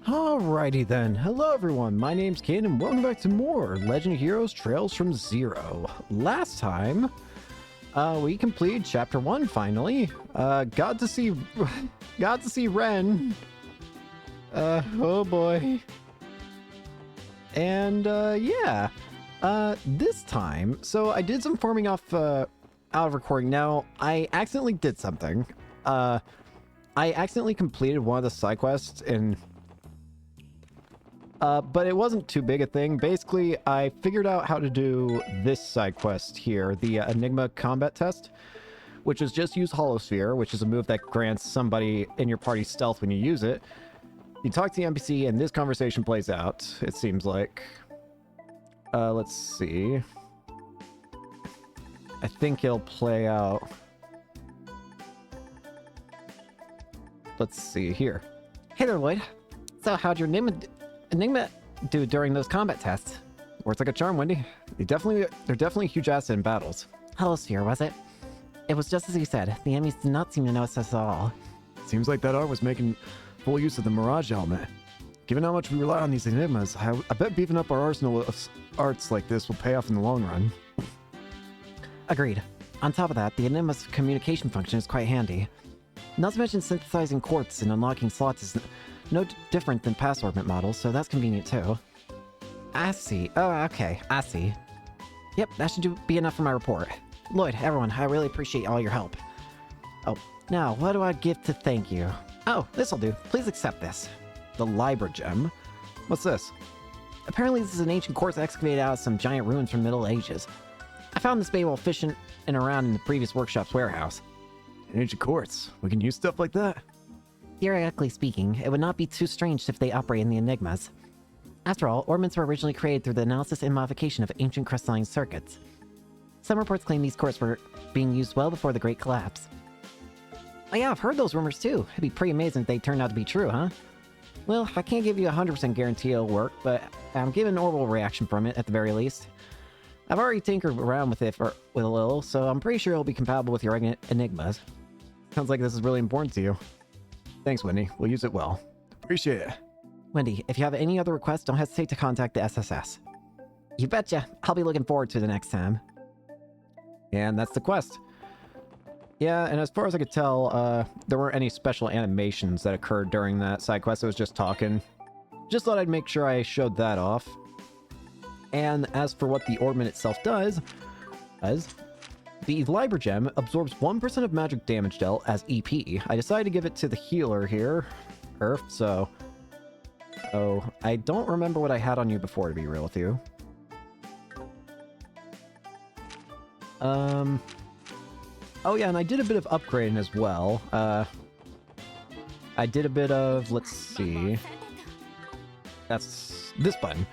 Alrighty then. Hello everyone, my name's Kane and welcome back to more Legend of Heroes Trails from Zero. Last time, we completed Chapter 1 finally. Got to see Ren. Oh boy. And, yeah. This time, so I did some farming off, out of recording. Now, I accidentally did something. I accidentally completed one of the side quests in... but it wasn't too big a thing. Basically, I figured out how to do this side quest here, the Enigma combat test, which is just use Holosphere, which is a move that grants somebody in your party stealth when you use it. You talk to the NPC, and this conversation plays out, it seems like. Let's see. I think it'll play out. Let's see here. Hey there, Lloyd. So how'd your Enigma do during those combat tests? Works like a charm, Wendy. They're definitely a huge asset in battles. Holosphere, was it? It was just as you said. The enemies did not seem to notice us at all. Seems like that art was making full use of the Mirage element. Given how much we rely on these Enigmas, I bet beefing up our arsenal of arts like this will pay off in the long run. Agreed. On top of that, the Enigma's communication function is quite handy. Not to mention synthesizing quartz and unlocking slots is no different than past orbit models, so that's convenient too. I see. Oh, okay. I see. Yep, that should be enough for my report. Lloyd, everyone, I really appreciate all your help. Oh, now, what do I give to thank you? Oh, this'll do. Please accept this. The Libra Gem? What's this? Apparently this is an ancient quartz excavated out of some giant ruins from the Middle Ages. I found this bay while fishing around in the previous workshop's warehouse. Ancient quartz. We can use stuff like that. Theoretically speaking, it would not be too strange if they operate in the Enigmas. After all, orbments were originally created through the analysis and modification of ancient crystalline circuits. Some reports claim these quartz were being used well before the Great Collapse. Oh yeah, I've heard those rumors too. It'd be pretty amazing if they turned out to be true, huh? Well, I can't give you a 100% guarantee it'll work, but I'm giving an orbital reaction from it at the very least. I've already tinkered around with it with a little, so I'm pretty sure it'll be compatible with your Enigmas. Sounds like this is really important to you. Thanks, Wendy. We'll use it well. Appreciate it. Wendy, if you have any other requests, don't hesitate to contact the SSS. You betcha. I'll be looking forward to the next time. And that's the quest. Yeah, and as far as I could tell, there weren't any special animations that occurred during that side quest. It was just talking. Just thought I'd make sure I showed that off. And as for what the ornament itself does, the Libra Gem absorbs 1% of magic damage dealt as EP. I decided to give it to the healer here, Earth, so... Oh, I don't remember what I had on you before, to be real with you. Oh yeah, and I did a bit of upgrading as well. I did a bit of, let's see... That's this button.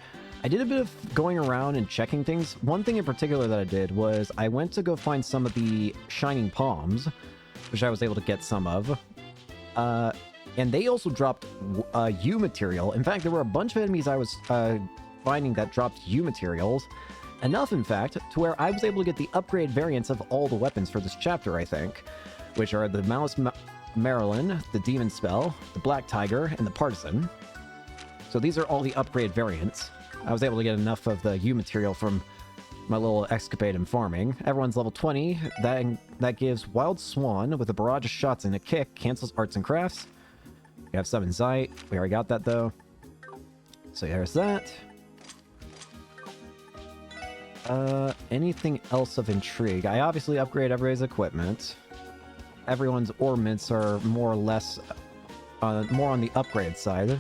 I did a bit of going around and checking things. One thing in particular that I did was I went to go find some of the Shining Palms, which I was able to get some of. And they also dropped U material. In fact, there were a bunch of enemies I was finding that dropped U materials. Enough, in fact, to where I was able to get the upgrade variants of all the weapons for this chapter, I think. Which are the Malice Marilyn, the Demon Spell, the Black Tiger, and the Partisan. So these are all the upgrade variants. I was able to get enough of the U material from my little escapade in farming. Everyone's level 20. That gives Wild Swan with a barrage of shots and a kick, cancels arts and crafts. We have Summon Sight. We already got that though. So there's that. Anything else of intrigue? I obviously upgrade everybody's equipment. Everyone's ornaments are more or less more on the upgrade side.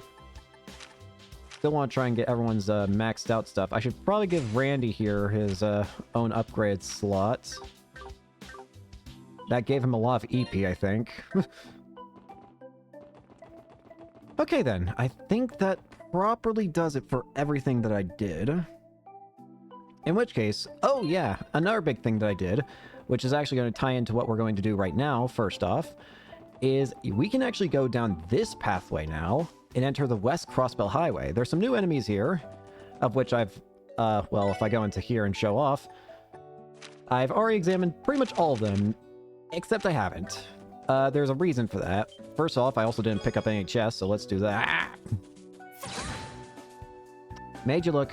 Still want to try and get everyone's maxed out stuff. I should probably give Randy here his own upgrade slot. That gave him a lot of EP, I think. Okay then, I think that properly does it for everything that I did. In which case, oh yeah, another big thing that I did, which is actually going to tie into what we're going to do right now, first off, is we can actually go down this pathway now and enter the West Crossbell Highway. There's some new enemies here, of which I've, well, if I go into here and show off, I've already examined pretty much all of them, except I haven't. There's a reason for that. First off, I also didn't pick up any chests, so let's do that. Made you look...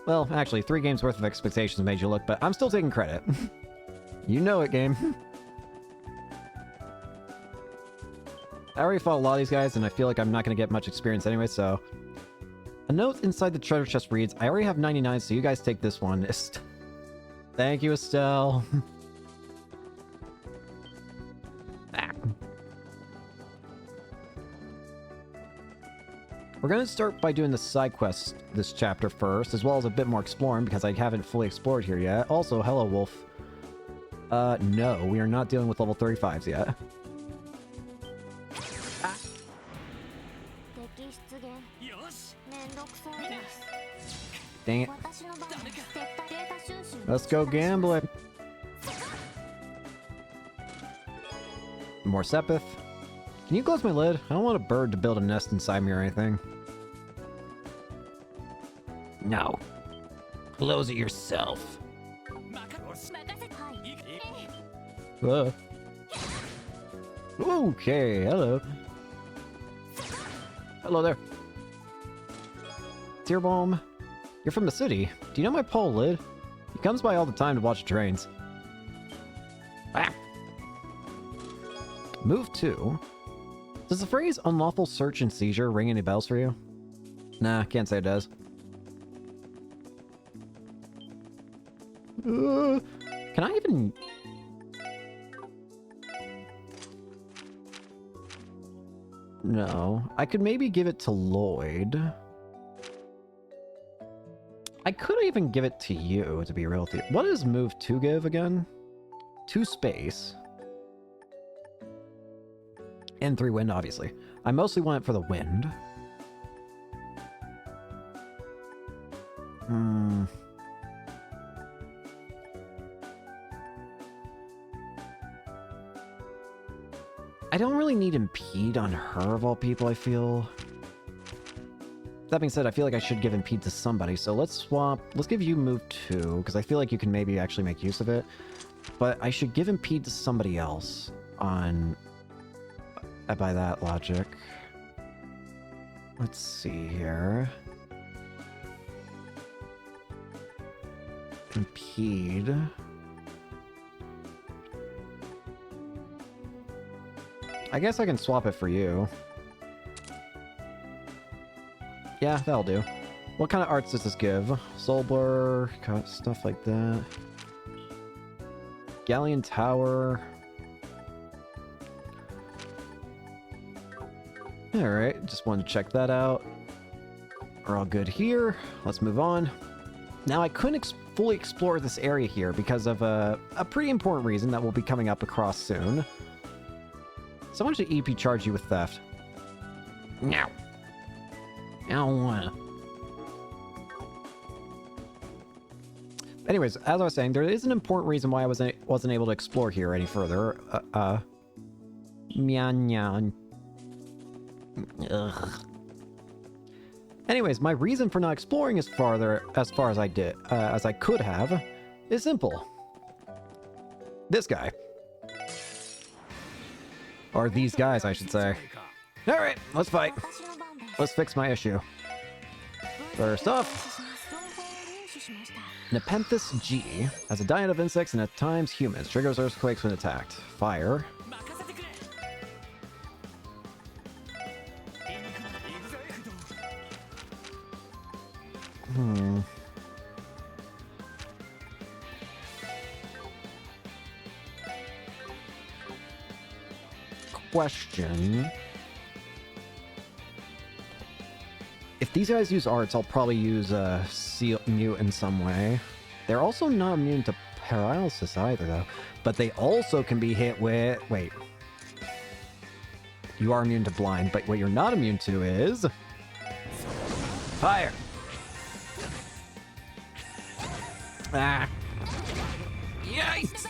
Well, actually, 3 games worth of expectations made you look, but I'm still taking credit. You know it, game. I already fought a lot of these guys, and I feel like I'm not going to get much experience anyway, so... A note inside the treasure chest reads, I already have 99, so you guys take this one. Thank you, Estelle. Ah. We're going to start by doing the side quests this chapter first, as well as a bit more exploring, because I haven't fully explored here yet. Also, hello, Wolf. No, we are not dealing with level 35s yet. Dang it. Let's go gambling. More Sepith. Can you close my lid? I don't want a bird to build a nest inside me or anything. No. Close it yourself. Okay, hello. Hello there. Tierbalm, you're from the city. Do you know my pole lid? He comes by all the time to watch trains. Ah. Move 2. Does the phrase unlawful search and seizure ring any bells for you? Nah, can't say it does. Can I even... No. I could maybe give it to Lloyd. I could even give it to you, to be real with you. What does move 2 give again? 2 space. And 3 wind, obviously. I mostly want it for the wind. I don't really need impede on her, of all people, I feel. That being said, I feel like I should give impede to somebody, so let's swap. Let's give you move 2, because I feel like you can maybe actually make use of it. But I should give impede to somebody else on... by that logic. Let's see here. Impede. I guess I can swap it for you. Yeah, that'll do. What kind of arts does this give? Soul Blur, stuff like that. Galleon Tower. Alright, just wanted to check that out. We're all good here. Let's move on. Now, I couldn't fully explore this area here because of a pretty important reason that will be coming up across soon. Someone should EP charge you with theft. No. I don't wanna. Anyways, as I was saying, there is an important reason why I wasn't able to explore here any further. Nyan. Ugh. Anyways, my reason for not exploring as far as I could have, is simple. This guy. Or these guys, I should say. Alright, let's fight. Let's fix my issue. First off, Nepenthes G has a diet of insects and at times humans. Triggers earthquakes when attacked. Fire. Question. If these guys use arts, I'll probably use Seal Mute in some way. They're also not immune to paralysis either, though. But they also can be hit with... Wait. You are immune to blind, but what you're not immune to is... Fire! Ah! Yikes!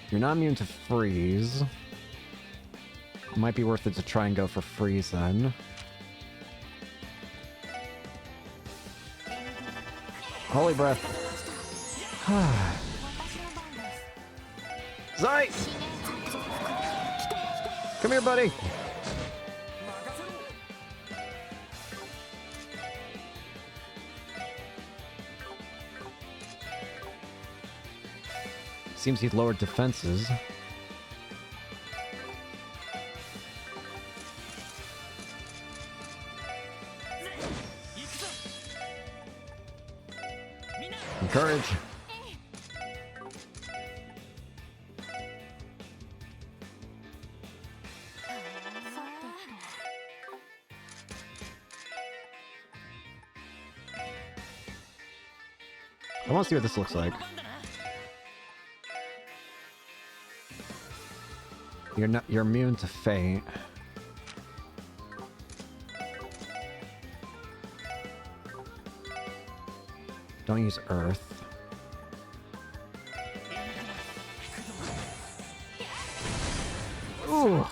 You're not immune to freeze. Might be worth it to try and go for freeze then. Holy breath. Zai! Come here, buddy! Seems he's lowered defenses. Encourage. I want to see what this looks like. You're immune to fate. Don't use earth. Ooh.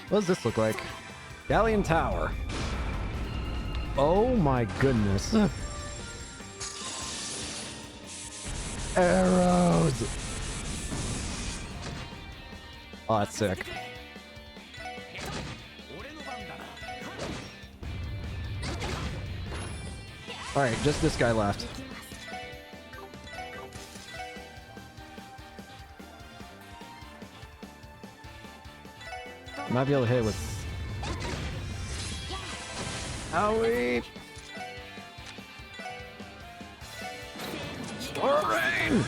What does this look like? Galleon Tower. Oh my goodness. Arrows! Oh, that's sick. Alright, just this guy left. Might be able to hit it with... Owie! Rain!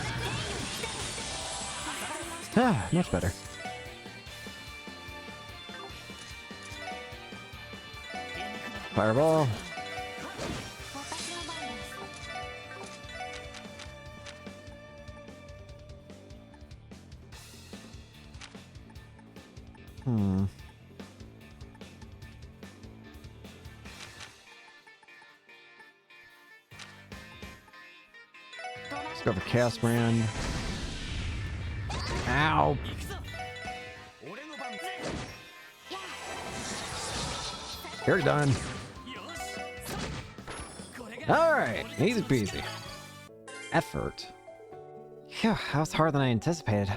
Ah, much better. Fireball. Let's go for Chaos Brand. Ow! You're done. Alright, easy peasy. Effort. Phew, that was harder than I anticipated.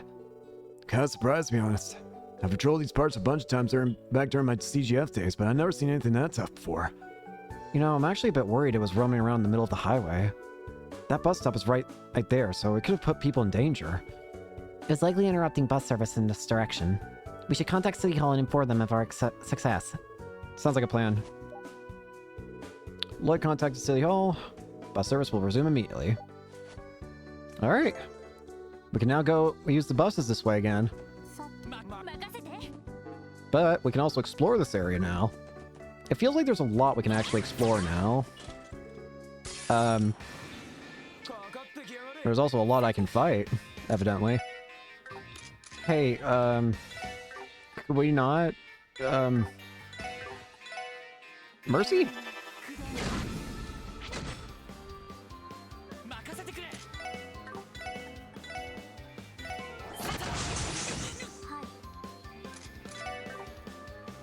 Kinda surprised, to be honest. I've patrolled these parts a bunch of times back during my CGF days, but I've never seen anything that tough before. You know, I'm actually a bit worried it was roaming around the middle of the highway. That bus stop is right there, so it could have put people in danger. It was likely interrupting bus service in this direction. We should contact City Hall and inform them of our success. Sounds like a plan. Lloyd contacted City Hall. Bus service will resume immediately. Alright. We can now go use the buses this way again. But we can also explore this area now. It feels like there's a lot we can actually explore now. There's also a lot I can fight, evidently. Hey, could we not, Mercy?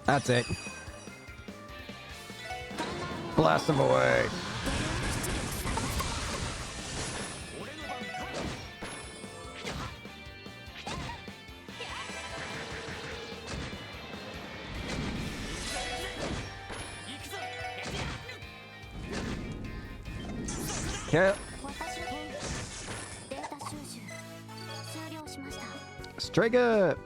That's it. Blast them away. Okay. Strega!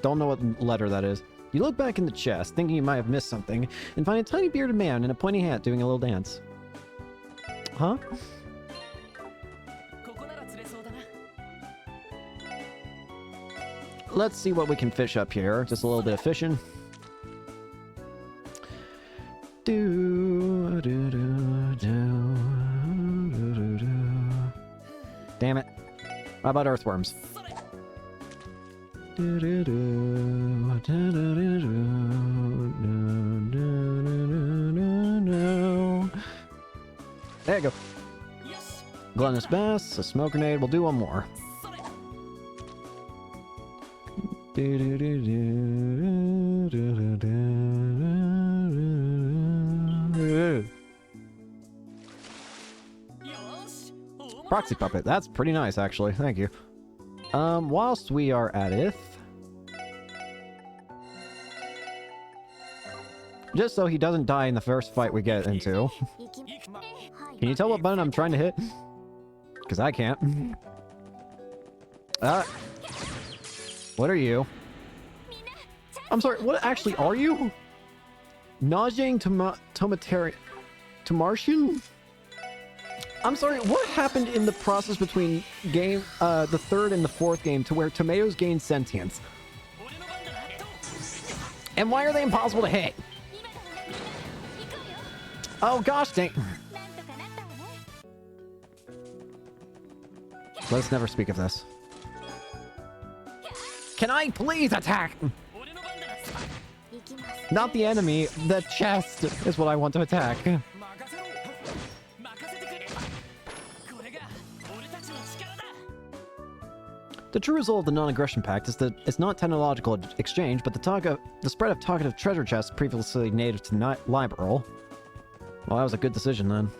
Don't know what letter that is. You look back in the chest, thinking you might have missed something, and find a tiny bearded man in a pointy hat doing a little dance. Huh? Let's see what we can fish up here. Just a little bit of fishing. Damn it. How about earthworms? There you go. Gluttonous Bass, a smoke grenade. We'll do one more. Proxy Puppet. That's pretty nice, actually. Thank you. Whilst we are at it, just so he doesn't die in the first fight we get into, can you tell what button I'm trying to hit? Because I can't. What are you? I'm sorry, what actually are you? Nauseating Tomartian? I'm sorry, what happened in the process between the third and the fourth game to where tomatoes gain sentience? And why are they impossible to hit? Oh gosh dang. Let's never speak of this. Can I please attack? Not the enemy, the chest is what I want to attack. The true result of the non-aggression pact is that it's not technological exchange, but the spread of talkative treasure chests previously native to Liberal. Well, that was a good decision then.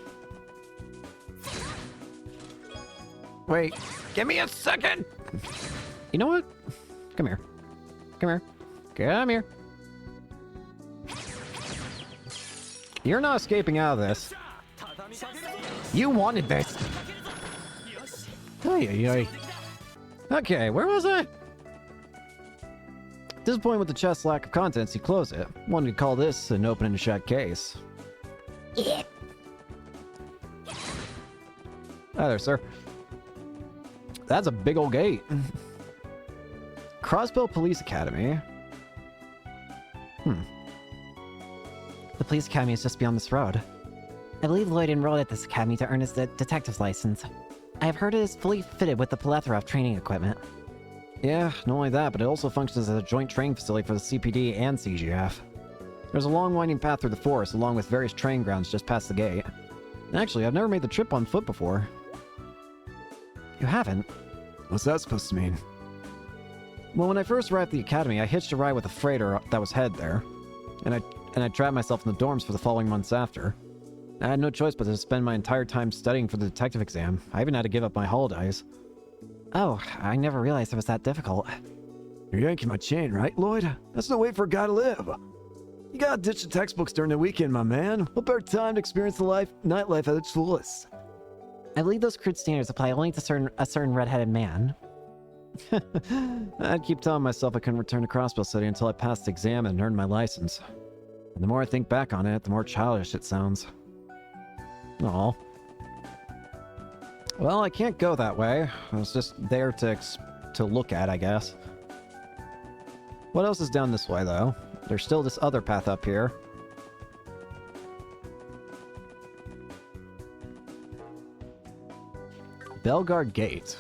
Wait, give me a second! You know what? Come here. Come here. Come here. You're not escaping out of this. You wanted this. Ay. Okay, where was I? Disappointed with the chest's lack of contents, you close it. One could call this an open and shut case. Hi there, sir. That's a big old gate. Crossbell Police Academy. The police academy is just beyond this road. I believe Lloyd enrolled at this academy to earn his detective's license. I have heard it is fully fitted with the plethora of training equipment. Yeah, not only that, but it also functions as a joint training facility for the CPD and CGF. There's a long winding path through the forest, along with various training grounds just past the gate. Actually, I've never made the trip on foot before. You haven't? What's that supposed to mean? Well, when I first arrived at the academy, I hitched a ride with a freighter that was headed there. And I trapped myself in the dorms for the following months after. I had no choice but to spend my entire time studying for the detective exam. I even had to give up my holidays. Oh, I never realized it was that difficult. You're yanking my chain, right, Lloyd? That's no way for a guy to live. You gotta ditch the textbooks during the weekend, my man. What better time to experience the nightlife at its fullest? I believe those crude standards apply only to a certain red-headed man. I'd keep telling myself I couldn't return to Crossbell City until I passed the exam and earned my license. And the more I think back on it, the more childish it sounds. Aw. Well, I can't go that way. I was just there to look at, I guess. What else is down this way, though? There's still this other path up here. Belgard Gate.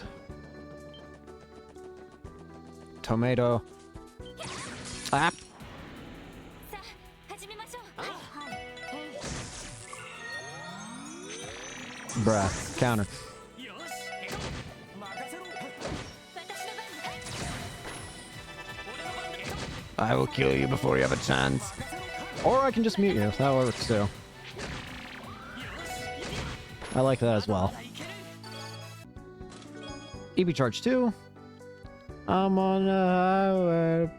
Tomato. Ah! Bruh. Counter. I will kill you before you have a chance. Or I can just mute you. That works too. I like that as well. EB Charge 2. I'm on a highway.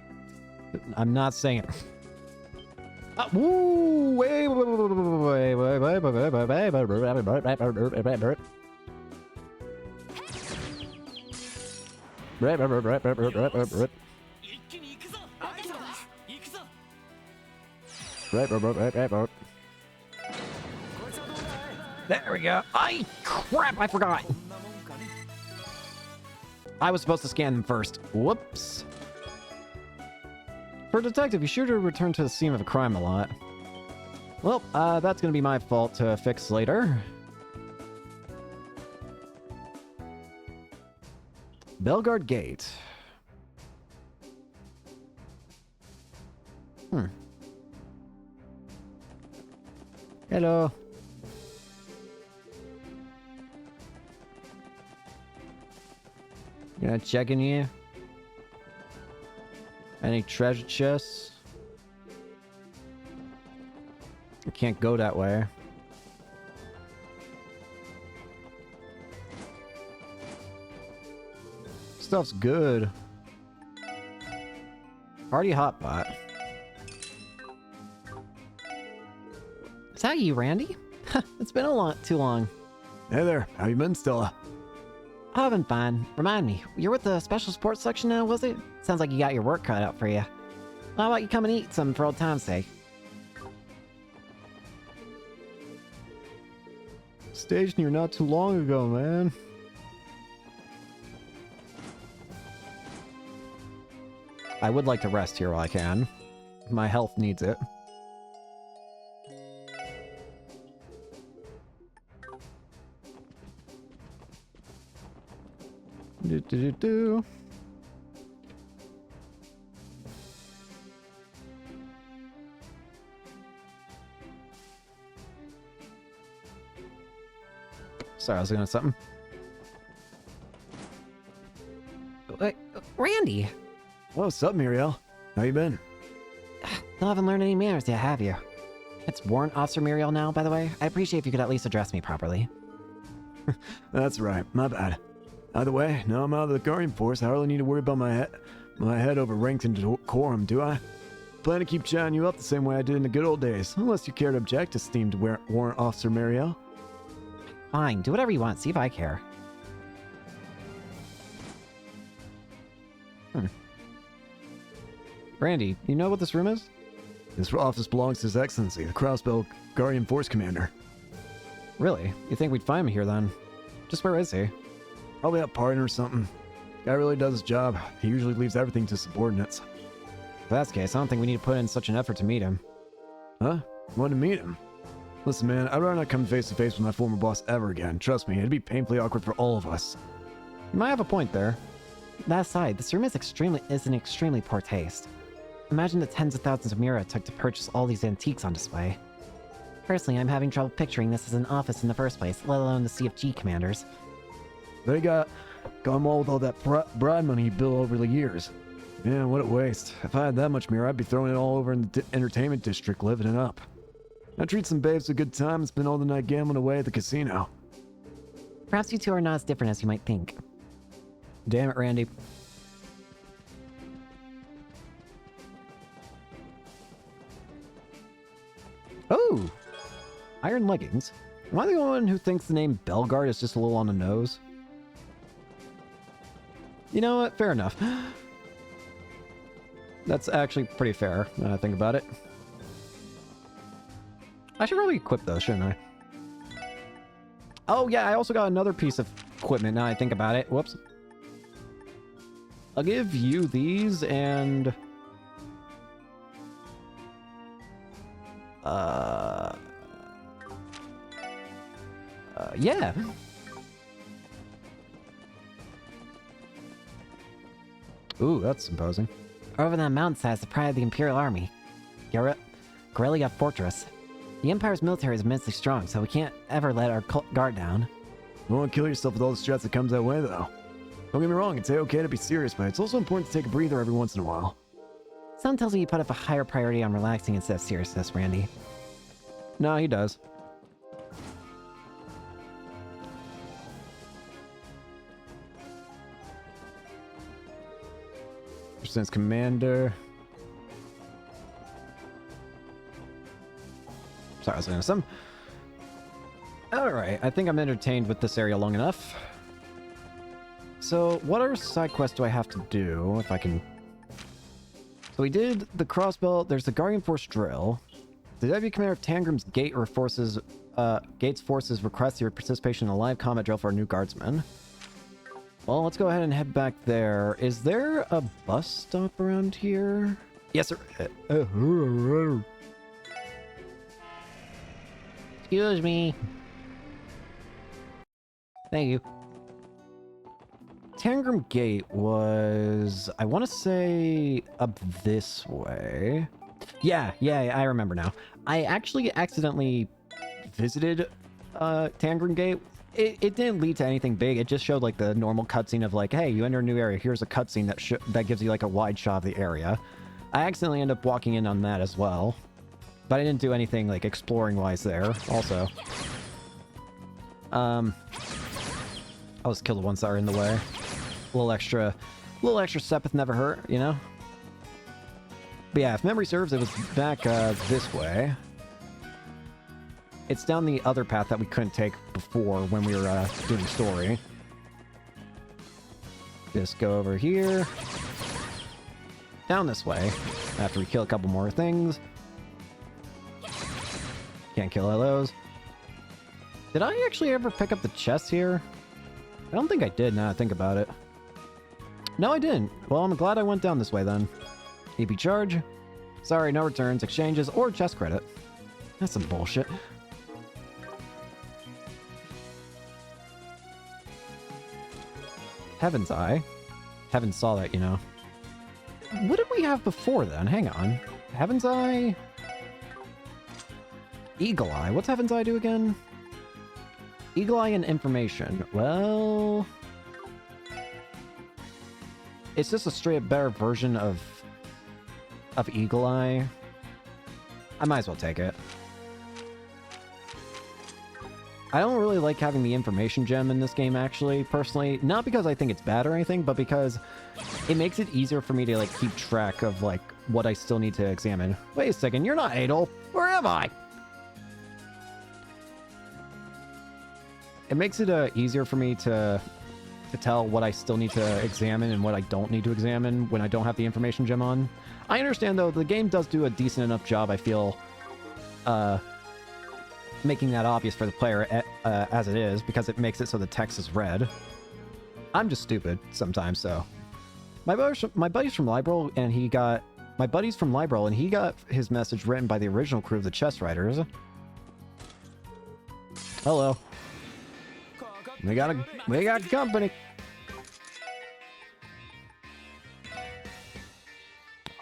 I'm not saying it. Woo! Wait. There we go. Ay, crap, I forgot. I was supposed to scan them first. Whoops. For a detective, you sure to return to the scene of a crime a lot. Well, that's gonna be my fault to fix later. Belgard Gate. Hello. Gonna check in here. Any treasure chests? I can't go that way. Stuff's good. Party hotpot. Is that you, Randy? It's been too long. Hey there, how you been, Stella? I've been fine. Remind me, you're with the special sports section now, was it? Sounds like you got your work cut out for you. How about you come and eat something for old time's sake? Stationed here not too long ago, man. I would like to rest here while I can. My health needs it. Do. Sorry, I was doing something. Wait, Randy! What's up, Muriel? How you been? Still haven't learned any manners yet, have you? It's Warrant Officer Muriel now, by the way. I appreciate if you could at least address me properly. That's right, my bad. Either way, now I'm out of the Guardian Force, I hardly need to worry about my head over ranked decorum, do I? Plan to keep chatting you up the same way I did in the good old days, unless you care to object, esteemed Warrant Officer Muriel. Fine, do whatever you want, see if I care. Randy, you know what this room is? This office belongs to His Excellency, the Crossbell Guardian Force Commander. Really? You think we'd find him here then? Just where is he? Probably out partying or something. Guy really does his job. He usually leaves everything to subordinates. If that's the case, I don't think we need to put in such an effort to meet him. Huh? Want to meet him? Listen, man, I'd rather not come face to face with my former boss ever again. Trust me, it'd be painfully awkward for all of us. You might have a point there. That aside, this room is in extremely poor taste. Imagine the tens of thousands of Mira it took to purchase all these antiques on display. Personally, I'm having trouble picturing this as an office in the first place, let alone the CFG commanders. They got them all with all that bribe money he built over the years. Man, what a waste. If I had that much mirror, I'd be throwing it all over in the entertainment district, living it up. I treat some babes a good time and spend all the night gambling away at the casino. Perhaps you two are not as different as you might think. Damn it, Randy. Oh! Iron leggings. Am I the only one who thinks the name Belgard is just a little on the nose? You know what? Fair enough. That's actually pretty fair when I think about it. I should probably equip those, shouldn't I? Oh yeah, I also got another piece of equipment now I think about it. Whoops. I'll give you these and... yeah. Ooh, that's imposing. Over that mountain side is the pride of the Imperial Army. Gorelia Fortress. The Empire's military is immensely strong, so we can't ever let our guard down. Don't want to kill yourself with all the stress that comes that way, though. Don't get me wrong, it's okay to be serious, but it's also important to take a breather every once in a while. Someone tells me you put up a higher priority on relaxing instead of seriousness, Randy. No, he does. Since Commander. Sorry, I was doing some. Alright, I think I'm entertained with this area long enough. So, what other side quests do I have to do, if I can... So we did the Crossbell, there's the Guardian Force drill. The Deputy Commander of Tangrim's Gate's forces request your participation in a live combat drill for a new guardsman. Well, let's go ahead and head back there. Is there a bus stop around here? Yes, sir. Excuse me. Thank you. Tangrim Gate was, I want to say, up this way. Yeah, I remember now. I actually accidentally visited Tangren Gate. It didn't lead to anything big. It just showed like the normal cutscene of like, hey, you enter a new area. Here's a cutscene that gives you like a wide shot of the area. I accidentally ended up walking in on that as well, but I didn't do anything like exploring wise there. Also, I'll just kill the ones that are in the way. A little extra Sepith never hurt, you know. But yeah, if memory serves, it was back this way. It's down the other path that we couldn't take before when we were doing story. Just go over here. Down this way. After we kill a couple more things. Can't kill all those. Did I actually ever pick up the chest here? I don't think I did now I think about it. No, I didn't. Well, I'm glad I went down this way then. EP charge. Sorry, no returns, exchanges, or chest credit. That's some bullshit. Heaven's Eye. Heaven saw that, you know. What did we have before then? Hang on. Heaven's Eye? Eagle Eye. What's Heaven's Eye do again? Eagle Eye and information. Well... it's just a straight up better version of Eagle Eye. I might as well take it. I don't really like having the information gem in this game, actually, personally. Not because I think it's bad or anything, but because it makes it easier for me to, like, keep track of, like, what I still need to examine. Wait a second, you're not Adol. Where am I? It makes it easier for me to tell what I still need to examine and what I don't need to examine when I don't have the information gem on. I understand, though, the game does do a decent enough job, I feel, making that obvious for the player as it is, because it makes it so the text is red. I'm just stupid sometimes, so. My buddy's from Liberl, and he got his message written by the original crew of the Chest Riders. Hello. We got company.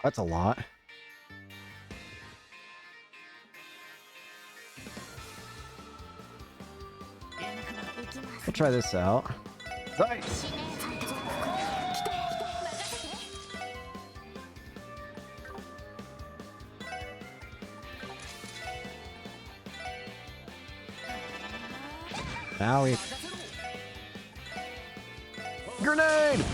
That's a lot. We'll try this out. Nice. Now we... grenade!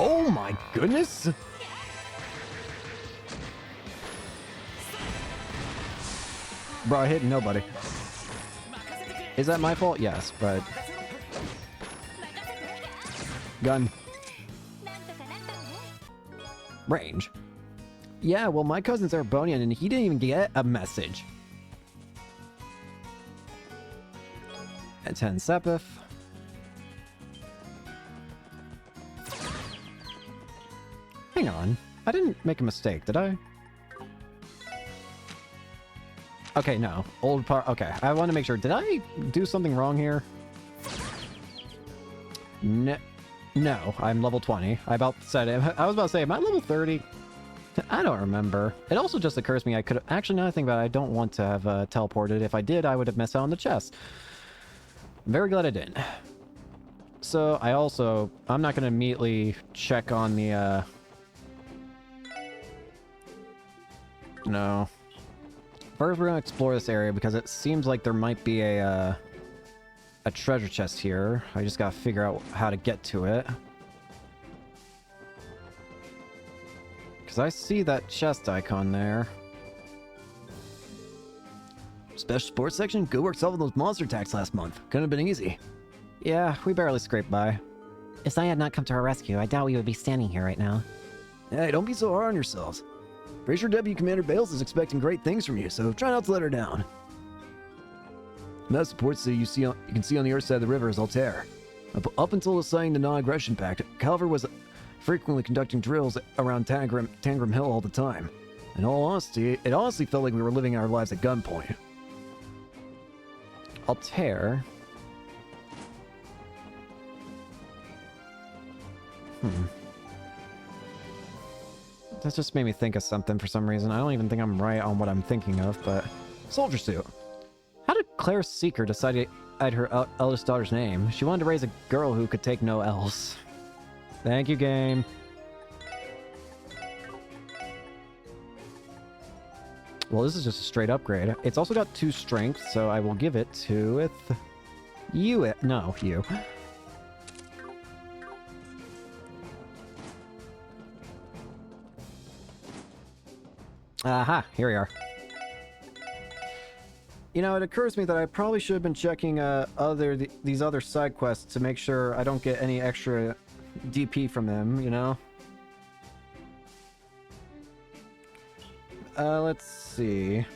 Oh my goodness! Bro, I hit nobody. Is that my fault? Yes, but... gun. Range. Yeah, well, my cousin's Arbonian, and he didn't even get a message. At 10 Sepith. Hang on. I didn't make a mistake, did I? Okay, no. Old part. Okay, I want to make sure. Did I do something wrong here? No, I'm level 20. I about said it. I was about to say, am I level 30? I don't remember. It also just occurs to me I could... actually, now I think about it, I don't want to have teleported. If I did, I would have missed out on the chest. I'm very glad I didn't. So, I'm not going to immediately check on the... No. First, we're going to explore this area because it seems like there might be a treasure chest here. I just got to figure out how to get to it. Because I see that chest icon there. Special sports section? Good work solving those monster attacks last month. Couldn't have been easy. Yeah, we barely scraped by. If Zai had not come to our rescue, I doubt we would be standing here right now. Hey, don't be so hard on yourselves. Pretty sure W Commander Bales is expecting great things from you, so try not to let her down. The support city you can see on the earth side of the river is Altair. Up until signing the non-aggression pact, Calver was frequently conducting drills around Tangram Hill all the time. In all honesty, it honestly felt like we were living our lives at gunpoint. Altair. That just made me think of something for some reason. I don't even think I'm right on what I'm thinking of, but... Soldier suit. How did Claire Seeker decide to add her eldest daughter's name? She wanted to raise a girl who could take no else. Thank you, game. Well, this is just a straight upgrade. It's also got 2 strength, so I will give it to you. No, you. Aha, here we are. You know, it occurs to me that I probably should have been checking these other side quests to make sure I don't get any extra DP from them, you know? Let's see.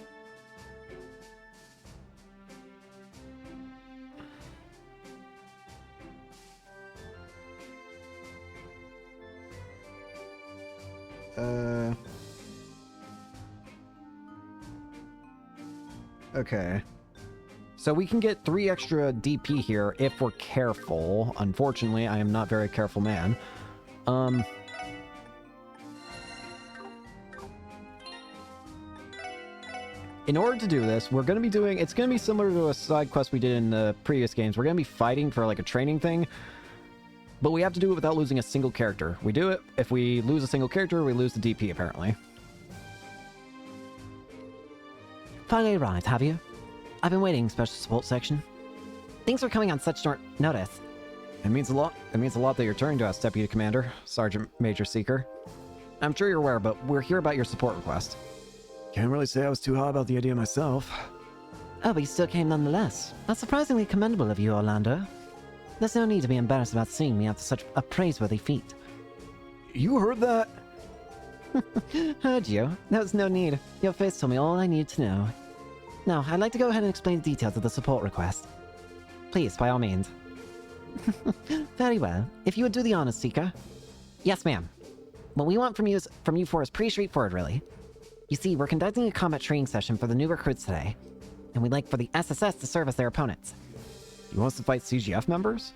Okay. So we can get 3 extra DP here if we're careful. Unfortunately, I am not very careful man. In order to do this, we're going to be doing... It's going to be similar to a side quest we did in the previous games. We're going to be fighting for, like, a training thing. But we have to do it without losing a single character. We do it. If we lose a single character, we lose the DP, apparently. Finally arrived, have you? I've been waiting, Special Support Section. Thanks for coming on such short notice. It means a lot. It means a lot that you're turning to us, Deputy Commander, Sergeant Major Seeker. I'm sure you're aware, but we're here about your support request. Can't really say I was too hot about the idea myself. Oh, but you still came nonetheless. That's surprisingly commendable of you, Orlando. There's no need to be embarrassed about seeing me after such a praiseworthy feat. You heard that? Heard you. There was no need. Your face told me all I needed to know. Now, I'd like to go ahead and explain the details of the support request. Please, by all means. Very well. If you would do the honors, Seeker. Yes, ma'am. What we want from you four is pretty straightforward, really. You see, we're conducting a combat training session for the new recruits today, and we'd like for the SSS to serve as their opponents. You want us to fight CGF members?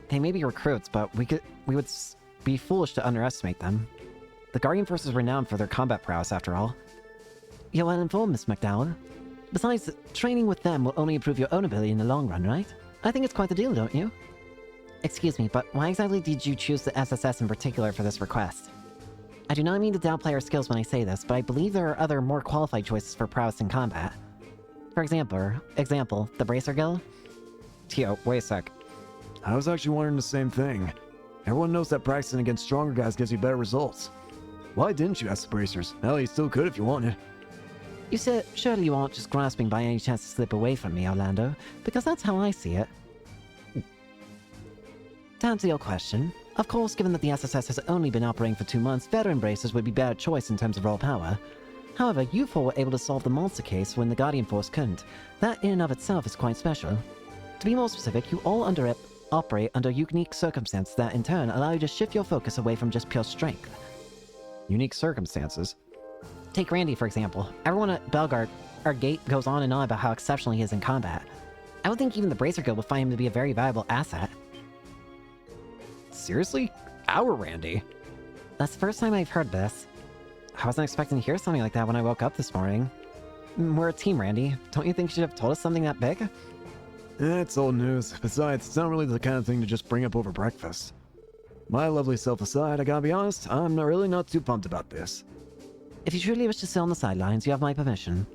They may be recruits, but we would be foolish to underestimate them. The Guardian Force is renowned for their combat prowess, after all. You're well informed, Miss McDowell. Besides, training with them will only improve your own ability in the long run, right? I think it's quite the deal, don't you? Excuse me, but why exactly did you choose the SSS in particular for this request? I do not mean to downplay our skills when I say this, but I believe there are other more qualified choices for prowess in combat. For example, the Bracer Guild? Tio, wait a sec. I was actually wondering the same thing. Everyone knows that practicing against stronger guys gives you better results. Why didn't you ask the bracers? Hell, you still could if you wanted. You said, surely you aren't just grasping by any chance to slip away from me, Orlando, because that's how I see it. To answer your question, of course, given that the SSS has only been operating for 2 months, veteran bracers would be better choice in terms of raw power. However, you four were able to solve the monster case when the Guardian Force couldn't. That in and of itself is quite special. To be more specific, you all operate under unique circumstances that in turn allow you to shift your focus away from just pure strength. Unique circumstances? Take Randy, for example. Everyone at Belgard, our gate, goes on and on about how exceptional he is in combat. I would think even the Bracer Guild would find him to be a very valuable asset. Seriously? Our Randy? That's the first time I've heard this. I wasn't expecting to hear something like that when I woke up this morning. We're a team, Randy. Don't you think you should have told us something that big? It's old news. Besides, it's not really the kind of thing to just bring up over breakfast. My lovely self aside, I gotta be honest, I'm really not too pumped about this. If you truly wish to sit on the sidelines, you have my permission.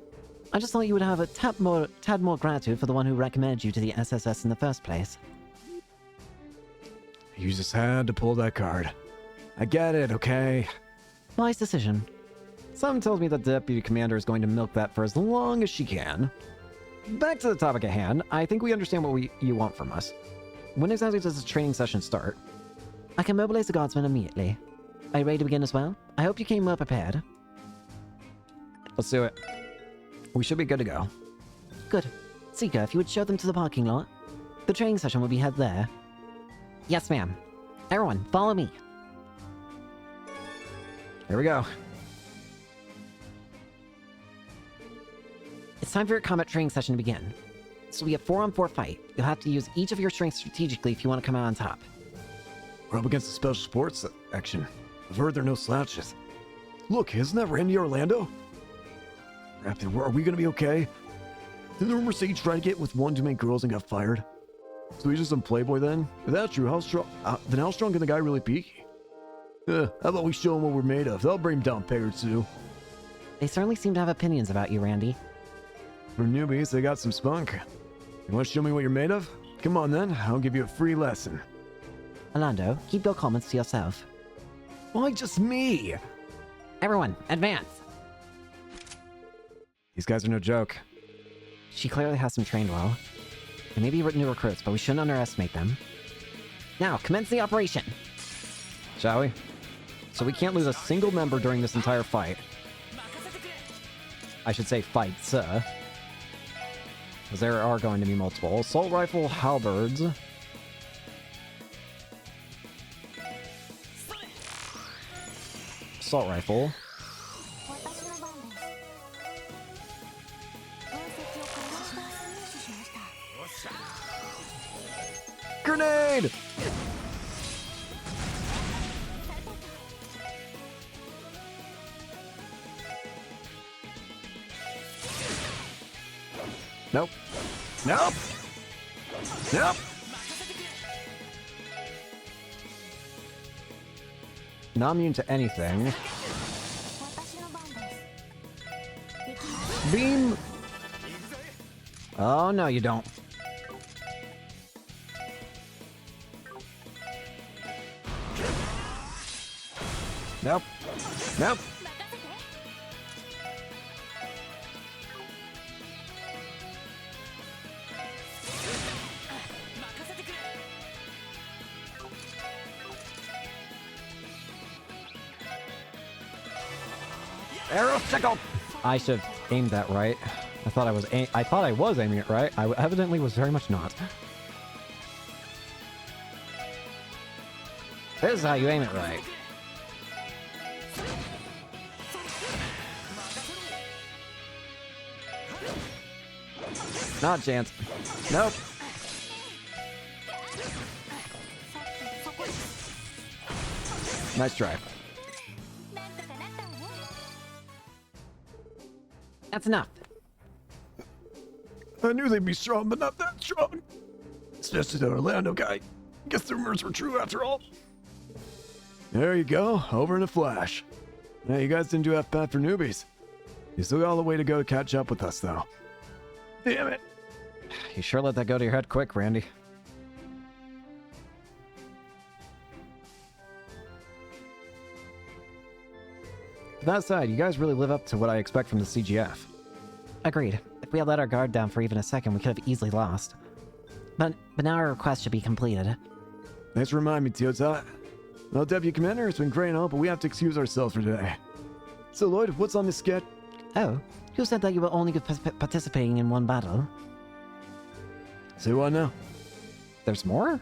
I just thought you would have a tad more gratitude for the one who recommended you to the SSS in the first place. You just had to pull that card. I get it, okay? Wise decision. Something tells me that the Deputy Commander is going to milk that for as long as she can. Back to the topic at hand, I think we understand what you want from us. When exactly does the training session start? I can mobilize the guardsmen immediately. Are you ready to begin as well? I hope you came well prepared. Let's do it. We should be good to go. Good. Seeker, if you would show them to the parking lot. The training session will be held there. Yes, ma'am. Everyone, follow me. Here we go. It's time for your combat training session to begin. This will be a 4-on-4 fight. You'll have to use each of your strengths strategically if you want to come out on top. We're up against the special sports section. I've heard there are no slouches. Look, isn't that Randy Orlando? Crap, are we gonna be okay? Didn't the rumor say he tried to get with one too many girls and got fired? So he's just some playboy then? If that's true, how strong can the guy really be? How about we show him what we're made of? That'll bring him down a peg or two. They certainly seem to have opinions about you, Randy. For newbies, they got some spunk. You want to show me what you're made of? Come on then, I'll give you a free lesson. Orlando, keep your comments to yourself. Why just me? Everyone, advance! These guys are no joke. She clearly has them trained well. They may be new recruits, but we shouldn't underestimate them. Now, commence the operation! Shall we? So we can't lose a single member during this entire fight. I should say fight, sir. Because there are going to be multiple. Assault rifle, halberds. Assault rifle. Grenade! Nope. Nope! Nope! Not immune to anything. Beam! Oh, no, you don't. Nope. Nope. Arrow sickle! I should have aimed that right. I thought I was aiming it right. I evidently was very much not. This is how you aim it right. Not a chance. Nope. Nice try. That's enough. I knew they'd be strong, but not that strong. Especially the Orlando guy. Guess the rumors were true after all. There you go, over in a flash. Now, you guys didn't do half bad for newbies. You still got all the way to go to catch up with us, though. Damn it. You sure let that go to your head quick, Randy. That said, you guys really live up to what I expect from the CGF. Agreed. If we had let our guard down for even a second, we could have easily lost. But now our request should be completed. Thanks for reminding me, Tiotai. Well, Deputy Commander, it's been great and all, but we have to excuse ourselves for today. So, Lloyd, what's on the sketch? Oh, you said that you were only participating in one battle. Say what now? There's more?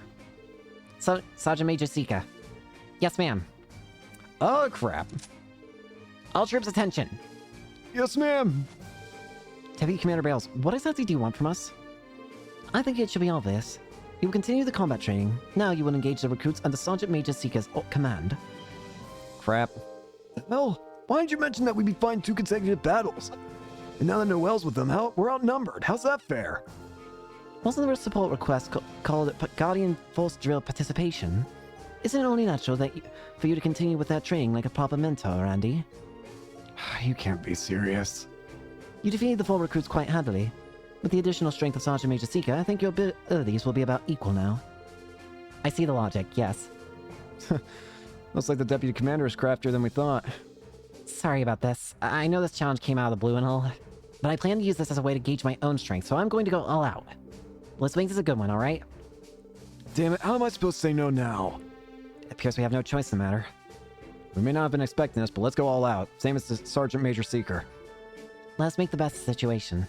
Sergeant Major Sika. Yes, ma'am. Oh, crap. All troops attention. Yes, ma'am. Deputy Commander Bales, what exactly do you want from us? I think it should be obvious. You will continue the combat training. Now you will engage the recruits under Sergeant Major Sika's command. Crap. Hell, why didn't you mention that we'd be fighting 2 consecutive battles? And now that Noel's with them, we're outnumbered. How's that fair? Wasn't there a support request called Guardian Force Drill Participation? Isn't it only natural for you to continue with that training like a proper mentor, Andy? You can't be serious. You defeated the 4 recruits quite handily. With the additional strength of Sergeant Major Sika, I think your abilities will be about equal now. I see the logic, yes. Looks like the Deputy Commander is craftier than we thought. Sorry about this. I know this challenge came out of the blue and all, but I plan to use this as a way to gauge my own strength, so I'm going to go all out. Let's make this a good one, alright? Damn it, how am I supposed to say no now? It appears we have no choice in the matter. We may not have been expecting this, but let's go all out. Same as the Sergeant Major Seeker. Let's make the best of the situation.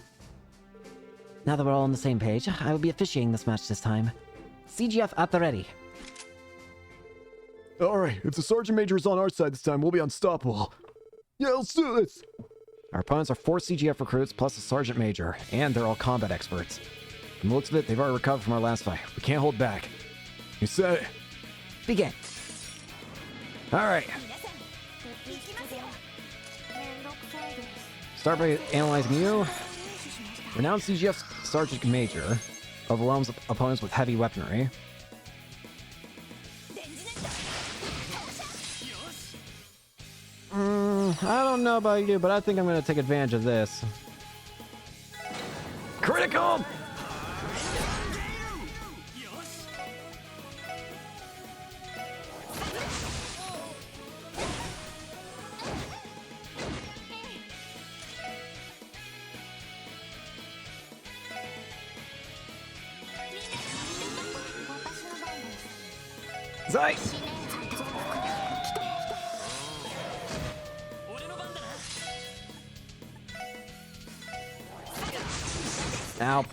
Now that we're all on the same page, I will be officiating this match this time. CGF at the ready. Alright, if the Sergeant Major is on our side this time, we'll be unstoppable. Yeah, let's do this! Our opponents are 4 CGF recruits plus a Sergeant Major, and they're all combat experts. From the looks of it, they've already recovered from our last fight. We can't hold back. You said it. Begin. Alright. Start by analyzing you. Renowned CGF Sergeant Major overwhelms opponents with heavy weaponry. I don't know about you, but I think I'm going to take advantage of this. Critical! Zai! Ow.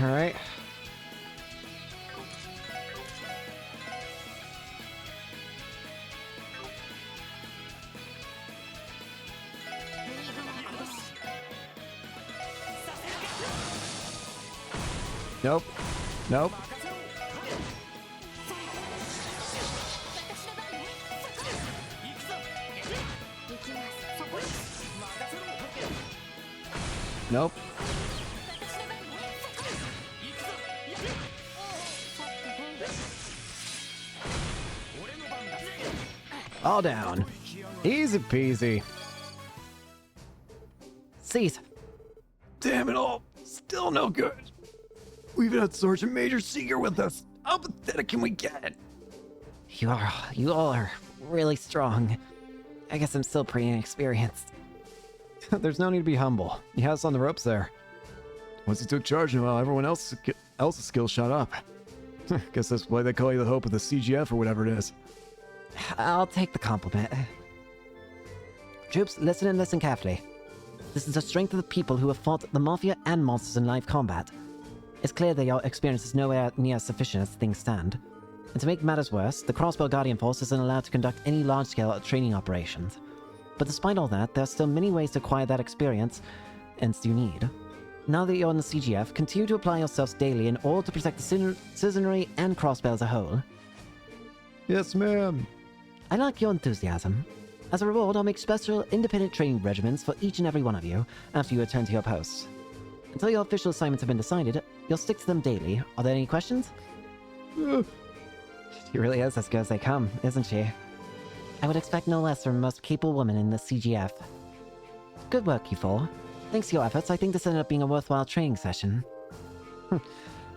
All right. Nope. Nope. Nope. All down. Easy peasy. Cease. Damn it all. Still no good. We even had Sergeant Major Seeger with us. How pathetic can we get? You all are really strong. I guess I'm still pretty inexperienced. There's no need to be humble. He has us on the ropes there. Once he took charge, while everyone else's skills shot up. Guess that's why they call you the hope of the CGF or whatever it is. I'll take the compliment. Troops, listen and listen carefully. This is the strength of the people who have fought the Mafia and monsters in live combat. It's clear that your experience is nowhere near sufficient as things stand. And to make matters worse, the Crossbow Guardian Force isn't allowed to conduct any large-scale training operations. But despite all that, there are still many ways to acquire that experience and you need. Now that you're in the CGF, continue to apply yourselves daily in order to protect the citizenry and Crossbow as a whole. Yes, ma'am. I like your enthusiasm. As a reward, I'll make special independent training regimens for each and every one of you after you return to your posts. Until your official assignments have been decided, you'll stick to them daily. Are there any questions? She really is as good as they come, isn't she? I would expect no less from the most capable woman in the CGF. Good work, you four. Thanks to your efforts, I think this ended up being a worthwhile training session.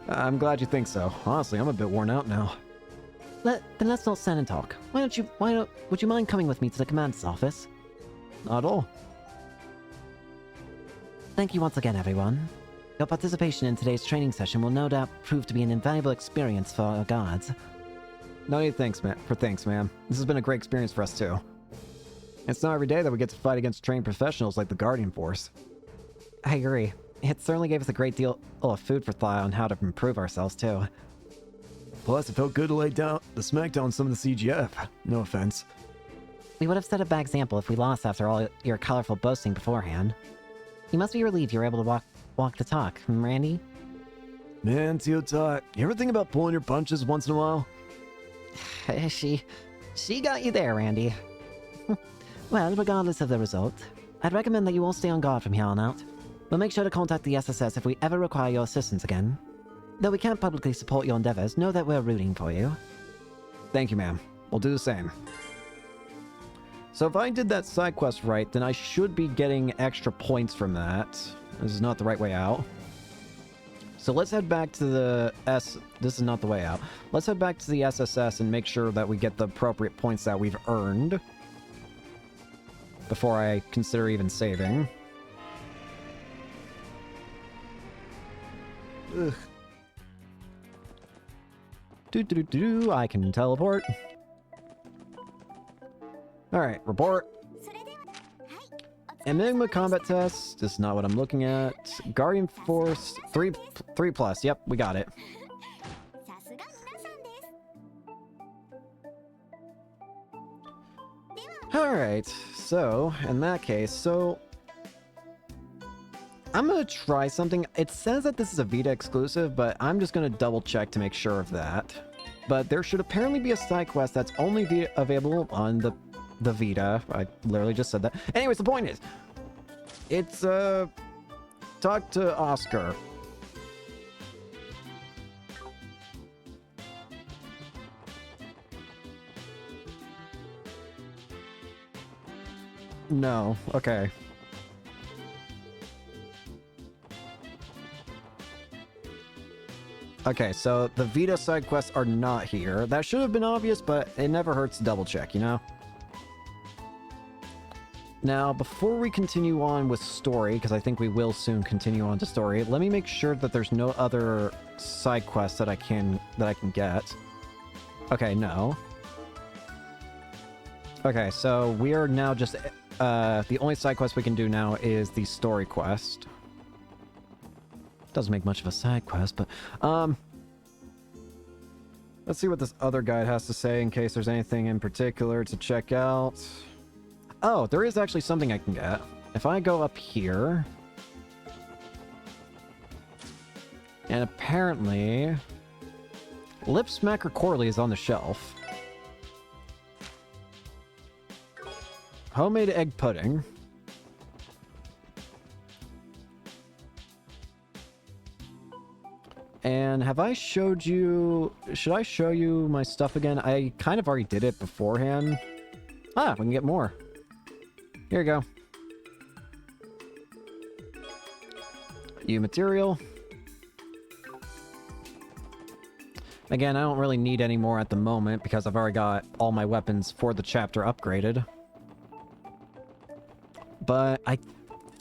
I'm glad you think so. Honestly, I'm a bit worn out now. Then let's not stand and talk. Would you mind coming with me to the commander's office? Not at all. Thank you once again, everyone. Your participation in today's training session will no doubt prove to be an invaluable experience for our guards. No need thanks, ma'am. This has been a great experience for us, too. It's not every day that we get to fight against trained professionals like the Guardian Force. I agree. It certainly gave us a great deal of food for thought on how to improve ourselves, too. Plus, it felt good to lay down the smackdown on some of the CGF. No offense. We would have set a bad example if we lost after all your colorful boasting beforehand. You must be relieved you were able to walk the talk, Randy? Man, Teotot, you ever think about pulling your punches once in a while? She got you there, Randy. Well, regardless of the result, I'd recommend that you all stay on guard from here on out. We'll make sure to contact the SSS if we ever require your assistance again. Though we can't publicly support your endeavors, know that we're rooting for you. Thank you, ma'am. We'll do the same. So if I did that side quest right, then I should be getting extra points from that. This is not the right way out. So let's head back to the This is not the way out. Let's head back to the SSS and make sure that we get the appropriate points that we've earned before I consider even saving. Ugh. I can teleport. Alright, report. Enigma combat test. This is not what I'm looking at. Guardian Force 3 plus. Yep, we got it. Alright, so in that case, I'm gonna try something. It says that this is a Vita exclusive, but I'm just gonna double check to make sure of that. But there should apparently be a side quest that's only available on the Vita. I literally just said that. Anyways, the point is, it's talk to Oscar. No. Okay. Okay, so the Vita side quests are not here. That should have been obvious, but it never hurts to double check, you know? Now, before we continue on with story, because I think we will soon continue on to story, let me make sure that there's no other side quests that I can get. Okay, no. Okay, so we are now just the only side quest we can do now is the story quest. Doesn't make much of a side quest, but let's see what this other guide has to say in case there's anything in particular to check out. Oh, there is actually something I can get. If I go up here, and apparently Lip Smacker Corley is on the shelf. Homemade egg pudding. And have I showed you... Should I show you my stuff again? I kind of already did it beforehand. Ah, we can get more. Here you go. You material. Again, I don't really need any more at the moment because I've already got all my weapons for the chapter upgraded. But I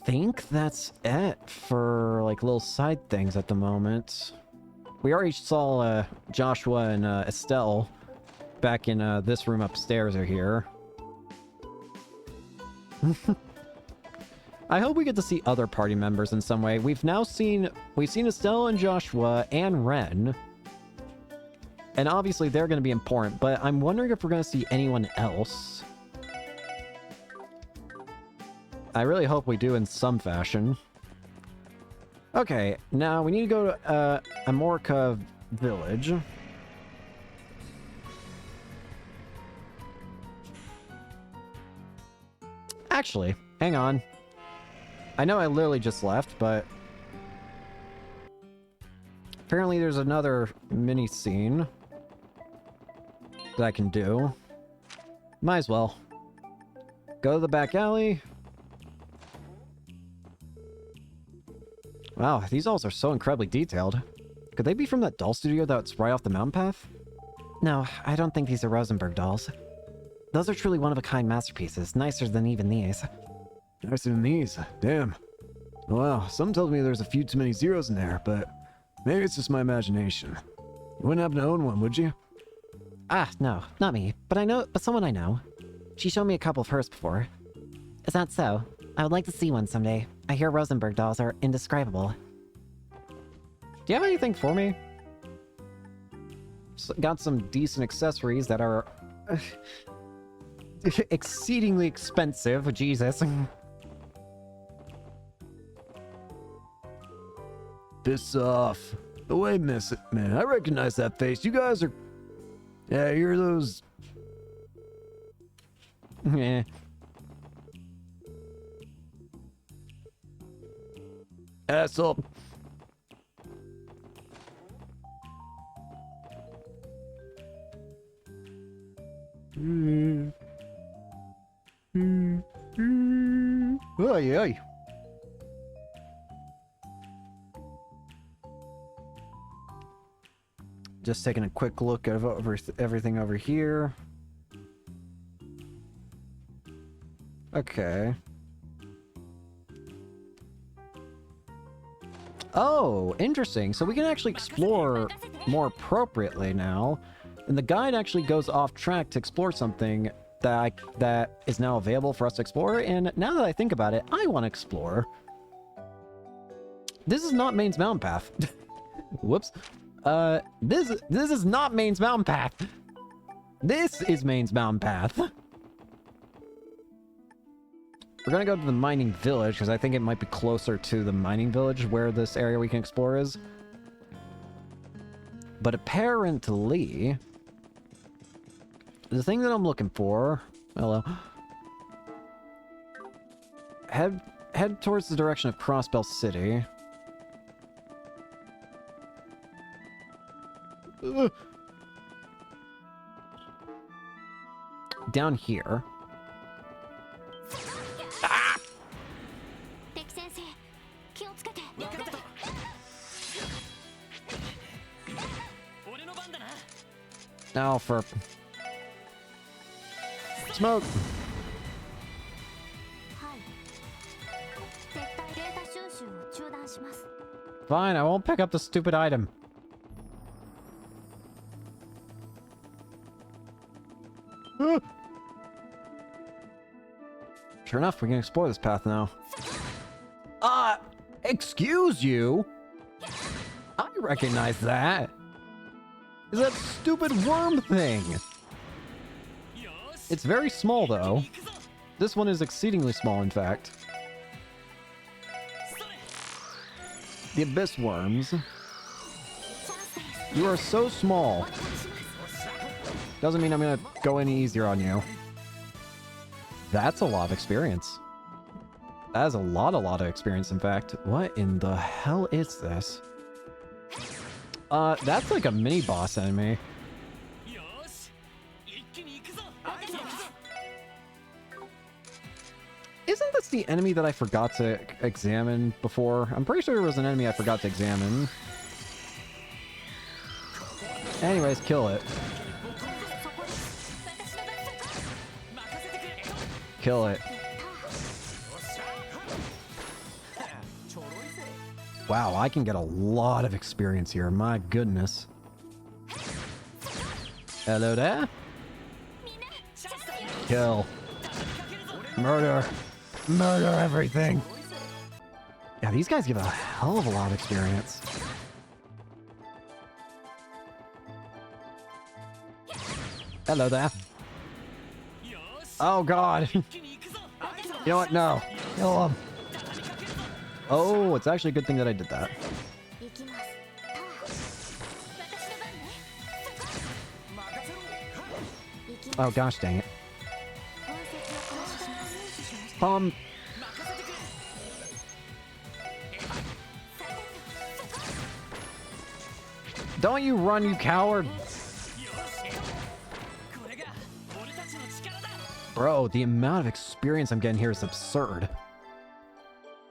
think that's it for like little side things at the moment. We already saw Joshua and Estelle back in this room upstairs or here. I hope we get to see other party members in some way. We've seen Estelle and Joshua and Ren. And obviously they're going to be important, but I'm wondering if we're going to see anyone else. I really hope we do in some fashion. Okay, now we need to go to Amorca Village. Actually, hang on. I know I literally just left, but apparently there's another mini scene that I can do. Might as well. Go to the back alley. Wow, these dolls are so incredibly detailed. Could they be from that doll studio that's right off the mountain path? No, I don't think these are Rosenberg dolls. Those are truly one-of-a-kind masterpieces, nicer than even these. Nicer than these. Damn. Wow, some tells me there's a few too many zeros in there, but maybe it's just my imagination. You wouldn't happen to own one, would you? Ah, no, not me. But someone I know. She showed me a couple of hers before. Is that so? I would like to see one someday. I hear Rosenberg dolls are indescribable. Do you have anything for me? Got some decent accessories that are exceedingly expensive. Jesus. Piss off. But wait a minute, man. I recognize that face. You guys are... Yeah, you're those... Eh. Asshole. Oy, oy. Just taking a quick look at everything over here. Okay. Oh, interesting. So we can actually explore more appropriately now. And the guide actually goes off track to explore something that is now available for us to explore. And now that I think about it, I want to explore. This is not Maine's Mountain Path. Whoops. This is not Maine's Mountain Path. This is Maine's Mountain Path. We're gonna go to the mining village, because I think it might be closer to the mining village where this area we can explore is. But apparently, the thing that I'm looking for... Hello. Head towards the direction of Crossbell City. Ugh. Down here. Ah! Now for smoke. Fine, I won't pick up the stupid item. Sure enough, we can explore this path now. Excuse you? I recognize that. Is that stupid worm thing? It's very small, though. This one is exceedingly small, in fact. The abyss worms. You are so small. Doesn't mean I'm gonna go any easier on you. That's a lot of experience. That is a lot of experience, in fact. What in the hell is this? That's like a mini boss enemy. Isn't this the enemy that I forgot to examine before? I'm pretty sure there was an enemy I forgot to examine. Anyways, kill it. Kill it. Wow, I can get a lot of experience here. My goodness. Hello there. Kill. Murder. Murder everything. Yeah, these guys give a hell of a lot of experience. Hello there. Oh god. You know what? No. Kill him. Oh, it's actually a good thing that I did that. Oh gosh dang it. Don't you run, you coward! Bro, the amount of experience I'm getting here is absurd.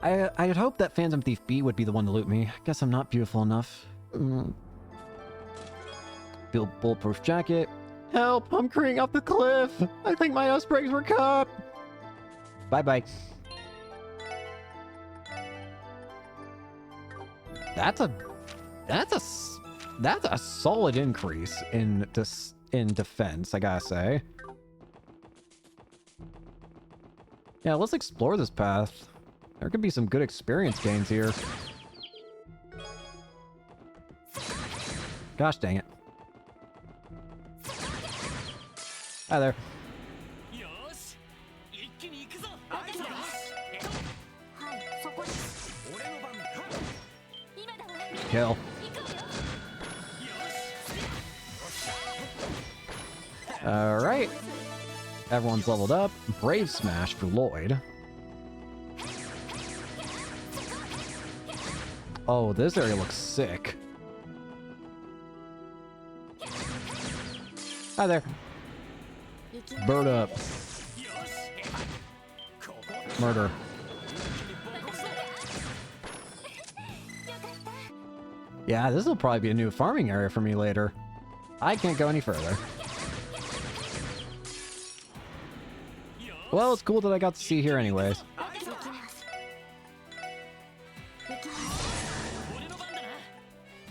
I had hoped that Phantom Thief B would be the one to loot me. Guess I'm not beautiful enough. Bulletproof jacket. Help! I'm careening off the cliff! I think my ice brakes were cut! Bye-bye. That's a solid increase in defense, I gotta say. Yeah, let's explore this path. There could be some good experience gains here. Gosh dang it. Hi there. Kill. Alright. Everyone's leveled up. Brave Smash for Lloyd. Oh, this area looks sick. Hi there. Bird up. Murder. Yeah, this will probably be a new farming area for me later. I can't go any further. Well, it's cool that I got to see here anyways.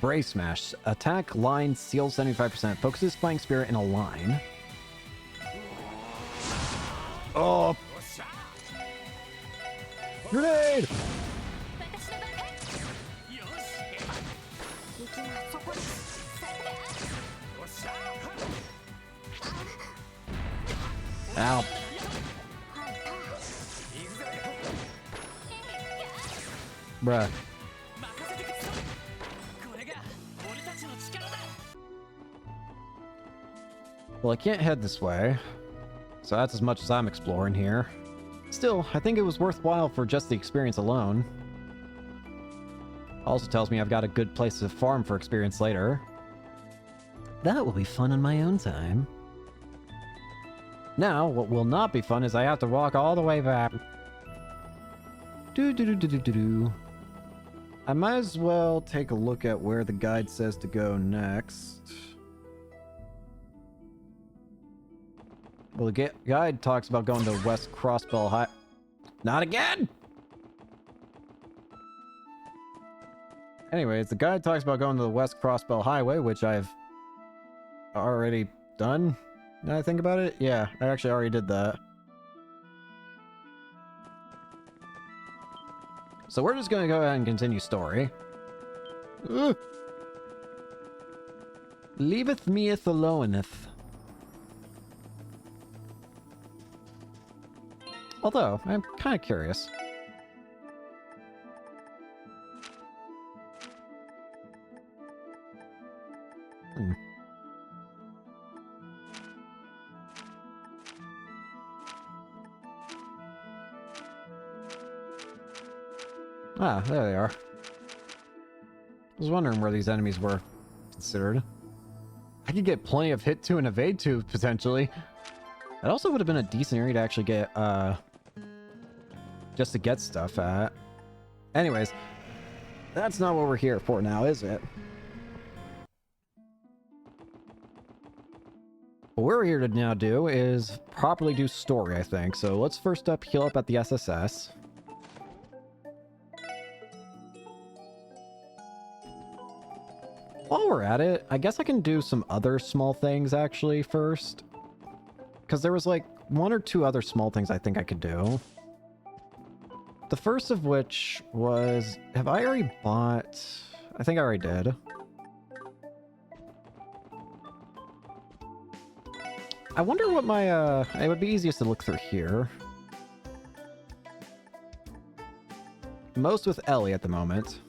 Brave Smash. Attack line seal 75%. Focuses Flying Spirit in a line. Oh! Grenade! Ow. Bruh. Well, I can't head this way, so that's as much as I'm exploring here. Still, I think it was worthwhile for just the experience alone. Also tells me I've got a good place to farm for experience later. That will be fun in my own time. Now, what will not be fun is I have to walk all the way back. I might as well take a look at where the guide says to go next. Well, the guide talks about going to West Crossbell High. Not again! Anyways, the guide talks about going to the West Crossbell Highway, which I've already done. Now I think about it? Yeah, I actually already did that. So we're just gonna go ahead and continue story. Ugh. Leaveth meeth aloneth. Although, I'm kind of curious. Ah, there they are. I was wondering where these enemies were considered. I could get plenty of hit to and evade to, potentially. That also would have been a decent area to actually get, just to get stuff at. Anyways, that's not what we're here for now, is it? What we're here to now do is properly do story, I think. So let's first up heal up at the SSS. While we're at it, I guess I can do some other small things actually first. Because there was like one or two other small things I think I could do. The first of which was... Have I already bought... I think I already did. I wonder what my... It would be easiest to look through here. Most with Ellie at the moment.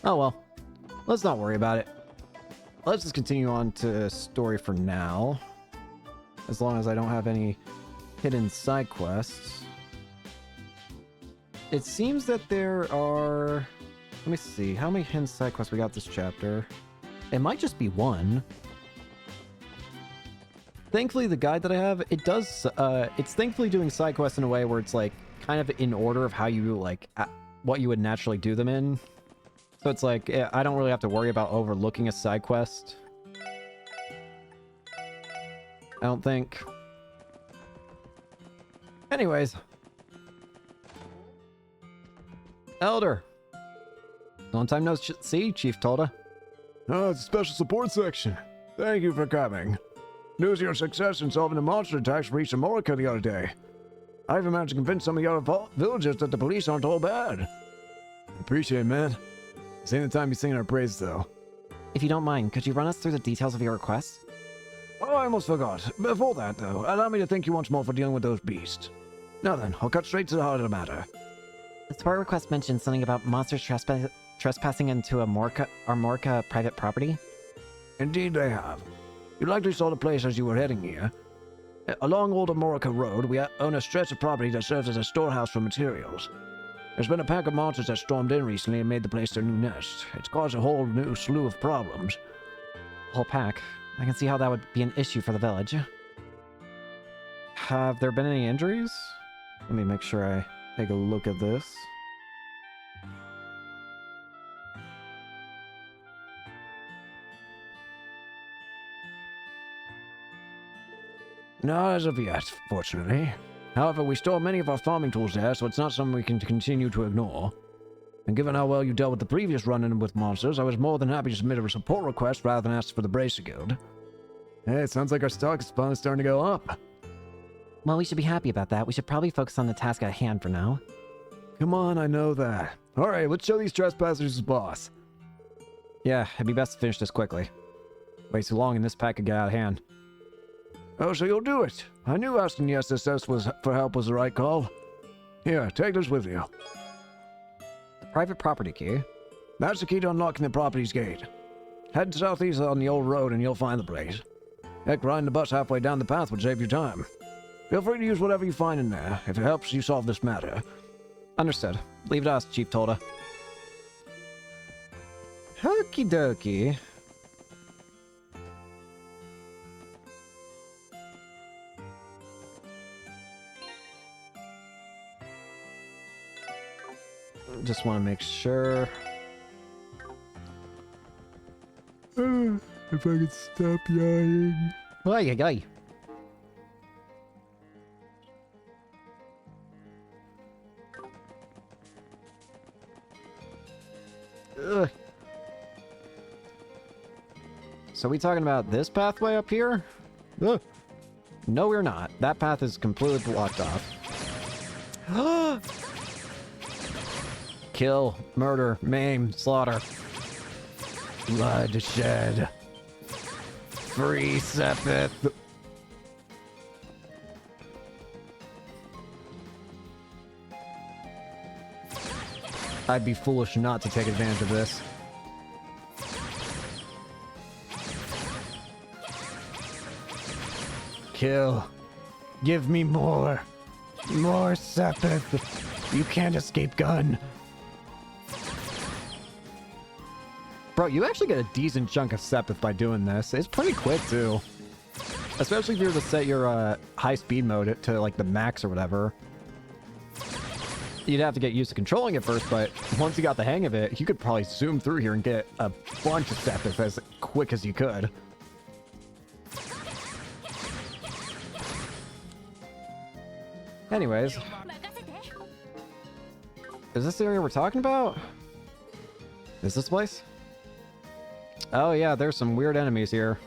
Oh well. Let's not worry about it. Let's just continue on to story for now. As long as I don't have any hidden side quests. It seems that there are... Let me see. How many hidden side quests we got this chapter? It might just be one. Thankfully, the guide that I have, it does... it's thankfully doing side quests in a way where it's like kind of in order of how you like... what you would naturally do them in. So it's like, I don't really have to worry about overlooking a side quest. I don't think. Anyways. Elder. Long time no see, Chief Tolda. Oh, it's a special support section. Thank you for coming. News of your success in solving the monster attacks reached Amorica the other day. I even managed to convince some of the other villagers that the police aren't all bad. Appreciate it, man. This ain't the time you sing our praise, though. If you don't mind, could you run us through the details of your request? Oh, I almost forgot. Before that, though, allow me to thank you once more for dealing with those beasts. Now then, I'll cut straight to the heart of the matter. The support request mentioned something about monsters trespassing into Amorica private property. Indeed they have. You likely saw the place as you were heading here. Along Old Amorica Road, we own a stretch of property that serves as a storehouse for materials. There's been a pack of monsters that stormed in recently and made the place their new nest. It's caused a whole new slew of problems. Whole pack. I can see how that would be an issue for the village. Have there been any injuries? Let me make sure I take a look at this. Not as of yet, fortunately. However, we store many of our farming tools there, so it's not something we can continue to ignore. And given how well you dealt with the previous run-in with monsters, I was more than happy to submit a support request rather than ask for the Bracer Guild. Hey, it sounds like our stock is finally starting to go up. Well, we should be happy about that. We should probably focus on the task at hand for now. Come on, I know that. Alright, let's show these trespassers his boss. Yeah, it'd be best to finish this quickly. Way too long and this pack could get out of hand. Oh, so you'll do it. I knew asking the SSS for help was the right call. Here, take this with you. Private property key. That's the key to unlocking the property's gate. Head southeast on the old road and you'll find the place. Heck, riding the bus halfway down the path would save you time. Feel free to use whatever you find in there, if it helps you solve this matter. Understood. Leave it to us, Chief Tolda. Okie dokie. Just want to make sure. If I could stop yawning. Ay, ay, ay. Ugh. So we talking about this pathway up here? Ugh. No, we're not. That path is completely blocked off. Kill, murder, maim, slaughter. Bloodshed. Free Sepith. I'd be foolish not to take advantage of this. Kill. Give me more. More Sepith. You can't escape gun. Bro, you actually get a decent chunk of Sepith by doing this. It's pretty quick, too. Especially if you were to set your high speed mode to like the max or whatever. You'd have to get used to controlling it first, but once you got the hang of it, you could probably zoom through here and get a bunch of Sepith as quick as you could. Anyways. Is this the area we're talking about? Is this place? Oh yeah, there's some weird enemies here.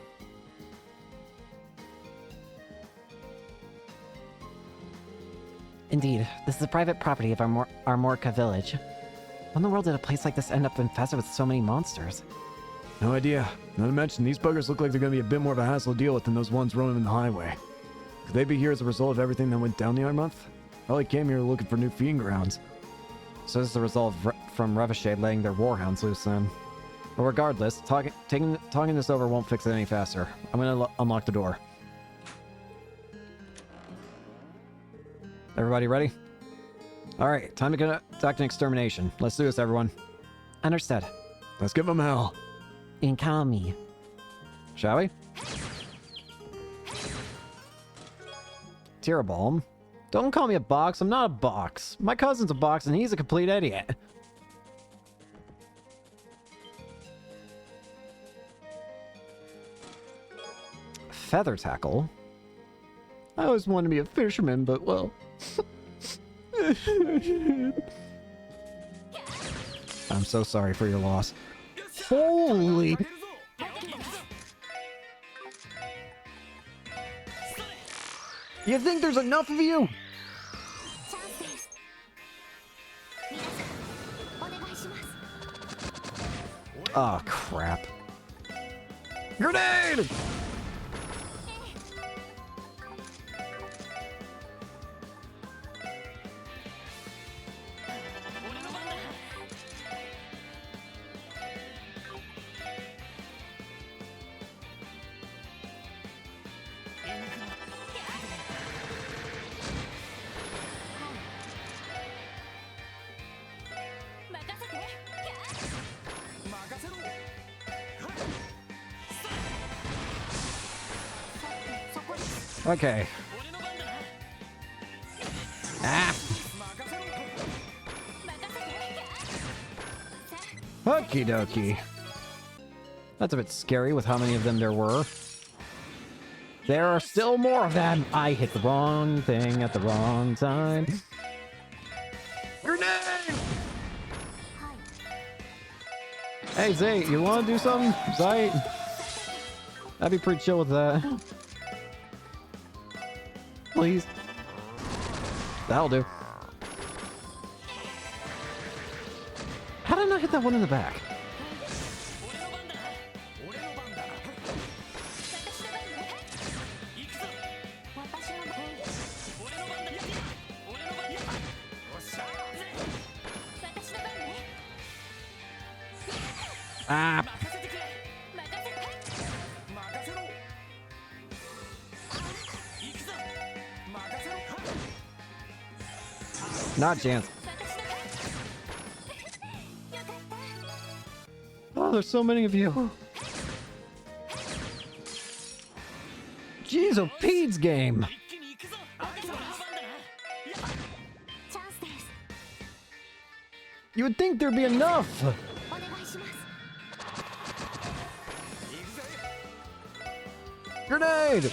Indeed, this is a private property of Armorka village. How in the world did a place like this end up infested with so many monsters? No idea. Not to mention, these buggers look like they're gonna be a bit more of a hassle to deal with than those ones roaming the highway. Could they be here as a result of everything that went down the Armonth? Probably came here looking for new feeding grounds. So this is the result from Revachade letting their warhounds loose then. But regardless, talking this over won't fix it any faster. I'm gonna unlock the door. Everybody ready? Alright, time to conduct an extermination. Let's do this, everyone. Understood. Let's give them hell. And call me. Shall we? Tirabalm. Don't call me a box, I'm not a box. My cousin's a box and he's a complete idiot. Feather tackle? I always wanted to be a fisherman, but well... I'm so sorry for your loss. Holy... You think there's enough of you? Oh, crap. Grenade! Okay. Ah! Okie dokie. That's a bit scary with how many of them there were. There are still more of them! I hit the wrong thing at the wrong time. Grenade! Hey, Zay, you want to do something? Zay? I'd be pretty chill with that. Please. That'll do. How did I not hit that one in the back? Ah! Not a chance. Oh, there's so many of you. Jeez, a Pete's game. You would think there'd be enough. Grenade!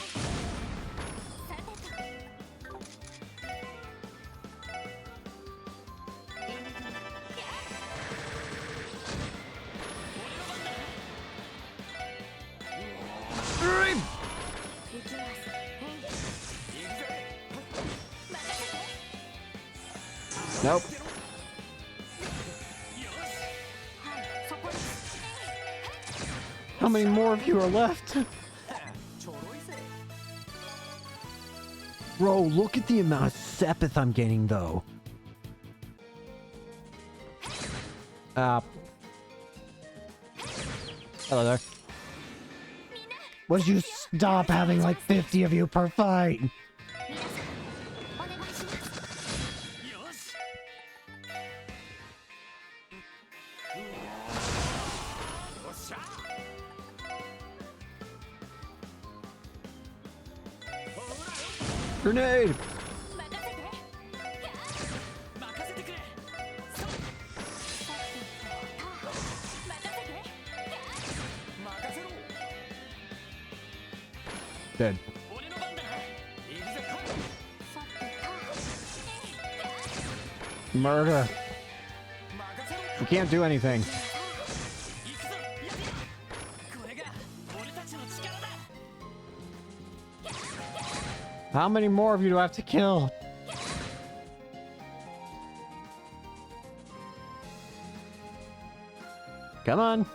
Nope. How many more of you are left? Bro, look at the amount of Sepith I'm getting, though. Hello there. Would you stop having like 50 of you per fight? Grenade! Dead. Murder. You can't do anything. How many more of you do I have to kill? Come on.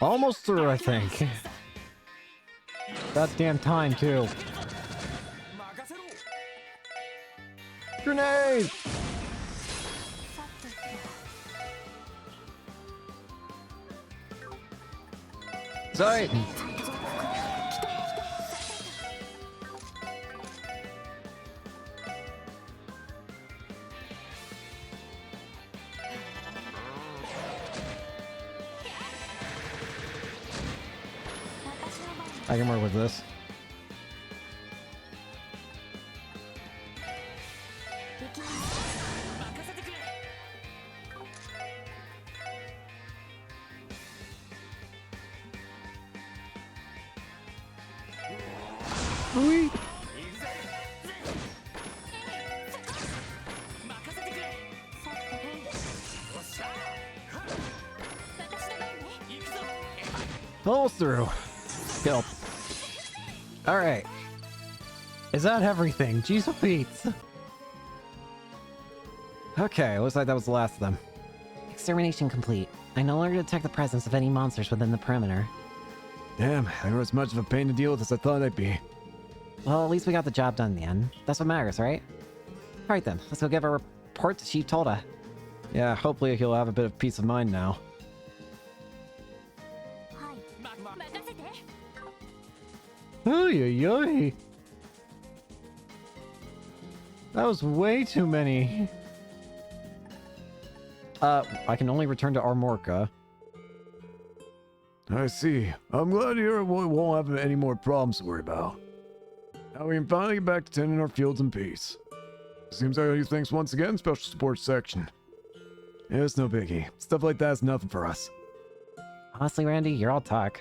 Almost through, I think. That damn time, too. Grenade! Sorry. I can work with this. Whee! Almost through. Kill. Alright. Is that everything? Jeez Pete's. Okay, looks like that was the last of them. Extermination complete. I no longer detect the presence of any monsters within the perimeter. Damn, they were as much of a pain to deal with as I thought they'd be. Well, at least we got the job done in the end. That's what matters, right? Alright then, let's go give a report to Chief Tolda. Yeah, hopefully he'll have a bit of peace of mind now. Oy, oy, oy. That was way too many. I can only return to Armorka. I see. I'm glad to hear we won't have any more problems to worry about. Now we can finally get back to tending our fields in peace. Seems like you thanks once again, Special Support Section. Yeah, it's no biggie. Stuff like that's nothing for us. Honestly, Randy, you're all talk.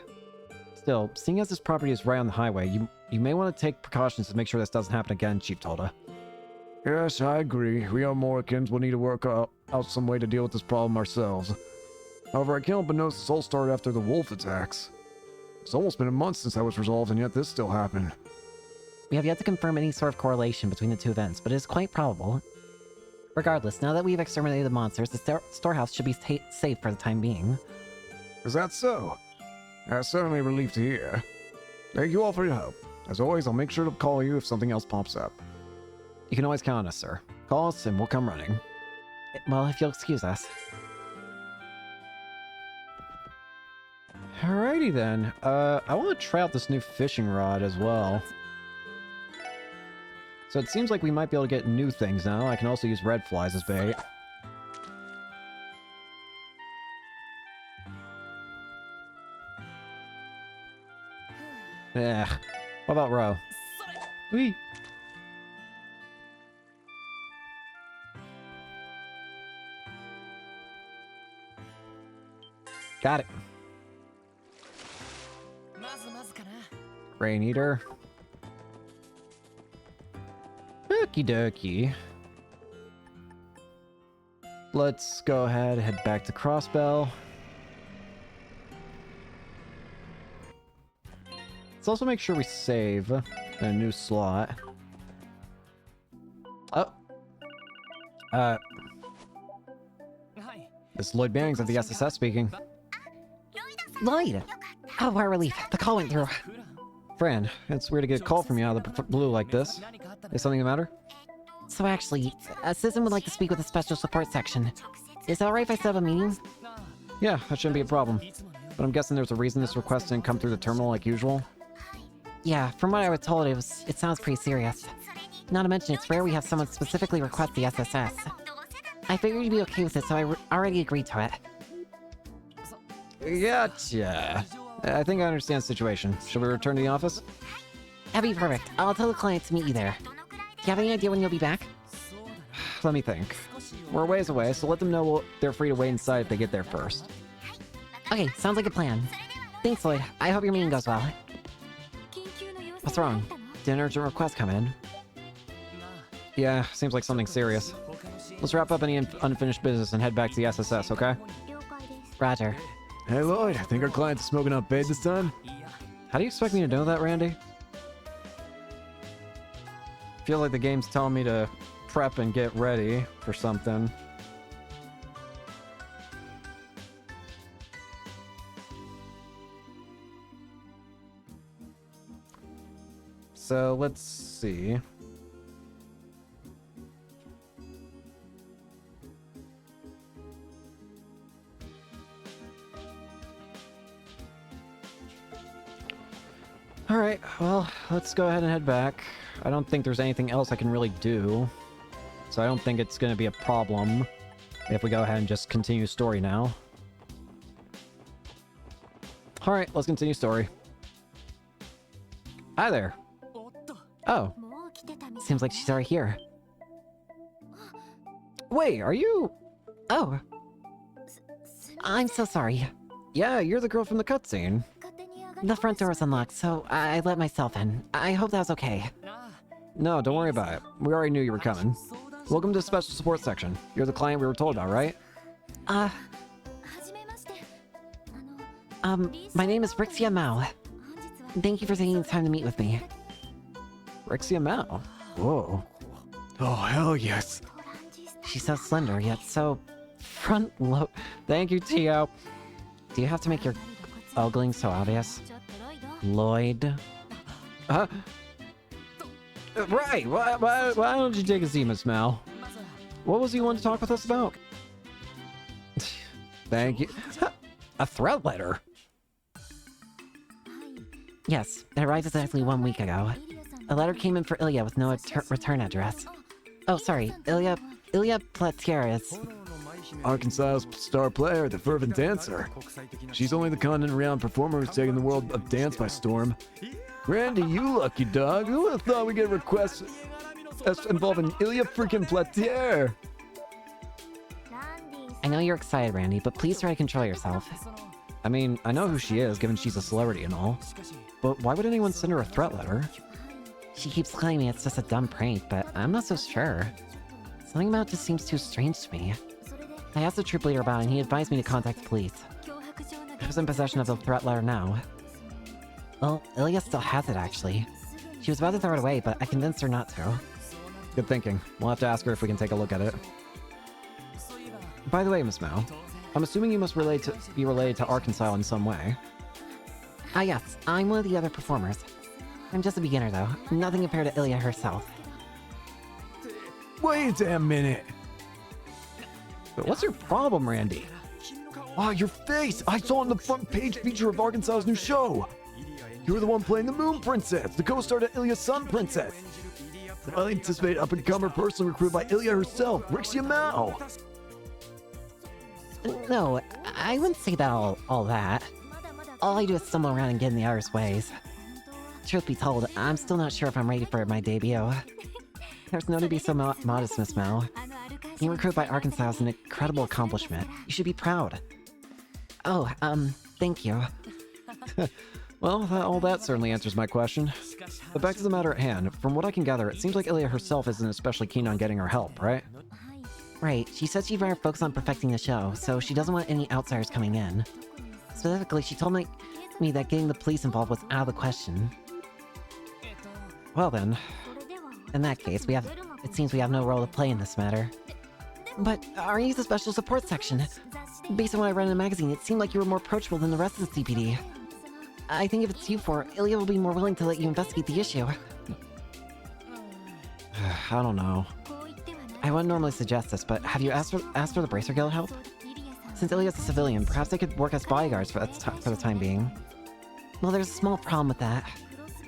Still, seeing as this property is right on the highway, you may want to take precautions to make sure this doesn't happen again, Chief Tolda. Yes, I agree. We Armorkans will need to work out some way to deal with this problem ourselves. However, I can't help but notice this all started after the wolf attacks. It's almost been a month since that was resolved, and yet this still happened. We have yet to confirm any sort of correlation between the two events, but it is quite probable. Regardless, now that we've exterminated the monsters, the storehouse should be safe for the time being. Is that so? That's certainly a relief to hear. Thank you all for your help. As always, I'll make sure to call you if something else pops up. You can always count on us, sir. Call us and we'll come running. Well, if you'll excuse us. Alrighty then. I want to try out this new fishing rod as well. So it seems like we might be able to get new things now. I can also use red flies as bait. Yeah. What about row? Whee! Got it. Rain Eater. Okie dokie. Let's go ahead and head back to Crossbell. Let's also make sure we save in a new slot. Oh. This is Lloyd Bannings of the SSS speaking. Lloyd! Oh, what a relief. The call went through. Fran, it's weird to get a call from you out of the blue like this. Is something the matter? So actually, Citizen would like to speak with the special support section. Is it alright if I set up a meeting? Yeah, that shouldn't be a problem. But I'm guessing there's a reason this request didn't come through the terminal like usual. Yeah, from what I was told, it sounds pretty serious. Not to mention, it's rare we have someone specifically request the SSS. I figured you'd be okay with it, so I already agreed to it. Gotcha. I think I understand the situation. Should we return to the office? That'd be perfect. I'll tell the client to meet you there. Do you have any idea when you'll be back? Let me think. We're a ways away, so let them know they're free to wait inside if they get there first. Okay, sounds like a plan. Thanks, Lloyd. I hope your meeting goes well. What's wrong? Did an urgent request come in? Yeah, seems like something serious. Let's wrap up any unfinished business and head back to the SSS, okay? Roger. Hey Lloyd, I think our client's smoking up bait this time. How do you expect me to know that, Randy? Feel like the game's telling me to prep and get ready for something. So let's see. Alright, well, let's go ahead and head back. I don't think there's anything else I can really do. So I don't think it's going to be a problem if we go ahead and just continue story now. Alright, let's continue story. Hi there. Oh. Seems like she's already here. Wait, are you... Oh. I'm so sorry. Yeah, you're the girl from the cutscene. The front door was unlocked, so I let myself in. I hope that was okay. No, don't worry about it. We already knew you were coming. Welcome to the special support section. You're the client we were told about, right? My name is Rixia Mao. Thank you for taking the time to meet with me. Rixia Mao. Whoa. Oh, hell yes. She's so slender, yet so front load. Thank you, Tio. Do you have to make your ogling so obvious? Lloyd? Right, why don't you take a seat, Miss Mal? What was you want to talk with us about? Thank you. A threat letter? Yes, it arrived exactly 1 week ago. A letter came in for Ilya with no return address. Oh, sorry, Ilya Platier is... Arkansas's star player, the fervent dancer. She's only the continent-renowned performer who's taken the world of dance by storm. Randy, you lucky dog. Who would have thought we'd get requests involving Ilya freaking Platier? I know you're excited, Randy, but please try to control yourself. I mean, I know who she is, given she's a celebrity and all. But why would anyone send her a threat letter? She keeps claiming it's just a dumb prank, but I'm not so sure. Something about it just seems too strange to me. I asked the troop leader about it, and he advised me to contact the police. I was in possession of the threat letter now. Well, Ilya still has it, actually. She was about to throw it away, but I convinced her not to. Good thinking. We'll have to ask her if we can take a look at it. By the way, Miss Mao, I'm assuming you must be related to Arkansas in some way. Ah yes, I'm one of the other performers. I'm just a beginner though, nothing compared to Ilya herself. Wait a minute. But what's your problem, Randy? Ah, your face! I saw it in the front page feature of Arkansas's new show! You were the one playing the Moon Princess, the co-star to Ilya's Sun Princess! I anticipate up-and-comer personal recruit by Ilya herself, Rixia Mao! No, I wouldn't say that all that. All I do is stumble around and get in the other's ways. Truth be told, I'm still not sure if I'm ready for my debut. There's no need to be so modest, Miss Mao. Being recruited by Arkansas is an incredible accomplishment. You should be proud. Oh, thank you. Well, all that certainly answers my question. But back to the matter at hand. From what I can gather, it seems like Ilya herself isn't especially keen on getting our help, right? Right, she said she'd rather focus on perfecting the show, so she doesn't want any outsiders coming in. Specifically, she told me that getting the police involved was out of the question. Well then, In that case, it seems we have no role to play in this matter. But aren't you the special support section? Based on what I read in the magazine, it seemed like you were more approachable than the rest of the CPD. I think if it's you four, Ilya will be more willing to let you investigate the issue. I don't know. I wouldn't normally suggest this, but have you asked for the Bracer Guild help? Since Ilya's a civilian, perhaps they could work as bodyguards for the time being. Well, there's a small problem with that.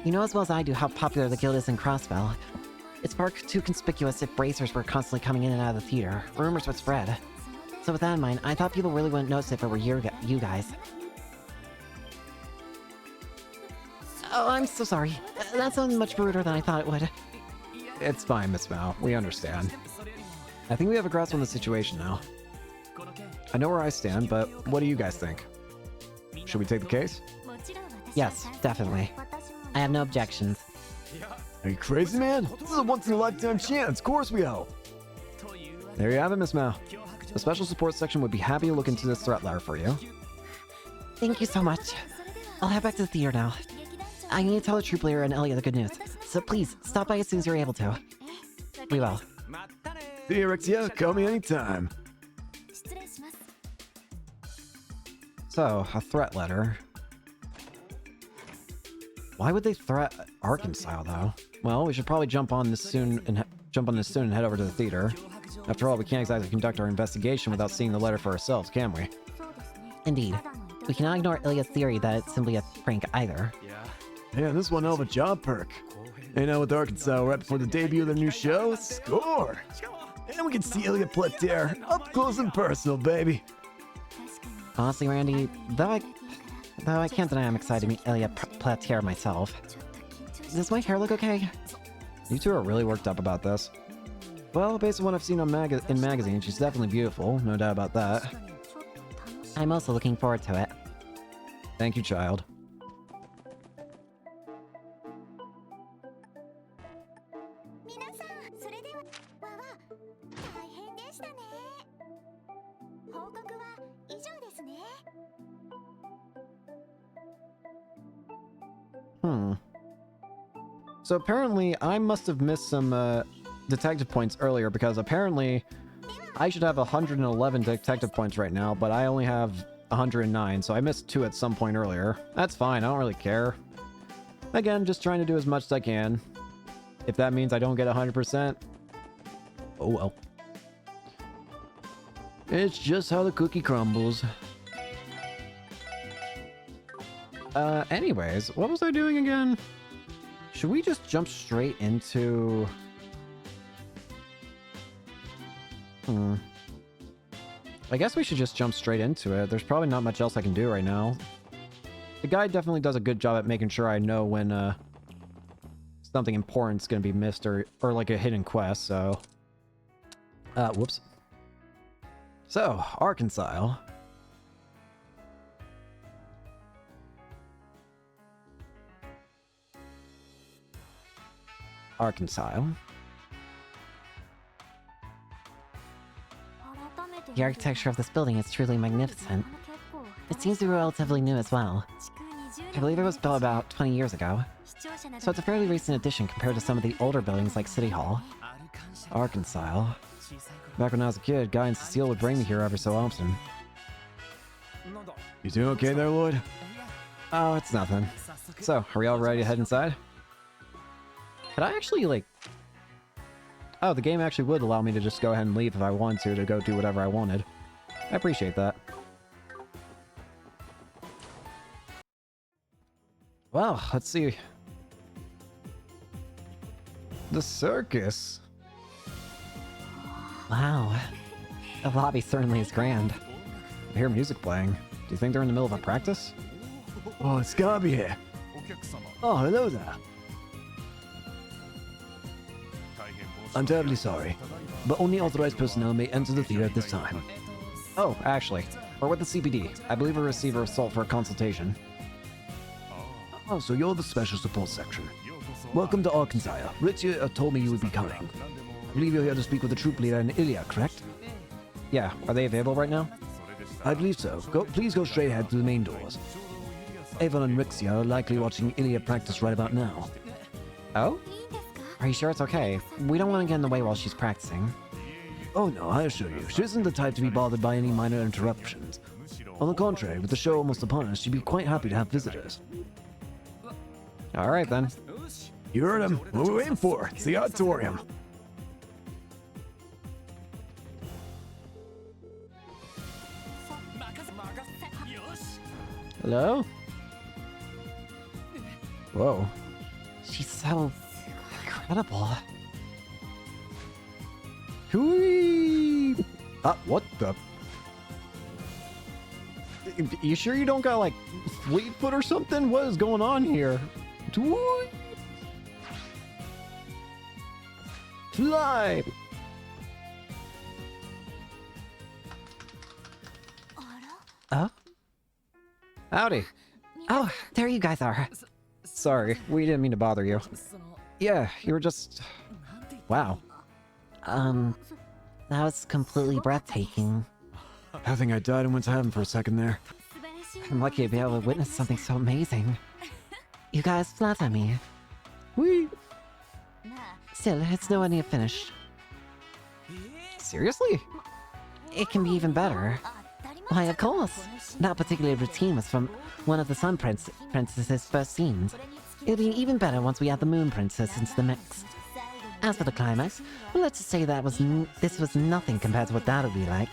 You know as well as I do how popular the guild is in Crossbell. It's far too conspicuous if bracers were constantly coming in and out of the theater. Rumors would spread. So with that in mind, I thought people really wouldn't notice if it were you guys. Oh, I'm so sorry. That sounded much ruder than I thought it would. It's fine, Miss Mao. We understand. I think we have a grasp on the situation now. I know where I stand, but what do you guys think? Should we take the case? Yes, definitely. I have no objections. Are you crazy, man? This is a once-in-a-lifetime chance, of course we hope! There you have it, Miss Mao. The special support section would be happy to look into this threat letter for you. Thank you so much. I'll head back to the theater now. I need to tell the troop leader and Elliot the good news, so please, stop by as soon as you're able to. We will. See you, Rixia. Call me anytime. So, a threat letter. Why would they threat Arkansas, though? Well, we should probably jump on this soon and head over to the theater. After all, we can't exactly conduct our investigation without seeing the letter for ourselves, can we? Indeed. We cannot ignore Ilya's theory that it's simply a prank either. Yeah, this one hell of a job perk. Hanging out with Arkansas right before the debut of their new show. Score! And we can see Ilya Plater up close and personal, baby. Honestly, Randy, though I can't deny I'm excited to meet Ilya Plater myself. Does my hair look okay? You two are really worked up about this. Well, based on what I've seen on in magazines, she's definitely beautiful, no doubt about that. I'm also looking forward to it. Thank you, child. So apparently, I must have missed some detective points earlier, because apparently I should have 111 detective points right now, but I only have 109, so I missed 2 at some point earlier. That's fine, I don't really care. Again, just trying to do as much as I can. If that means I don't get 100%, oh well. It's just how the cookie crumbles. Anyways, what was I doing again? Should we just jump straight into... I guess we should just jump straight into it. There's probably not much else I can do right now. The guy definitely does a good job at making sure I know when something important's gonna be missed or like a hidden quest, so... whoops. So, Arkansas. Arkansas. The architecture of this building is truly magnificent. It seems to be relatively new as well. I believe it was built about 20 years ago, so it's a fairly recent addition compared to some of the older buildings like City Hall. Arkansas. Back when I was a kid, Guy and Cecile would bring me here every so often. You doing okay there, Lloyd? Oh, it's nothing. So, are we all ready to head inside? Could I actually, like... Oh, the game actually would allow me to just go ahead and leave if I wanted to go do whatever I wanted. I appreciate that. Well, let's see. The circus. Wow. The lobby certainly is grand. I hear music playing. Do you think they're in the middle of a practice? Oh, it's Gabi here. Oh, hello there. I'm terribly sorry, but only authorized personnel may enter the theater at this time. Oh, actually, we're with the CPD. I believe we received a assault for a consultation. Oh, so you're the special support section. Welcome to Arkansas. Ritzia told me you would be coming. I believe you're here to speak with the troop leader in Ilya, correct? Yeah, are they available right now? I believe so. Please go straight ahead through the main doors. Avon and Rixia are likely watching Ilya practice right about now. Oh? Are you sure it's okay? We don't want to get in the way while she's practicing. Oh no, I assure you, she isn't the type to be bothered by any minor interruptions. On the contrary, with the show almost upon us, she'd be quite happy to have visitors. Alright then. You heard him. What are we waiting for? It's the auditorium. Hello? Whoa. She's so incredible. Hooey! What the? You sure you don't got like fleet foot or something? What is going on here? Hooey! Fly! Oh? Howdy. Oh, there you guys are. Sorry, we didn't mean to bother you. Yeah, you were just... Wow. That was completely breathtaking. I think I died and went to heaven for a second there. I'm lucky to be able to witness something so amazing. You guys flatter me. Whee! Still, it's nowhere near finished. Seriously? It can be even better. Why, of course. That particular routine was from one of the Sun Princess's first scenes. It'll be even better once we add the Moon Princess into the mix. As for the climax, well, let's just say that this was nothing compared to what that'll be like.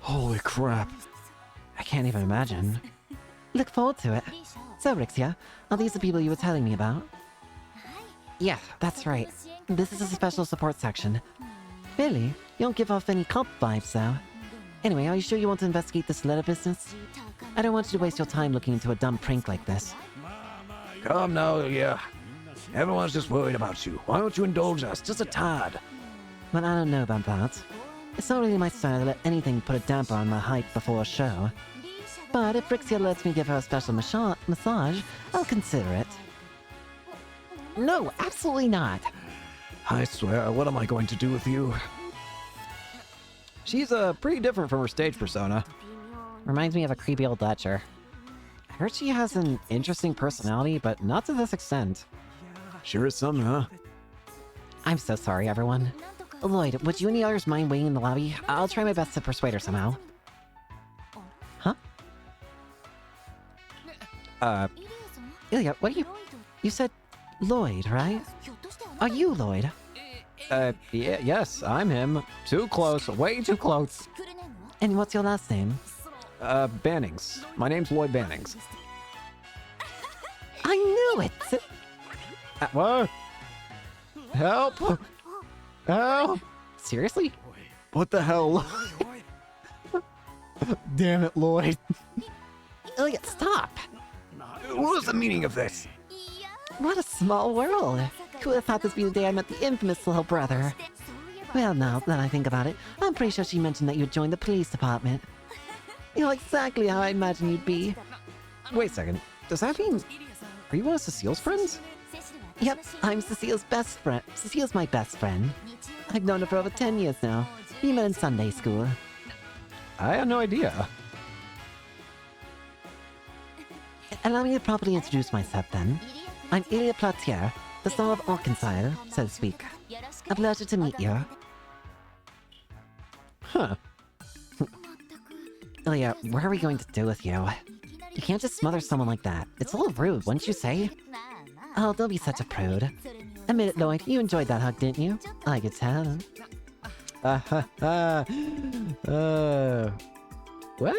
Holy crap. I can't even imagine. Look forward to it. So, Rixia, are these the people you were telling me about? Yeah, that's right. This is a special support section. Really? You don't give off any cop vibes, though. Anyway, are you sure you want to investigate this letter business? I don't want you to waste your time looking into a dumb prank like this. Come now, yeah. Everyone's just worried about you. Why don't you indulge us just a tad? But I don't know about that. It's not really my style to let anything put a damper on my hype before a show. But if Rixia lets me give her a special massage, I'll consider it. No, absolutely not. I swear, what am I going to do with you? She's pretty different from her stage persona. Reminds me of a creepy old Dutcher. I heard she has an interesting personality, but not to this extent. Sure is something, huh? I'm so sorry, everyone. Lloyd, would you and the others mind waiting in the lobby? I'll try my best to persuade her somehow. Huh? Ilya, what are you... You said Lloyd, right? Are you Lloyd? Yeah, yes, I'm him. Too close, way too close. And what's your last name? Bannings. My name's Lloyd Bannings. I knew it! What? Help! Help! Seriously? What the hell? Damn it, Lloyd. Ilya, stop! What was the meaning of this? What a small world! Who would have thought this would be the day I met the infamous little brother? Well, now that I think about it, I'm pretty sure she mentioned that you'd joined the police department. You're exactly how I imagined you'd be. Wait a second. Does that mean... Are you one of Cecile's friends? Yep, I'm Cecile's best friend. Cecile's my best friend. I've known her for over 10 years now. We met in Sunday school. I had no idea. Allow me to properly introduce myself then. I'm Ilya Platier, the star of Arkansas, so to speak. A pleasure to meet you. Huh. Ilya, what are we going to do with you? You can't just smother someone like that. It's a little rude, wouldn't you say? Oh, don't be such a prude. Admit it, Lloyd, you enjoyed that hug, didn't you? I could tell. What?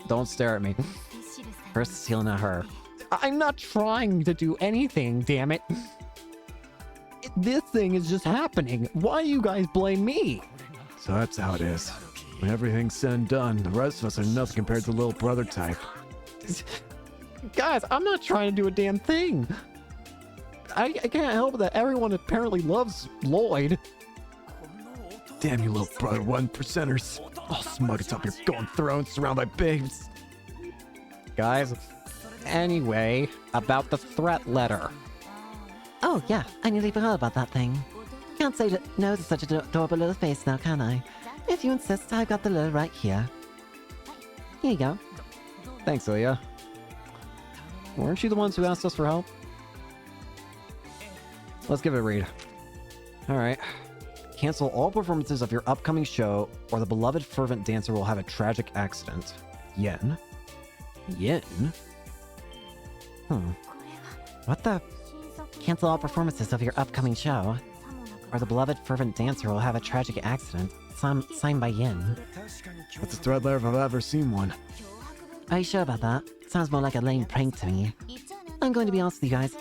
Don't stare at me. First it's healing at her. I'm not trying to do anything, damn it. This thing is just happening. Why you guys blame me? So that's how it is. When everything's said and done, the rest of us are nothing compared to the little brother type. Guys, I'm not trying to do a damn thing. I can't help that everyone apparently loves Lloyd. Damn you little brother 1%ers. All smug atop your golden throne surrounded by babes. Guys, anyway, about the threat letter. Oh, yeah, I nearly forgot about that thing. Can't say no to such a adorable little face now, can I? If you insist, I've got the letter right here. Here you go. Thanks, Ilya. Weren't you the ones who asked us for help? Let's give it a read. Alright. Cancel all performances of your upcoming show, or the beloved fervent dancer will have a tragic accident. Yen? Yen? What the? Cancel all performances of your upcoming show, or the beloved fervent dancer will have a tragic accident. Signed by Yin. That's a thread letter if I've ever seen one. Are you sure about that? Sounds more like a lame prank to me. I'm going to be honest with you guys.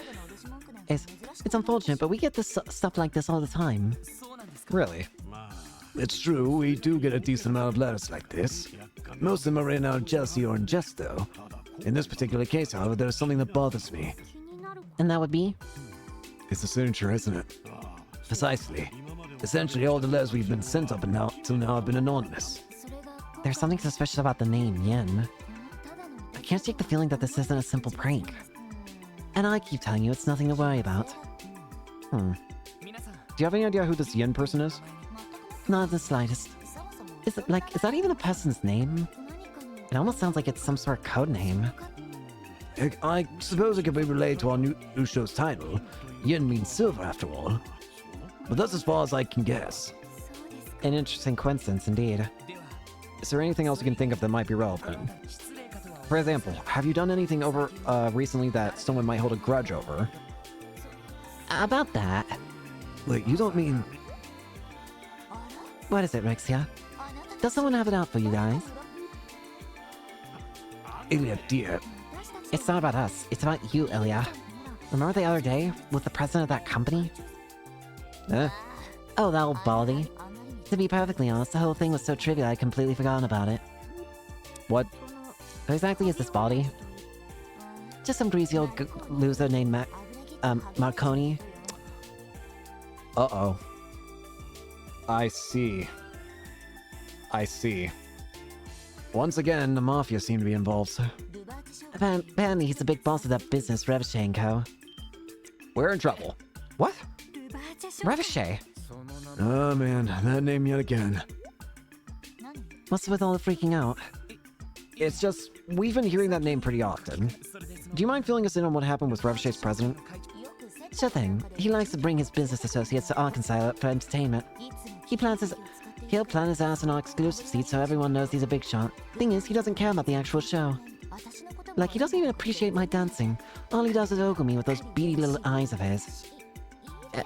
It's unfortunate, but we get this stuff like this all the time. Really? It's true, we do get a decent amount of letters like this. Most of them are written out of jealousy or in jest, though. In this particular case, however, there's something that bothers me. And that would be? It's the signature, isn't it? Precisely. Essentially, all the letters we've been sent up till now have been anonymous. There's something suspicious about the name, Yin. I can't shake the feeling that this isn't a simple prank. And I keep telling you it's nothing to worry about. Do you have any idea who this Yin person is? Not the slightest. Is that even a person's name? It almost sounds like it's some sort of code name. I suppose it could be related to our new show's title. Yin means silver, after all. But that's as far as I can guess. An interesting coincidence, indeed. Is there anything else you can think of that might be relevant? For example, have you done anything over recently that someone might hold a grudge over? About that. Wait, you don't mean... What is it, Rexia? Does someone have it out for you guys? Ilya, dear. It's not about us. It's about you, Ilya. Remember the other day with the president of that company? Oh, that old baldy. To be perfectly honest, the whole thing was so trivial I'd completely forgotten about it. What? Who exactly is this baldy? Just some greasy old loser named Marconi. Uh-oh. I see. Once again, the Mafia seem to be involved. Apparently he's the big boss of that business, Revachet & Co. We're in trouble. What? Revachet? Oh man, that name yet again. What's with all the freaking out? It's just, we've been hearing that name pretty often. Do you mind filling us in on what happened with Revachet's president? Sure thing. He likes to bring his business associates to Arkansas for entertainment. He'll plan his ass in our exclusive seat so everyone knows he's a big shot. Thing is, he doesn't care about the actual show. Like, he doesn't even appreciate my dancing. All he does is ogle me with those beady little eyes of his.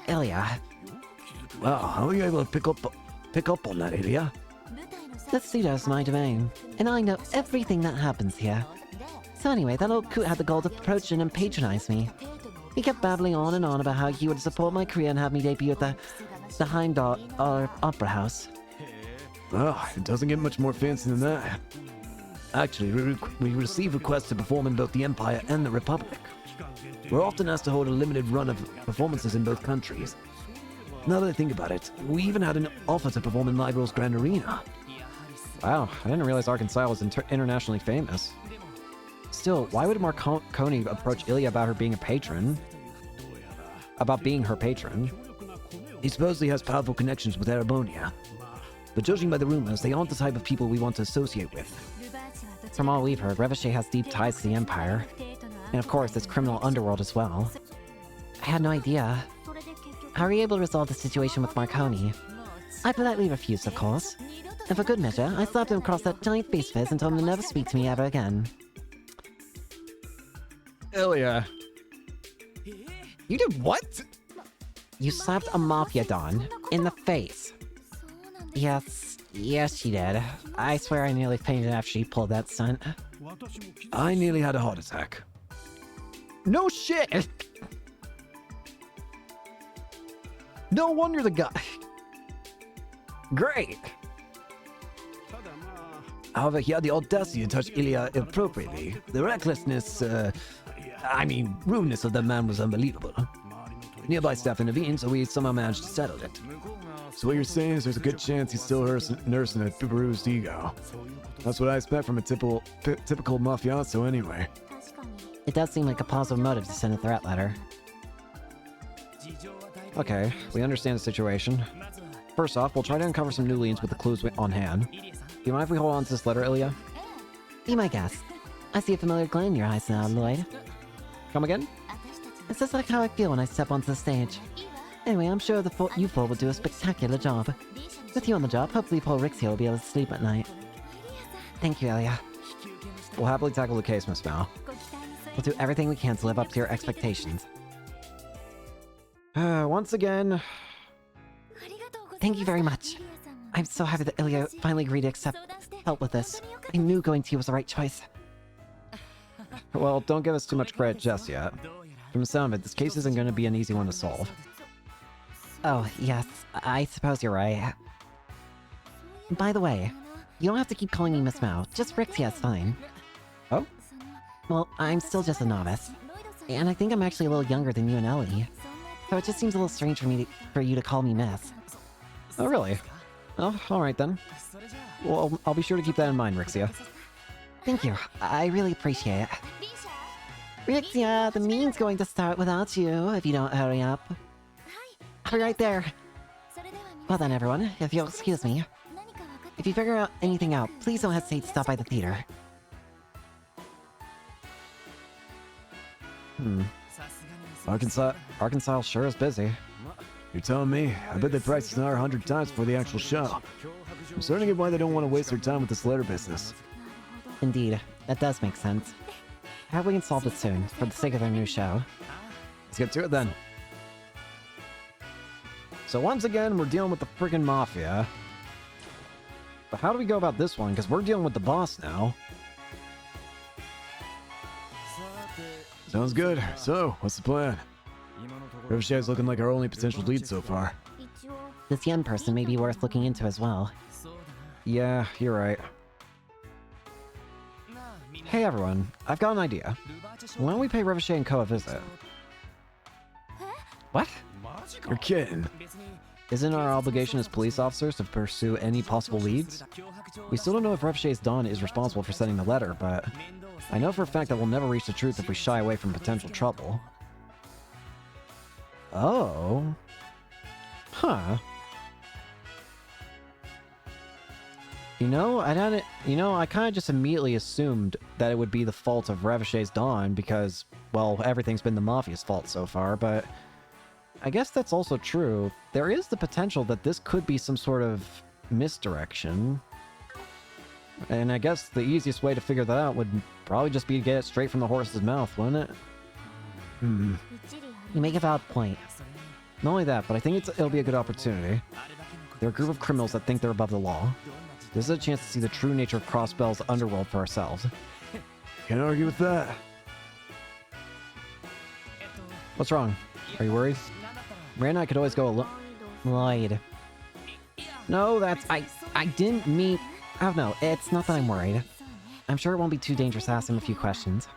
Ilya. Wow, how are you able to pick up on that, Ilya? The studio's my domain, and I know everything that happens here. So anyway, that old coot had the gall to approach in and patronize me. He kept babbling on and on about how he would support my career and have me debut at the Heimdall Opera House. Oh, it doesn't get much more fancy than that. Actually, we receive requests to perform in both the Empire and the Republic. We're often asked to hold a limited run of performances in both countries. Now that I think about it, we even had an offer to perform in Liberal's Grand Arena. Wow, I didn't realize Arkansas was internationally famous. Still, why would Marconi approach Ilya about her being a patron? About being her patron? He supposedly has powerful connections with Erebonia. But judging by the rumors, they aren't the type of people we want to associate with. From all we've heard, Revachet has deep ties to the Empire. And of course, this criminal underworld as well. I had no idea. How were you able to resolve the situation with Marconi? I politely refused, of course. And for good measure, I slapped him across that giant face of his and told him to never speak to me ever again. Ilya. You did what? You slapped a Mafia Don in the face. Yes, she did. I swear I nearly fainted after she pulled that stunt. I nearly had a heart attack. No shit! No wonder the guy... Great! However, he had the audacity to touch Ilya appropriately. The recklessness, rudeness of the man was unbelievable. Nearby staff intervened, so we somehow managed to settle it. So what you're saying is there's a good chance he's still nursing a bruised ego. That's what I expect from a typical mafioso anyway. It does seem like a plausible motive to send a threat letter. Okay, we understand the situation. First off, we'll try to uncover some new leads with the clues on hand. Do you mind if we hold on to this letter, Ilya? Be my guest. I see a familiar glint in your eyes now, Lloyd. Come again? It's just like how I feel when I step onto the stage. Anyway, I'm sure you four will do a spectacular job. With you on the job, hopefully Paul Rixia will be able to sleep at night. Thank you, Ilya. We'll happily tackle the case, Miss Mal. We'll do everything we can to live up to your expectations. Once again... Thank you very much. I'm so happy that Ilya finally agreed to accept help with this. I knew going to you was the right choice. Well, don't give us too much credit just yet. From the sound of it, this case isn't going to be an easy one to solve. Oh, yes, I suppose you're right. By the way, you don't have to keep calling me Miss Mao. Just Rixia's fine. Oh? Well, I'm still just a novice. And I think I'm actually a little younger than you and Ellie. So it just seems a little strange for you to call me Miss. Oh, really? Oh, alright then. Well, I'll be sure to keep that in mind, Rixia. Thank you. I really appreciate it. Rixia, the meeting's going to start without you if you don't hurry up. I'll be right there. Well then, everyone, if you'll excuse me. If you figure anything out, please don't hesitate to stop by the theater. Arkansas sure is busy. You're telling me? I bet they priced an hour 100 times for the actual show. I'm starting to get why they don't want to waste their time with this letter business. Indeed, that does make sense. I hope we can solve it soon, for the sake of their new show. Let's get to it then. So once again, we're dealing with the friggin' Mafia. But how do we go about this one? Because we're dealing with the boss now. Sounds good. So, what's the plan? Ricochet's looking like our only potential lead so far. This Yen person may be worth looking into as well. Yeah, you're right. Hey everyone, I've got an idea. Why don't we pay Ricochet and Co a visit? What? You're kidding. Isn't our obligation as police officers to pursue any possible leads? We still don't know if Ricochet's Don is responsible for sending the letter, but I know for a fact that we'll never reach the truth if we shy away from potential trouble. Oh. Huh. I kind of just immediately assumed that it would be the fault of Ricochet's Don because, well, everything's been the Mafia's fault so far, but I guess that's also true. There is the potential that this could be some sort of misdirection. And I guess the easiest way to figure that out would probably just be to get it straight from the horse's mouth, wouldn't it? You make a valid point. Not only that, but I think it'll be a good opportunity. They're a group of criminals that think they're above the law. This is a chance to see the true nature of Crossbell's underworld for ourselves. Can't argue with that. What's wrong? Are you worried? Ray and I could always go alone. Lloyd. No, I didn't mean... Oh no, it's not that I'm worried. I'm sure it won't be too dangerous to ask him a few questions.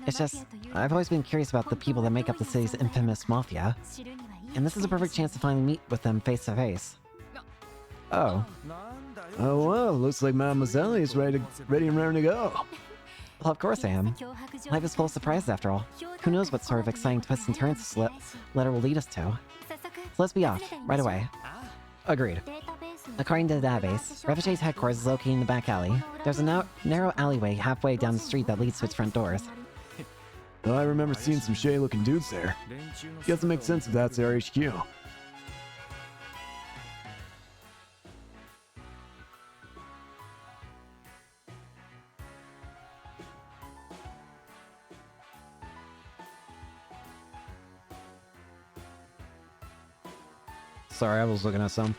It's just, I've always been curious about the people that make up the city's infamous mafia. And this is a perfect chance to finally meet with them face to face. Oh. Oh well, looks like Mademoiselle is ready and raring to go. Well, of course I am. Life is full of surprises after all. Who knows what sort of exciting twists and turns this letter will lead us to. So let's be off, right away. Agreed. According to the database, Ricochet's headquarters is located in the back alley. There's a narrow alleyway halfway down the street that leads to its front doors. I remember seeing some shady-looking dudes there. Guess it makes sense if that's their HQ. Sorry, I was looking at some.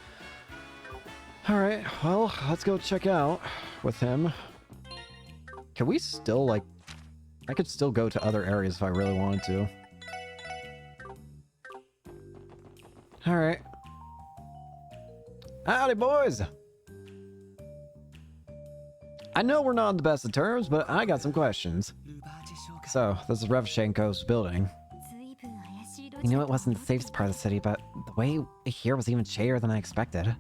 Alright, well, let's go check out with him. Can we still, like... I could still go to other areas if I really wanted to. Alright. Howdy, boys! I know we're not on the best of terms, but I got some questions. So, this is Revchenko's building. We knew it wasn't the safest part of the city, but the way here was even shadier than I expected.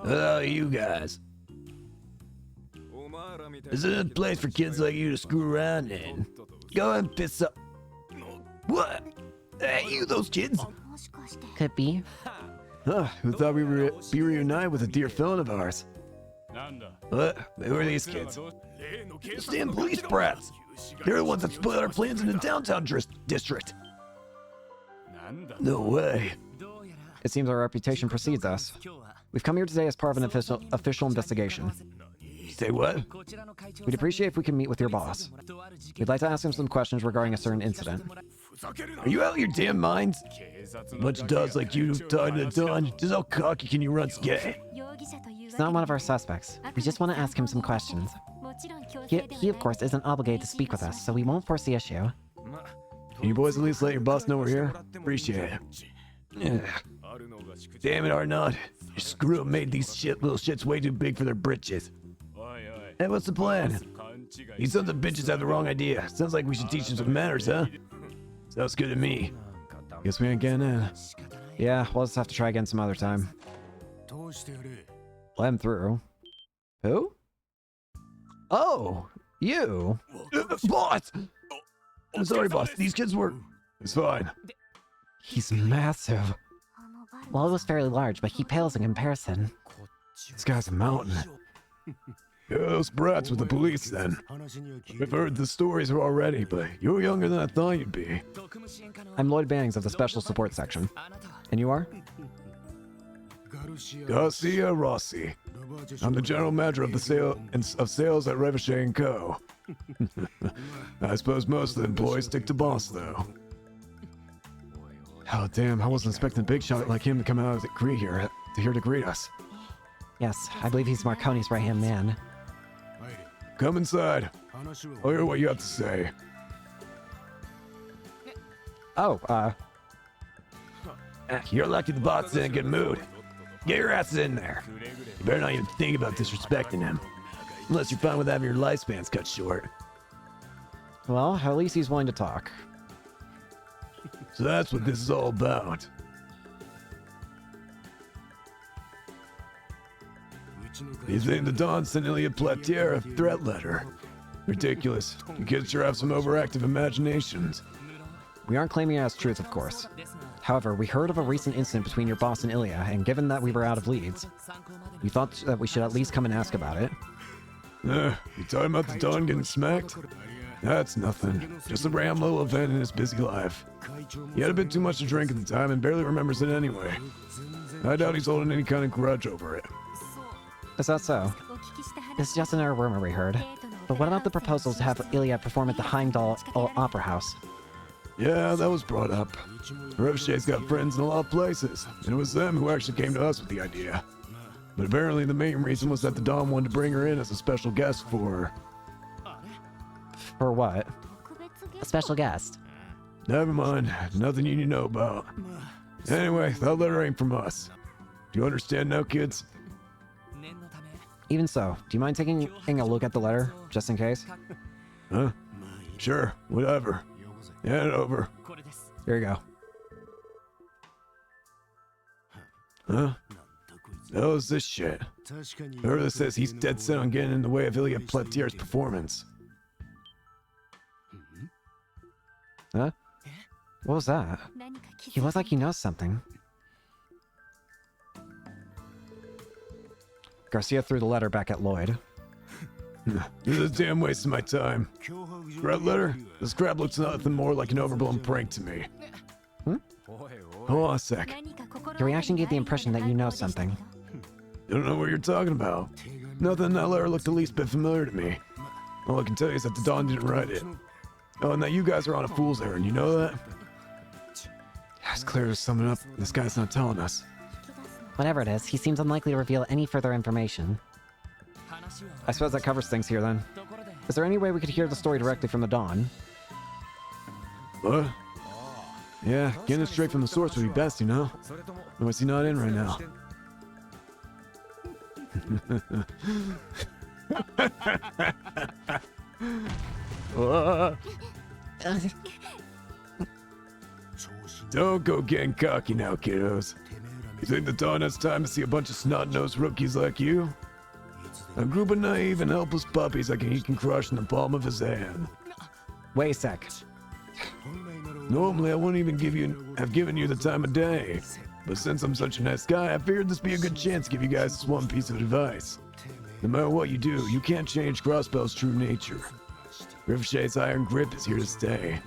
Oh, you guys. This isn't a place for kids like you to screw around in. Go ahead and piss up. What? Hey, you those kids? Could be. Huh, who thought we would be reunited with a dear friend of ours? What? Who are these kids? Those damn police brats. They're the ones that spoiled our plans in the downtown district. No way. It seems our reputation precedes us. We've come here today as part of an official investigation. Say what? We'd appreciate if we can meet with your boss. We'd like to ask him some questions regarding a certain incident. Are you out of your damn minds? A bunch of dogs like you talking to the dawn. Just how cocky can you run, skate? He's not one of our suspects. We just want to ask him some questions. He of course, isn't obligated to speak with us, so we won't force the issue. Can you boys at least let your boss know we're here? Appreciate it. Yeah. Damn it, Arnaud. Your screw up made these little shits way too big for their britches. Hey, what's the plan? These sons of bitches have the wrong idea. Sounds like we should teach them some manners, huh? Sounds good to me. Guess we ain't getting in. Yeah, we'll just have to try again some other time. Let him through. Who? Oh, you. Boss! I'm sorry, boss. These kids were... It's fine. He's massive. Well, it was fairly large, but he pales in comparison. This guy's a mountain. Yeah, those brats with the police, then. We've heard the stories already, but you're younger than I thought you'd be. I'm Lloyd Bannings of the Special Support Section. And you are? Garcia Rossi. I'm the general manager of the sales at Revachet & Co. I suppose most of the employees stick to boss, though. Oh, damn, I wasn't expecting a big shot like him to come out here to greet us. Yes, I believe he's Marconi's right-hand man. Come inside. I'll hear what you have to say. Oh, You're lucky the boss didn't get moved. Get your asses in there. You better not even think about disrespecting him. Unless you're fine with having your lifespans cut short. well, at least he's willing to talk. So that's what this is all about. He's saying the Don sent Ilya Platier a threat letter. Ridiculous. You kids sure have some overactive imaginations. We aren't claiming it as truth, of course. However, we heard of a recent incident between your boss and Ilya, and given that we were out of leads, we thought that we should at least come and ask about it. You talking about the Don getting smacked? That's nothing. Just a random little event in his busy life. He had a bit too much to drink at the time and barely remembers it anyway. I doubt he's holding any kind of grudge over it. Is that so? This is just another rumor we heard. But what about the proposal to have Ilya perform at the Heimdall Opera House? Yeah, that was brought up. Revachet's got friends in a lot of places, and it was them who actually came to us with the idea. But apparently the main reason was that the Don wanted to bring her in as a special guest for... For what? A special guest. Never mind, nothing you need to know about. Anyway, that letter ain't from us. Do you understand now, kids? Even so, do you mind taking a look at the letter, just in case? Huh? Sure, whatever. Hand it over. Here you go. Huh? The hell is this shit? Whoever says he's dead set on getting in the way of Ilya Platier's performance. Huh? What was that? He looks like he knows something. Garcia threw the letter back at Lloyd. This is a damn waste of my time. Red letter? This crap looks nothing more like an overblown prank to me. Hold on a sec. Your reaction gave the impression that you know something. I don't know what you're talking about. Nothing in that letter looked the least bit familiar to me. All I can tell you is that the Don didn't write it. Oh, and that you guys are on a fool's errand, you know that? It's clear there's something up this guy's not telling us. Whatever it is, he seems unlikely to reveal any further information. I suppose that covers things here then. Is there any way we could hear the story directly from the Dawn? What? Yeah, getting it straight from the source would be best, you know? Or is he not in right now? Don't go getting cocky now, kiddos. You think the Dawn has time to see a bunch of snot-nosed rookies like you? A group of naive and helpless puppies like he can crush in the palm of his hand. Wait a sec. Normally, I wouldn't even have given you the time of day. But since I'm such a nice guy, I figured this would be a good chance to give you guys this one piece of advice. No matter what you do, you can't change Crossbell's true nature. Ricochet's iron grip is here to stay.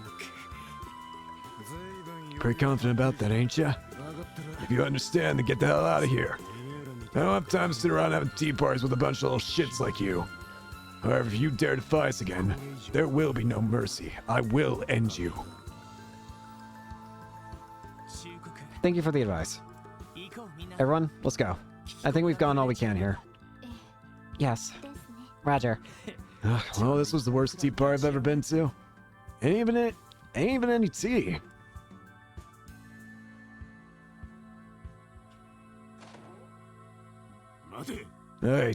Pretty confident about that, ain't ya? If you understand, then get the hell out of here. I don't have time to sit around having tea parties with a bunch of little shits like you. However, if you dare defy us again, there will be no mercy. I will end you. Thank you for the advice. Everyone, let's go. I think we've gone all we can here. Yes. Roger. Well, this was the worst tea party I've ever been to. Ain't even any tea. Hey,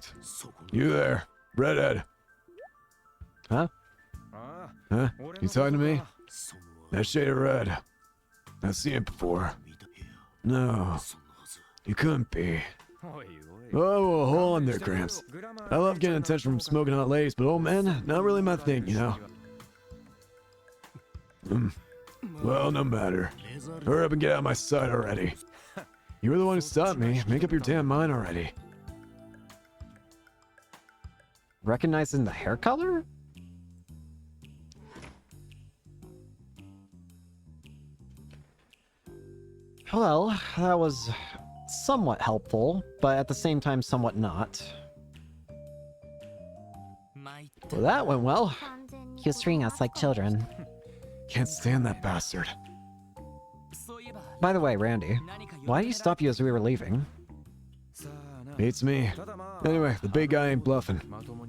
you there, redhead. Huh? Huh? You talking to me? That shade of red. I've seen it before. No, you couldn't be. Oh, hold on there, Gramps. I love getting attention from smoking hot ladies, but old men, not really my thing, you know? Well, no matter. Hurry up and get out of my sight already. You were the one who stopped me. Make up your damn mind already. Recognizing the hair color? Well, that was somewhat helpful, but at the same time somewhat not. Well, that went well. He was treating us like children. Can't stand that bastard. By the way, Randy, why did he stop you as we were leaving? Beats me. Anyway, the big guy ain't bluffing.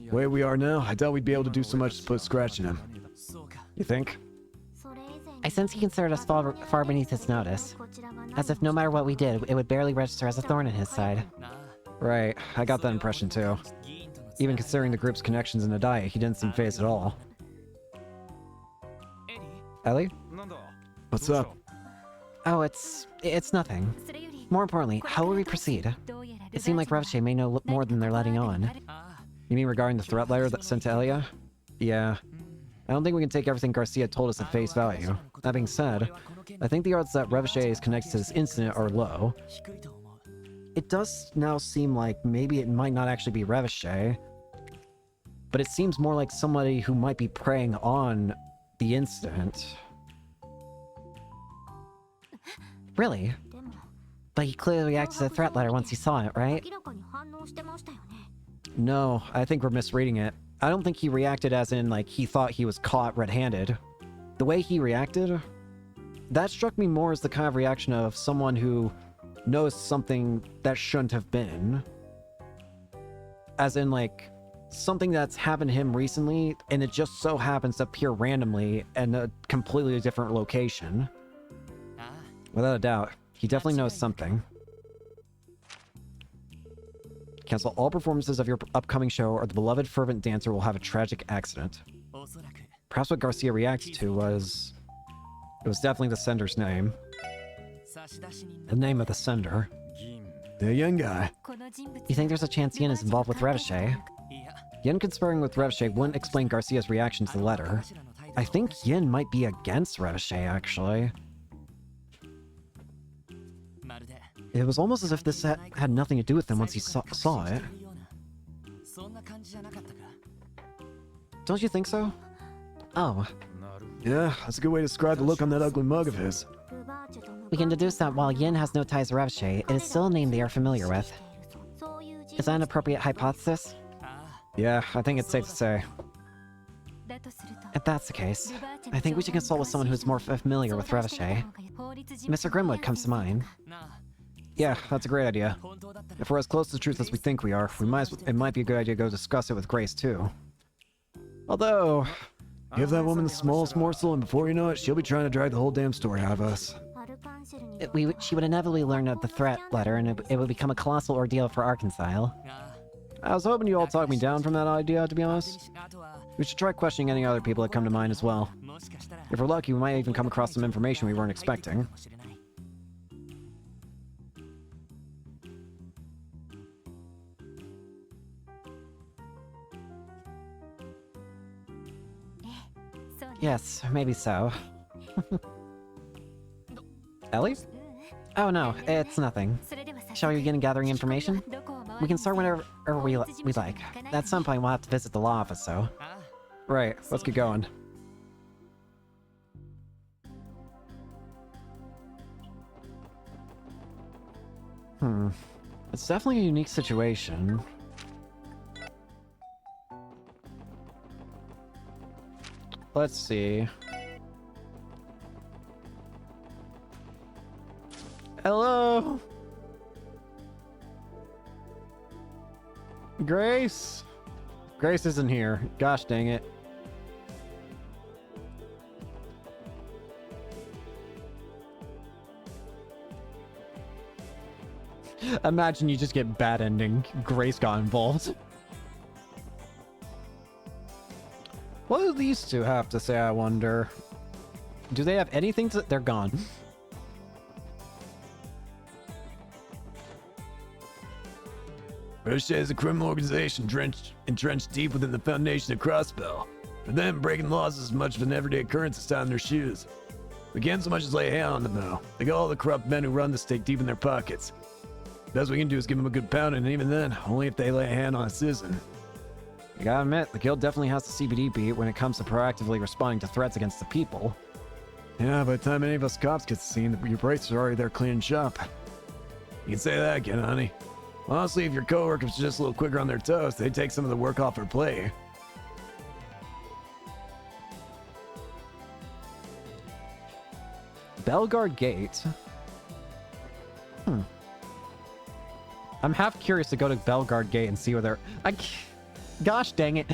The way we are now, I doubt we'd be able to do so much to put a scratch in him. You think? I sense he considered us far beneath his notice. As if no matter what we did, it would barely register as a thorn in his side. Right, I got that impression too. Even considering the group's connections in the diet, he didn't seem fazed at all. Ellie? What's up? Oh, it's nothing. More importantly, how will we proceed? It seemed like Revche may know more than they're letting on. You mean regarding the threat letter that's sent to Elia? Yeah. I don't think we can take everything Garcia told us at face value. That being said, I think the odds that Revche is connected to this incident are low. It does now seem like maybe it might not actually be Revche, but it seems more like somebody who might be preying on the incident. Really? But he clearly reacted to the threat letter once he saw it, right? No, I think we're misreading it. I don't think he reacted as in, like, he thought he was caught red-handed. The way he reacted, that struck me more as the kind of reaction of someone who knows something that shouldn't have been. As in, like, something that's happened to him recently, and it just so happens to appear randomly in a completely different location. Without a doubt, he definitely knows something. Cancel all performances of your upcoming show, or the beloved fervent dancer will have a tragic accident. Perhaps what Garcia reacted to was... It was definitely the sender's name. The name of the sender. The young guy. You think there's a chance Yin is involved with Revche? Yin conspiring with Revche wouldn't explain Garcia's reaction to the letter. I think Yin might be against Revche, actually. It was almost as if this had nothing to do with him once he saw it. Don't you think so? Oh, Yeah, that's a good way to describe the look on that ugly mug of his. we can deduce that while Yin has no ties to Revche, it is still a name they are familiar with. Is that an appropriate hypothesis? Yeah, I think it's safe to say. If that's the case, I think we should consult with someone who's more familiar with Revachol. Mr. Grimwood comes to mind. Yeah, that's a great idea. If we're as close to the truth as we think we are, it might be a good idea to go discuss it with Grace, too. Although... Give that woman the smallest morsel, and before you know it, she'll be trying to drag the whole damn story out of us. She would inevitably learn of the threat letter, and it would become a colossal ordeal for Arkansas. I was hoping you all talked me down from that idea, to be honest. We should try questioning any other people that come to mind as well. If we're lucky, we might even come across some information we weren't expecting. Yes, maybe so. Ellie? Oh no, it's nothing. Shall we begin gathering information? We can start whenever we like. At some point, we'll have to visit the law office, so... Right, let's get going. It's definitely a unique situation. Let's see. Hello? Grace? Grace isn't here. Gosh dang it. Imagine you just get bad ending. Grace got involved. What do these two have to say, I wonder? Do they have anything to... They're gone. Revachol is a criminal organization entrenched deep within the foundation of Crossbell. For them, breaking laws is as much of an everyday occurrence as tying their shoes. We can't so much as lay a hand on them, though. They got all the corrupt men who run the state deep in their pockets. Best we can do is give them a good pounding, and even then, only if they lay a hand on a citizen. You gotta admit, the guild definitely has the CBD beat when it comes to proactively responding to threats against the people. Yeah, by the time any of us cops get to the scene, your braces are already there cleaning shop. You can say that again, honey. Honestly, if your coworkers were just a little quicker on their toes, they'd take some of the work off her plate. Bellegarde Gate. I'm half curious to go to Bellegarde Gate and see where they're... Gosh dang it.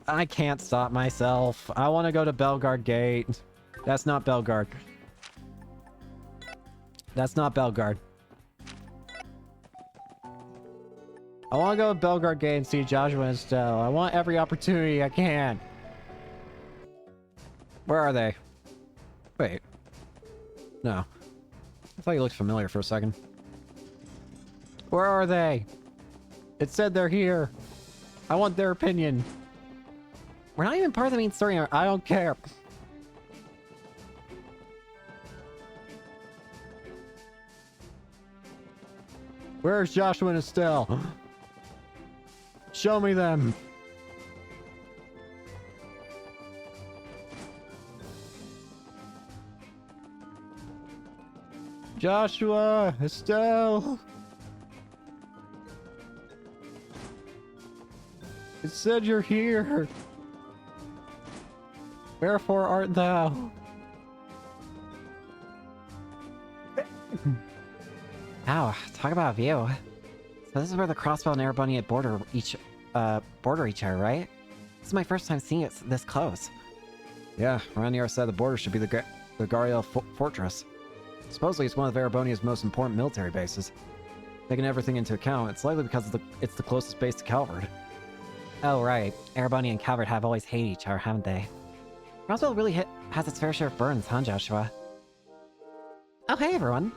I can't stop myself. I want to go to Bellegarde Gate. That's not Bellegarde. That's not Bellegarde. I want to go to Bellegarde Gate and see Joshua and Estelle. I want every opportunity I can. Where are they? Wait. No. I thought you looked familiar for a second. Where are they? It said they're here. I want their opinion. We're not even part of the main story. I don't care. Where's Joshua and Estelle? Show me them. Joshua, Estelle. It said you're here. Wherefore art thou? Wow, talk about a view. So this is where the Crossbell and Erebony border each other, right? This is my first time seeing it this close. Yeah, around the other side of the border should be the Gariel Fortress. Supposedly it's one of Erebonia's most important military bases. Taking everything into account, it's likely because it's the closest base to Calvard. Oh right, Erebonia and Calvard have always hated each other, haven't they? Crossbell really has its fair share of burns, huh, Joshua? Oh hey everyone!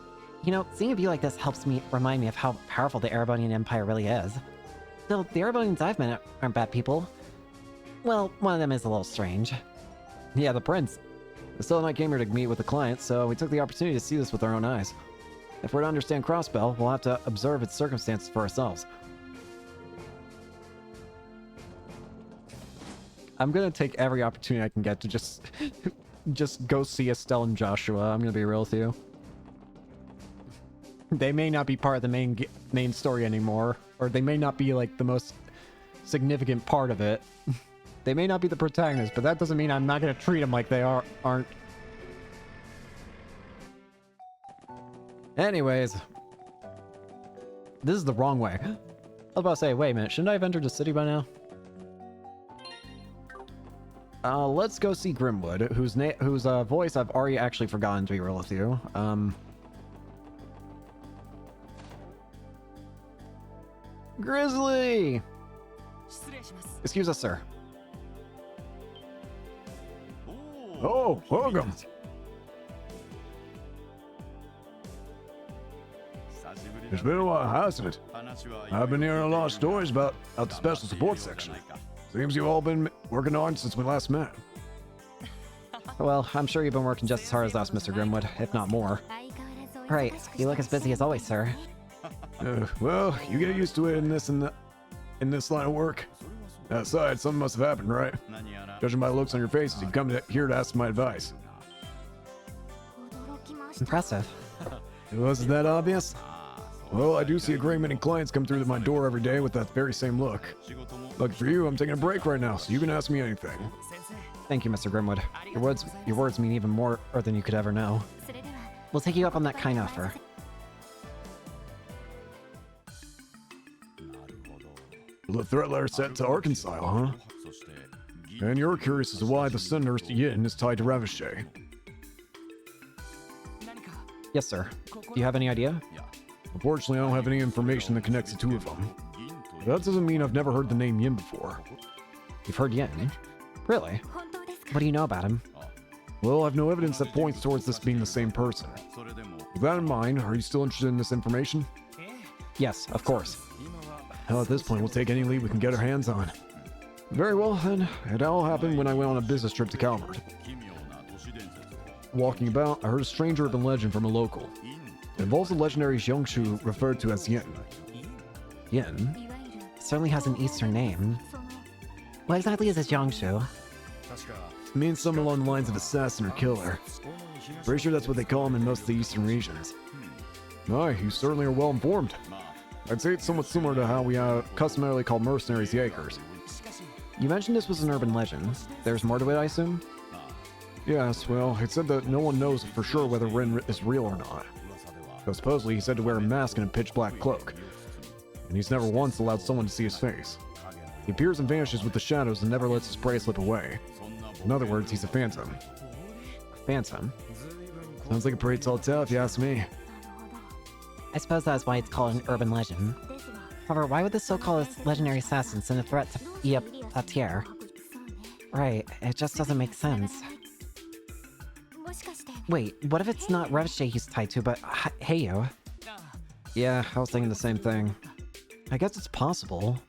You know, seeing a view like this helps me remind me of how powerful the Erebonian Empire really is. Still, the Erebonians I've met aren't bad people. Well, one of them is a little strange. Yeah, the prince. Estelle and I came here to meet with the client, so we took the opportunity to see this with our own eyes. If we're to understand Crossbell, we'll have to observe its circumstances for ourselves. I'm gonna take every opportunity I can get to just go see Estelle and Joshua. I'm gonna be real with you. They may not be part of the main story anymore, or they may not be like the most significant part of it. They may not be the protagonists, but that doesn't mean I'm not going to treat them like they aren't. Anyways. This is the wrong way. I was about to say, wait a minute, shouldn't I have entered the city by now? Let's go see Grimwood, whose voice I've already actually forgotten, to be real with you. Grizzly! Excuse us, sir. Oh, welcome. It's been a while, hasn't it? I've been hearing a lot of stories about the special support section. Seems you've all been working on since we last met. Well, I'm sure you've been working just as hard as us, Mr. Grimwood, if not more. Right, you look as busy as always, sir. Well, you get used to it in this line of work. Aside, something must have happened, right? Judging by the looks on your faces, you've come here to ask my advice. Impressive. Wasn't that obvious? Well, I do see a great many clients come through my door every day with that very same look. Lucky for you, I'm taking a break right now, so you can ask me anything. Thank you, Mr. Grimwood. Your words mean even more than you could ever know. We'll take you up on that kind offer. The threat letter sent to Arkansas, huh? And you're curious as to why the Senator Yin is tied to Ravishé. Yes, sir. Do you have any idea? Unfortunately, I don't have any information that connects the two of them. But that doesn't mean I've never heard the name Yin before. You've heard Yin? Really? What do you know about him? Well, I've no evidence that points towards this being the same person. With that in mind, are you still interested in this information? Yes, of course. Hell, at this point, we'll take any lead we can get our hands on. Very well, then. It all happened when I went on a business trip to Calvert. Walking about, I heard a strange urban legend from a local. It involves the legendary Xiangshu referred to as Yin. Yin? Certainly has an Eastern name. What exactly is this Yangshu? It means something along the lines of assassin or killer. Pretty sure that's what they call him in most of the eastern regions. Aye, you certainly are well informed. I'd say it's somewhat similar to how we customarily call mercenaries Yakers. You mentioned this was an urban legend. There's more to it, I assume? Yes, well, it said that no one knows for sure whether Rin is real or not. Though supposedly he said to wear a mask and a pitch black cloak. And he's never once allowed someone to see his face. He appears and vanishes with the shadows and never lets his prey slip away. In other words, he's a phantom. Phantom? Sounds like a pretty tall tale if you ask me. I suppose that's why it's called an urban legend. However, why would the so-called legendary assassin send a threat to Platier? Right, it just doesn't make sense. Wait, what if it's not Ravishé he's tied to, but Heyu? Yeah, I was thinking the same thing. I guess it's possible.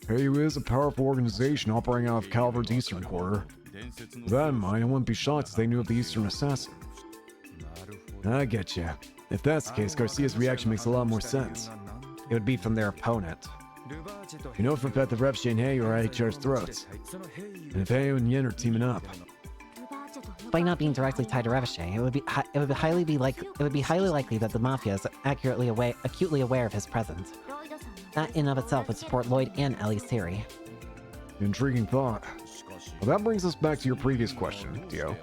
Heyu is a powerful organization operating out of Calvert's eastern quarter. With that in mind, I wouldn't be shocked if they knew of the Eastern Assassin. I get you. If that's the case, Garcia's reaction makes a lot more sense. It would be from their opponent. You know for a fact that Ravishé and Heyu are at each other's throats. And if Heyu and Yin are teaming up... By not being directly tied to Ravishé, it would be highly likely that the Mafia is acutely aware of his presence. That in of itself would support Lloyd and Ellie's theory. Intriguing thought. Well, that brings us back to your previous question, Dio.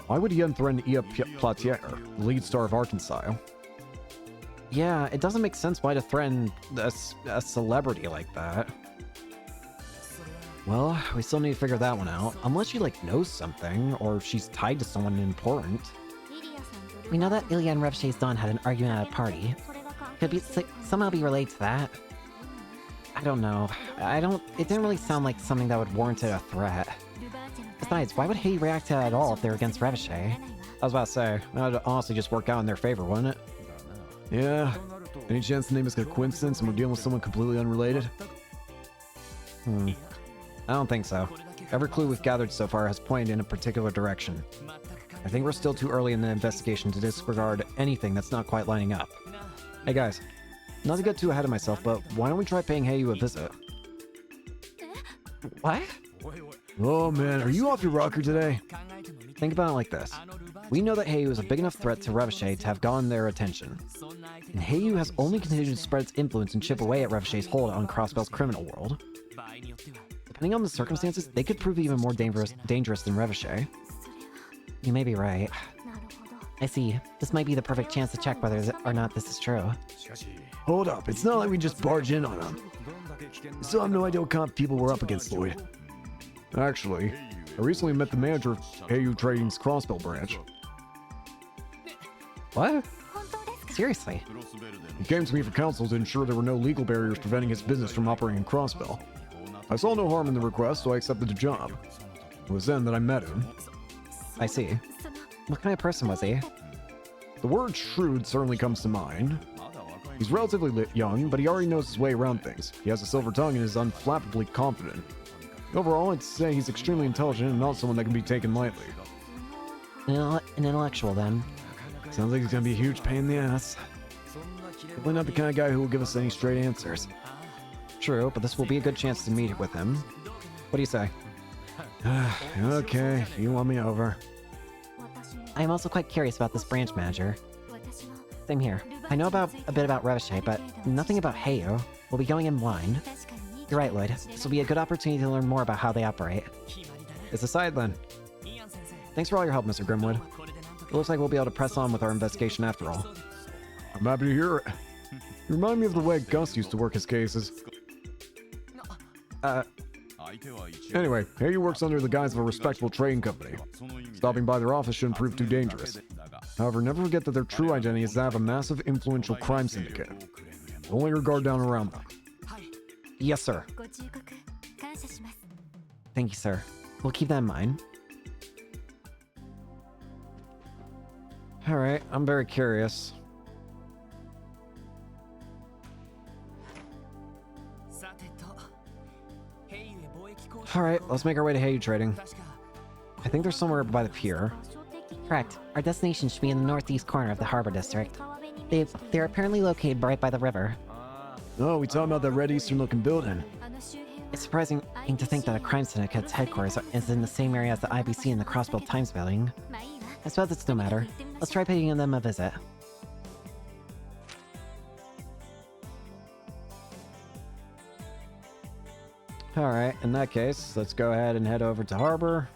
Why would Yin threaten Ia Platier, the lead star of Arkansas? Yeah, it doesn't make sense why to threaten a celebrity like that. Well, we still need to figure that one out. Unless she, knows something, or she's tied to someone important. We know that Ilya and Ravishé's Don had an argument at a party. Could somehow be related to that? I don't know. It didn't really sound like something that would warrant a threat. Besides, why would Heyu react to that at all if they're against Ravishé? I was about to say, that would honestly just work out in their favor, wouldn't it? Yeah. Any chance the name is a coincidence and we're dealing with someone completely unrelated? I don't think so. Every clue we've gathered so far has pointed in a particular direction. I think we're still too early in the investigation to disregard anything that's not quite lining up. Hey guys, not to get too ahead of myself, but why don't we try paying Heyu a visit? What? Oh man, are you off your rocker today? Think about it like this. We know that Heyu is a big enough threat to Ravishé to have gotten their attention. And Heyu has only continued to spread its influence and chip away at Ravishay's hold on Crossbell's criminal world. depending on the circumstances, they could prove even more dangerous than Revachol. You may be right. I see. This might be the perfect chance to check whether or not this is true. Hold up, it's not like we just barge in on them. We still have no idea what kind of people we're up against, Lloyd. Actually, I recently met the manager of Heyu Trading's Crossbell branch. What? Seriously? He came to me for counsel to ensure there were no legal barriers preventing his business from operating in Crossbell. I saw no harm in the request, so I accepted the job. It was then that I met him. I see. What kind of person was he? The word shrewd certainly comes to mind. He's relatively young, but he already knows his way around things. He has a silver tongue and is unflappably confident. Overall, I'd say he's extremely intelligent and not someone that can be taken lightly. An intellectual, then. Sounds like he's gonna be a huge pain in the ass. Definitely not the kind of guy who will give us any straight answers. True, but this will be a good chance to meet with him. What do you say? Okay, you won me over. I am also quite curious about this branch manager. Same here. I know a bit about Revachol, but nothing about Heyu. We'll be going in blind. You're right, Lloyd. This will be a good opportunity to learn more about how they operate. It's decided then. Thanks for all your help, Mr. Grimwood. It looks like we'll be able to press on with our investigation after all. I'm happy to hear it. You remind me of the way Gus used to work his cases. Anyway, Heyu works under the guise of a respectable trading company. Stopping by their office shouldn't prove too dangerous. However, never forget that their true identity is that of a massive, influential crime syndicate. Only your guard down around them. Yes, sir. Thank you, sir. We'll keep that in mind. Alright, I'm very curious. Alright, let's make our way to Heyu Trading. I think they're somewhere by the pier. Correct. Our destination should be in the northeast corner of the harbor district. They're apparently located right by the river. Oh, we talking about that red eastern-looking building. It's surprising to think that a crime syndicate's headquarters is in the same area as the IBC and the Crossbell Times building. I suppose it's no matter. Let's try paying them a visit. Alright, in that case, let's go ahead and head over to Harbor.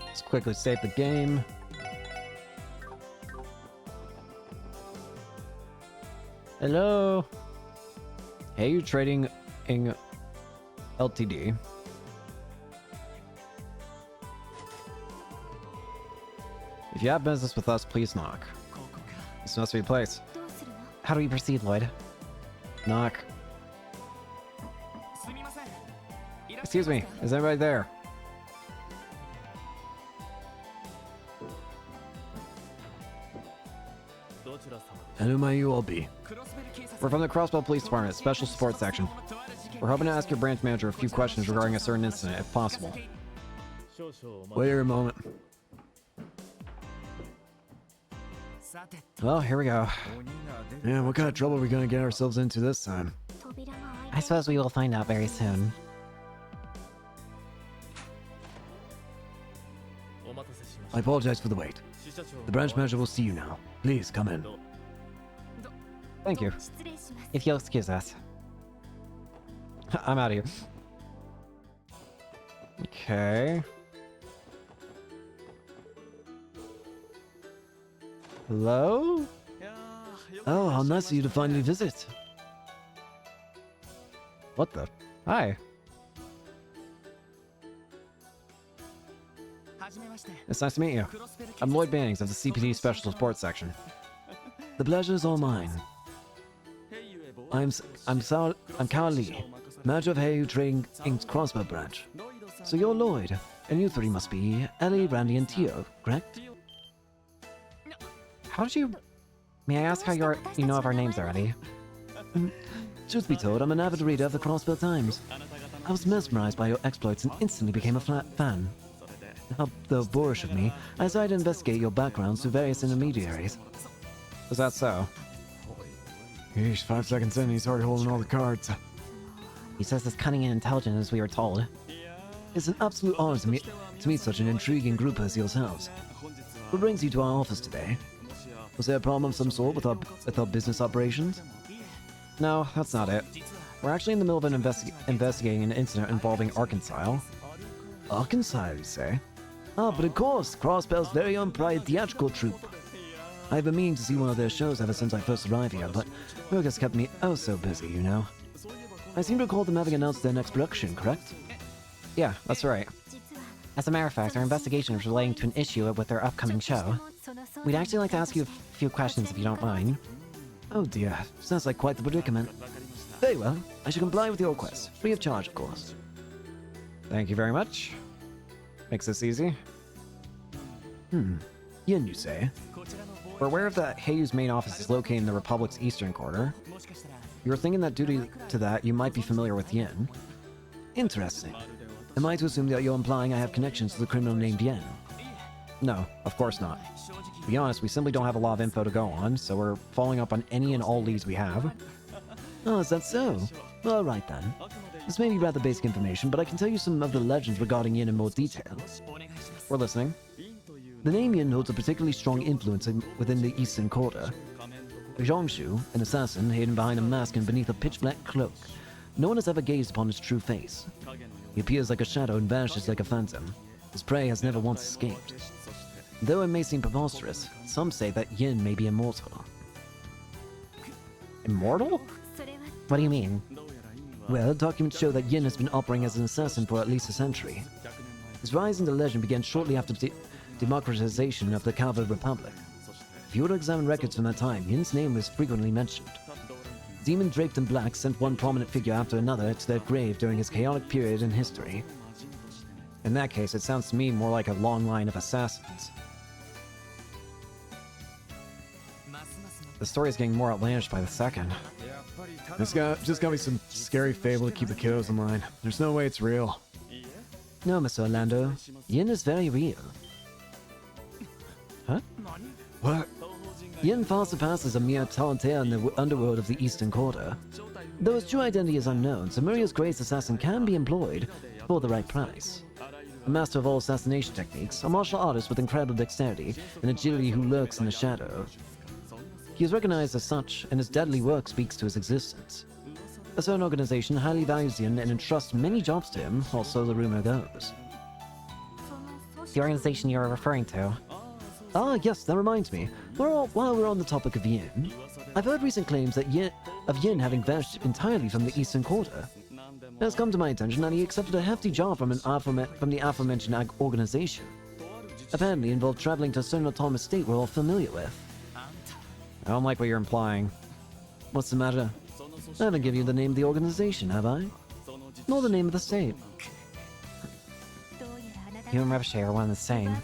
Let's quickly save the game. Hello? Heyu Trading in Ltd. If you have business with us, please knock. This must be a place. How do we proceed, Lloyd? Knock. Excuse me, is anybody there? And who might you all be? We're from the Crossbell Police Department, Special Support Section. We're hoping to ask your branch manager a few questions regarding a certain incident, if possible. Wait here a moment. Well, here we go. Yeah, what kind of trouble are we gonna get ourselves into this time? I suppose we will find out very soon. I apologize for the wait. The branch manager will see you now. Please, come in. Thank you. If you'll excuse us. I'm out of here. Okay. Hello? Oh, how nice of you to finally visit. What the? Hi. It's nice to meet you. I'm Lloyd Bannings of the CPD Special Support Section. The pleasure is all mine. I'm Kao Lee, manager of Heyu Trading Inc.'s Crossbell branch. So you're Lloyd, and you three must be Ellie, Randy, and Tio, correct? How did you... May I ask how you know of our names already? Truth be told, I'm an avid reader of the Crossbell Times. I was mesmerized by your exploits and instantly became a fan. Though boorish of me, I decided to investigate your backgrounds through various intermediaries. Is that so? Yeesh, 5 seconds in, he's already holding all the cards. He says as cunning and intelligent as we were told. It's an absolute honor to meet such an intriguing group as yourselves. What brings you to our office today? Was there a problem of some sort with our business operations? No, that's not it. We're actually in the middle of investigating an incident involving Arkansas. Arkansas, you say? Ah, but of course, Crossbell's very own pride theatrical troupe. I've been meaning to see one of their shows ever since I first arrived here, but work has kept me oh so busy, you know. I seem to recall them having announced their next production, correct? Yeah, that's right. As a matter of fact, our investigation is relating to an issue with their upcoming show. We'd actually like to ask you a few questions if you don't mind. Oh dear, sounds like quite the predicament. Very well, I shall comply with your request, free of charge, of course. Thank you very much. Makes this easy. Yin, you say? We're aware of that Heiyu's main office is located in the Republic's eastern quarter. You were thinking that due to that, you might be familiar with Yin. Interesting. Am I to assume that you're implying I have connections to the criminal named Yen? No, of course not. To be honest, we simply don't have a lot of info to go on, so we're following up on any and all leads we have. Oh, is that so? All right then. This may be rather basic information, but I can tell you some of the legends regarding Yin in more detail. We're listening. The name Yin holds a particularly strong influence within the Eastern Quarter. Zhongshu, an assassin hidden behind a mask and beneath a pitch-black cloak. No one has ever gazed upon his true face. He appears like a shadow and vanishes like a phantom. His prey has never once escaped. Though it may seem preposterous, some say that Yin may be immortal. Immortal? What do you mean? Well, documents show that Yin has been operating as an assassin for at least a century. His rise into legend began shortly after the democratization of the Calva Republic. If you were to examine records from that time, Yin's name was frequently mentioned. Demon draped in black sent one prominent figure after another to their grave during his chaotic period in history. In that case, it sounds to me more like a long line of assassins. The story is getting more outlandish by the second. Just got me some scary fable to keep the kiddos in line. There's no way it's real. No, Mr. Orlando. Yin is very real. Huh? What? Yin far surpasses a mere talenteer in the underworld of the Eastern Quarter. Though his true identity is unknown, Samuria's greatest assassin can be employed for the right price. A master of all assassination techniques, a martial artist with incredible dexterity and agility who lurks in the shadow. He is recognized as such, and his deadly work speaks to his existence. A certain organization highly values Yin and entrusts many jobs to him, or so the rumor goes. The organization you are referring to. Ah, yes, that reminds me. While we're on the topic of Yin, I've heard recent claims that Yin having vanished entirely from the Eastern Quarter. It has come to my attention that he accepted a hefty job from the aforementioned organization. Apparently involved traveling to a certain autonomous state we're all familiar with. I don't like what you're implying. What's the matter? I haven't given you the name of the organization, have I? Nor the name of the state. You and Revshay are one and the same.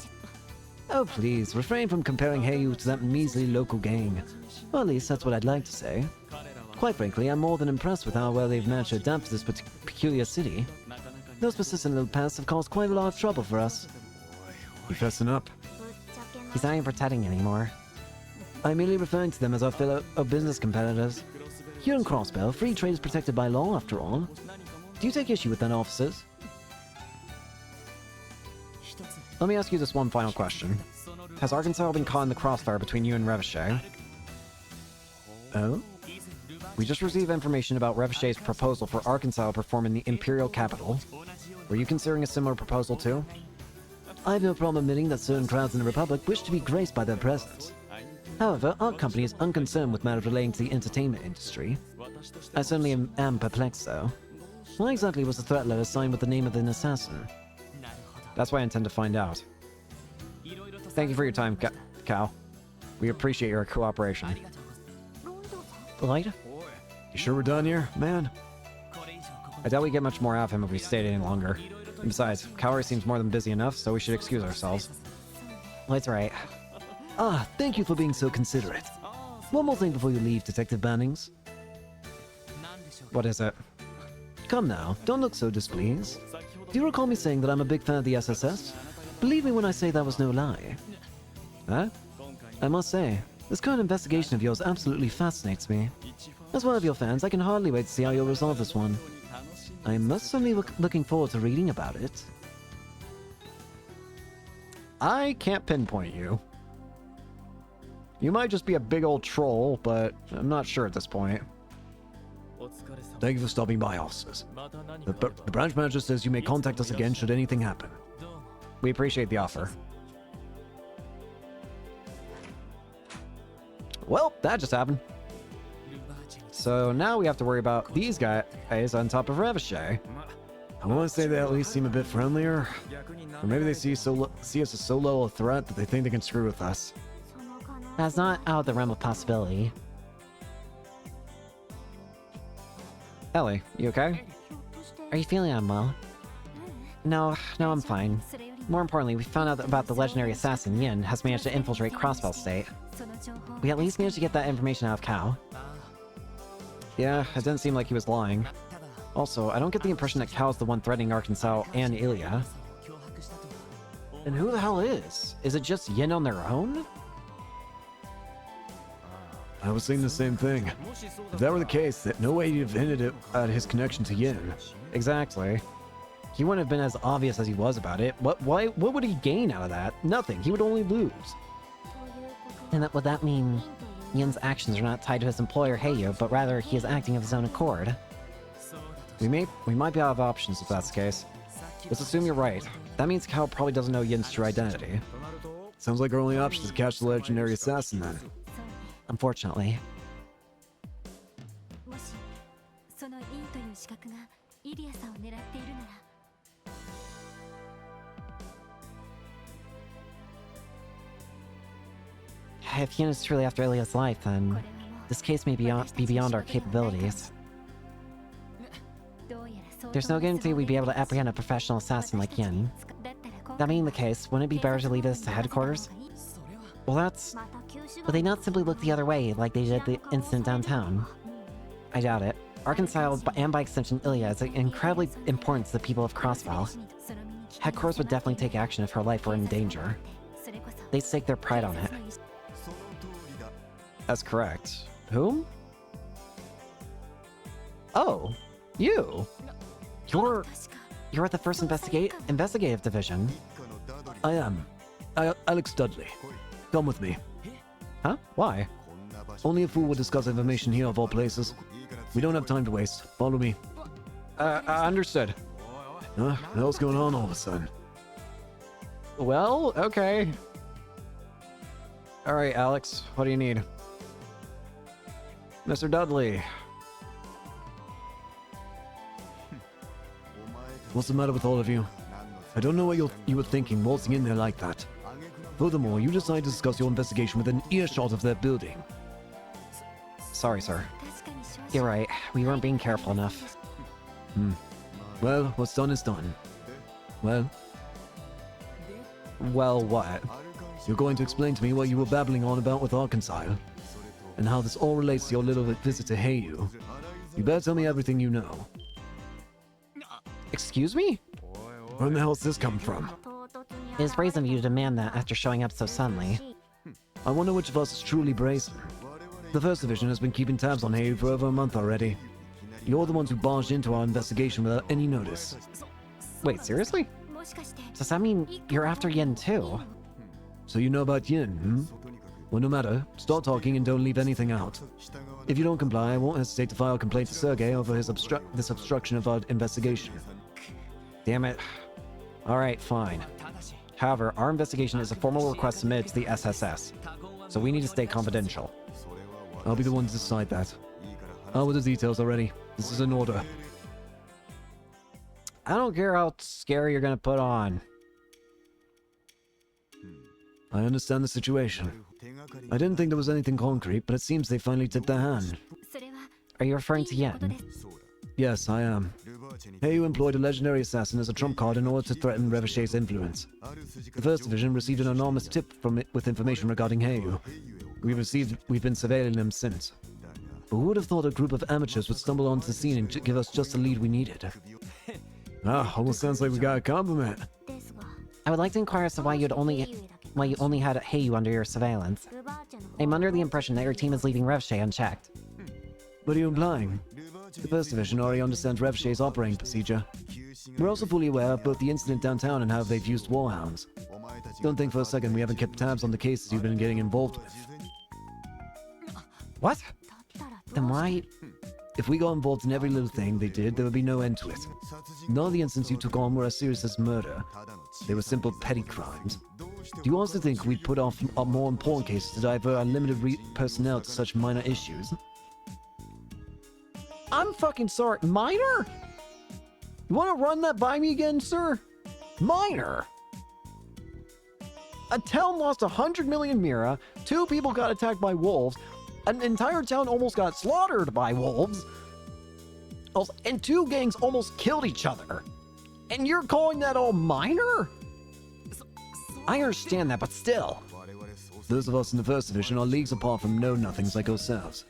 Oh please, refrain from comparing Heiyu to that measly local gang. Or at least that's what I'd like to say. Quite frankly, I'm more than impressed with how well they've managed to adapt to this peculiar city. Those persistent little pests have caused quite a lot of trouble for us. You fessing up? He's not even pretending anymore. I'm merely referring to them as our fellow business competitors. Here in Crossbell, free trade is protected by law, after all. Do you take issue with that, officers? Let me ask you this one final question. Has Arkansas been caught in the crossfire between you and Revshay? Oh? We just received information about Revshay's proposal for Arkansas to perform in the Imperial capital. Were you considering a similar proposal too? I have no problem admitting that certain crowds in the Republic wish to be graced by their presence. However, our company is unconcerned with matters relating to the entertainment industry. I certainly am perplexed, though. Why exactly was the threat letter signed with the name of an assassin? That's what I intend to find out. Thank you for your time, Cal. We appreciate your cooperation. Lloyd? You sure we're done here, man? I doubt we get much more out of him if we stayed any longer. And besides, Calorie seems more than busy enough, so we should excuse ourselves. Lloyd's right. Ah, thank you for being so considerate. One more thing before you leave, Detective Bannings. What is it? Come now, don't look so displeased. Do you recall me saying that I'm a big fan of the SSS? Believe me when I say that was no lie. Huh? I must say, this current investigation of yours absolutely fascinates me. As one of your fans, I can hardly wait to see how you'll resolve this one. I am most certainly looking forward to reading about it. I can't pinpoint you. You might just be a big old troll, but I'm not sure at this point. Thank you for stopping by, officers. The branch manager says you may contact us again should anything happen. We appreciate the offer. Well, that just happened. So now we have to worry about these guys on top of Revachey. I want to say they at least seem a bit friendlier. Or maybe they see us as so low a threat that they think they can screw with us. That's not out of the realm of possibility. Ellie, you okay? Are you feeling unwell? No, I'm fine. More importantly, we found out about the legendary assassin Yin has managed to infiltrate Crossbell State. We at least managed to get that information out of Kao. Yeah, it didn't seem like he was lying. Also, I don't get the impression that Cal's the one threatening Arkansas and Ilya. And who the hell is? Is it just Yin on their own? I was thinking the same thing. If that were the case, that no way he'd have hinted at his connection to Yin. Exactly. He wouldn't have been as obvious as he was about it. What would he gain out of that? Nothing. He would only lose. And would that mean Yin's actions are not tied to his employer Heiyu, but rather he is acting of his own accord? We might be out of options if that's the case. Let's assume you're right. That means Cal probably doesn't know Yin's true identity. Sounds like our only option is to catch the legendary assassin then. Unfortunately. もしそのインという資格がイリアさんを狙っているなら If Yin is truly after Ilya's life, then this case may be beyond our capabilities. There's no guarantee we'd be able to apprehend a professional assassin like Yin. That being the case, wouldn't it be better to leave this to headquarters? Well, that's... Would they not simply look the other way like they did the incident downtown? I doubt it. Arkansas, and by extension Ilya, is incredibly important to the people of Crossbell. Headquarters would definitely take action if her life were in danger. They'd stake their pride on it. That's correct. Whom? Oh, you. You're at the first investigative division. I am. Alex Dudley. Come with me. Huh? Why? Only a fool would discuss information here of all places. We don't have time to waste. Follow me. Understood. What the hell's going on all of a sudden? Well, okay. Alright, Alex, what do you need? Mr. Dudley. What's the matter with all of you? I don't know what you were thinking waltzing in there like that. Furthermore, you decided to discuss your investigation within earshot of their building. Sorry, sir. You're right, we weren't being careful enough. Well, what's done is done. Well, Well, what? you're going to explain to me what you were babbling on about with Arkansas, and how this all relates to your little visit to Heiyu. You better tell me everything you know. Excuse me? Where in the hell's this come from? It is brazen of you to demand that after showing up so suddenly. I wonder which of us is truly brazen. The First Division has been keeping tabs on Heiyu for over a month already. You're the ones who barged into our investigation without any notice. Wait, seriously? Does that mean you're after Yin too? So you know about Yin, hmm? Well, no matter. Start talking and don't leave anything out. If you don't comply, I won't hesitate to file a complaint to Sergei over his this obstruction of our investigation. Damn it. Alright, fine. However, our investigation is a formal request submitted to the SSS, so we need to stay confidential. I'll be the one to decide that. Out with the details already. This is an order. I don't care how scary you're gonna put on. I understand the situation. I didn't think there was anything concrete, but it seems they finally tipped their hand. Are you referring to Yin? Yes, I am. Heiyu employed a legendary assassin as a trump card in order to threaten Revachey's influence. The First Division received an anonymous tip from it with information regarding Heiyu. We've been surveilling him since. But who would have thought a group of amateurs would stumble onto the scene and give us just the lead we needed? Almost sounds like we got a compliment. I would like to inquire as to why you only had Heiyu under your surveillance. I'm under the impression that your team is leaving Revachey unchecked. What are you implying? The First Division already understands Revachey's operating procedure. We're also fully aware of both the incident downtown and how they've used warhounds. Don't think for a second we haven't kept tabs on the cases you've been getting involved with. What? Then why... If we got involved in every little thing they did, there would be no end to it. None of the incidents you took on were as serious as murder. They were simple petty crimes. Do you honestly think we'd put off more important cases to divert our limited personnel to such minor issues? I'm fucking sorry. Minor? You want to run that by me again, sir? Minor. A town lost 100 million mira, 2 people got attacked by wolves, an entire town almost got slaughtered by wolves, and 2 gangs almost killed each other. And you're calling that all minor? I understand that, but still. Those of us in the First Division are leagues apart from know-nothings like ourselves.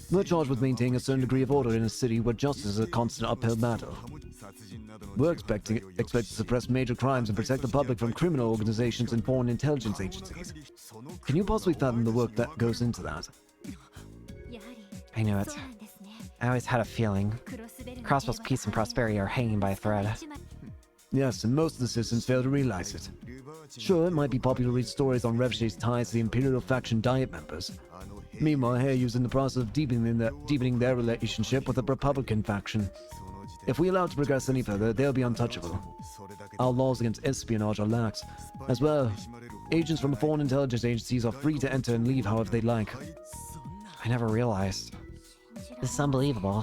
We're charged with maintaining a certain degree of order in a city where justice is a constant uphill battle. We're expected to suppress major crimes and protect the public from criminal organizations and foreign intelligence agencies. Can you possibly fathom the work that goes into that? やはり I knew it. そうなんですね I always had a feeling. クロスベルの Crossbow's peace and prosperity are hanging by a thread. Yes, and most of the citizens fail to realize it. Sure, it might be popular to read stories on Revshe's ties to the Imperial faction Diet members. Meanwhile, Heiju's in the process of deepening their relationship with the Republican faction. If we allow it to progress any further, they'll be untouchable. Our laws against espionage are lax. As well, agents from foreign intelligence agencies are free to enter and leave however they like. I never realized. This is unbelievable.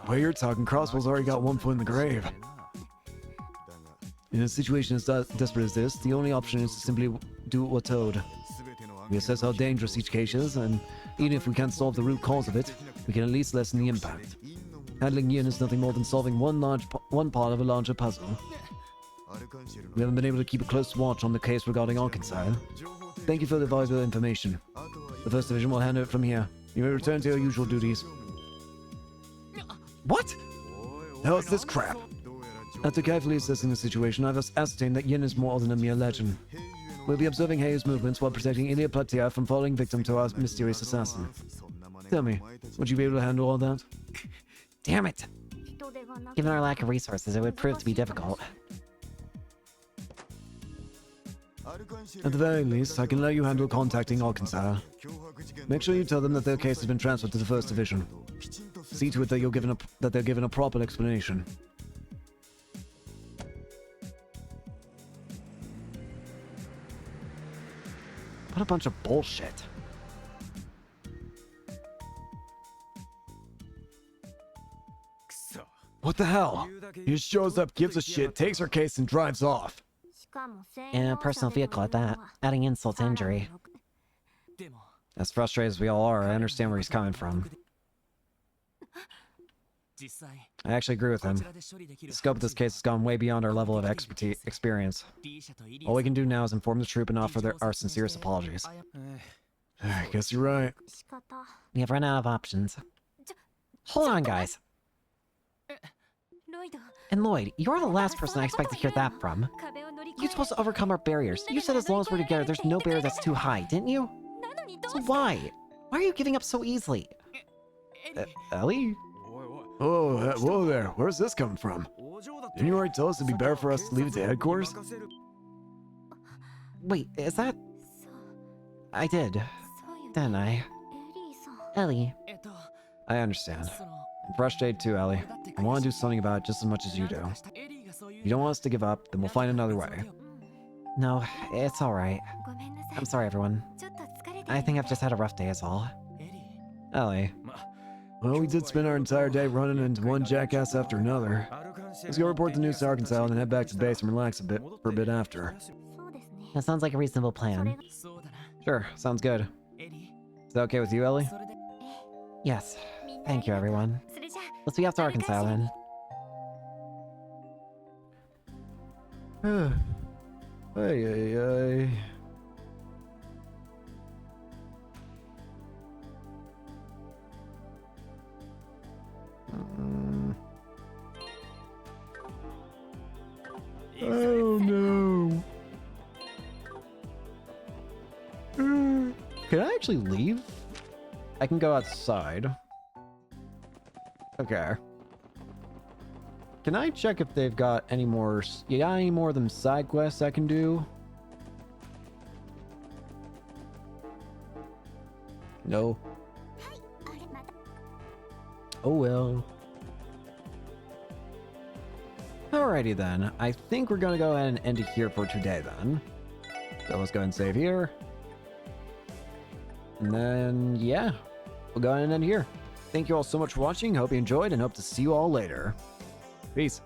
Where you're talking, Crossbow's already got one foot in the grave. In a situation as desperate as this, the only option is to simply do what we're told. We assess how dangerous each case is, and even if we can't solve the root cause of it, we can at least lessen the impact. Handling Yin is nothing more than solving one part of a larger puzzle. We haven't been able to keep a close watch on the case regarding Arkansas. Thank you for the valuable information. The First Division will handle it from here. You may return to your usual duties. What? Hell is this crap? After carefully assessing the situation, I've ascertained that Yin is more than a mere legend. We'll be observing Heiju's movements while protecting Ilya Platea from falling victim to our mysterious assassin. Tell me, would you be able to handle all that? Damn it! 人手がなく Given our lack of resources, it would prove to be difficult. At the very least, I can let you handle contacting Arkansas. Make sure you tell them that their case has been transferred to the First Division. See to it that they're given a proper explanation. What a bunch of bullshit. What the hell? He just shows up, gives a shit, takes her case, and drives off. しかも In a personal vehicle at that, adding insult to injury. As frustrated as we all are, I understand where he's coming from. I actually agree with him. The scope of this case has gone way beyond our level of experience. All we can do now is inform the troop and offer our sincerest apologies. I guess you're right. 仕方 We have run out of options. Hold on, guys. ロイド And Lloyd, you're the last person I expect to hear that from. 壁を乗り越え You're supposed to overcome our barriers. You said as long as we're together, there's no barrier that's too high, didn't you? なのにどう So して why? Why are you giving up so easily? Ellie? Oh, whoa there. Where's this coming from? Didn't you already tell us it'd be better for us to leave it to headquarters? Wait, is that... そう I did, そうよね didn't I? エリーさん Ellie, I understand. I'm frustrated too, Ellie. I want to do something about it just as much as you do. If you don't want us to give up, then we'll find another way. no, it's alright. ごめんなさい I'm sorry, everyone. ちょっと疲れて I think I've just had a rough day is all. Ellie, Well, we did spend our entire day running into one jackass after another. Let's go report the news to Arkansas and then head back to base and relax for a bit after. そうですね That sounds like a reasonable それ plan. が sure, sounds good. Is that okay with you, Ellie? Yes, みんな thank you, everyone. それじゃ Let's be off to Arkansas then. Hey. Oh no. Can I actually leave? I can go outside. Okay. Can I check if they've got any more... You got any more of them side quests I can do? No. あれまた Oh well. Alrighty then. I think we're gonna go ahead and end it here for today then. So let's go ahead and save here. And then, yeah, we'll go ahead and end here. Thank you all so much for watching. Hope you enjoyed and hope to see you all later. Peace.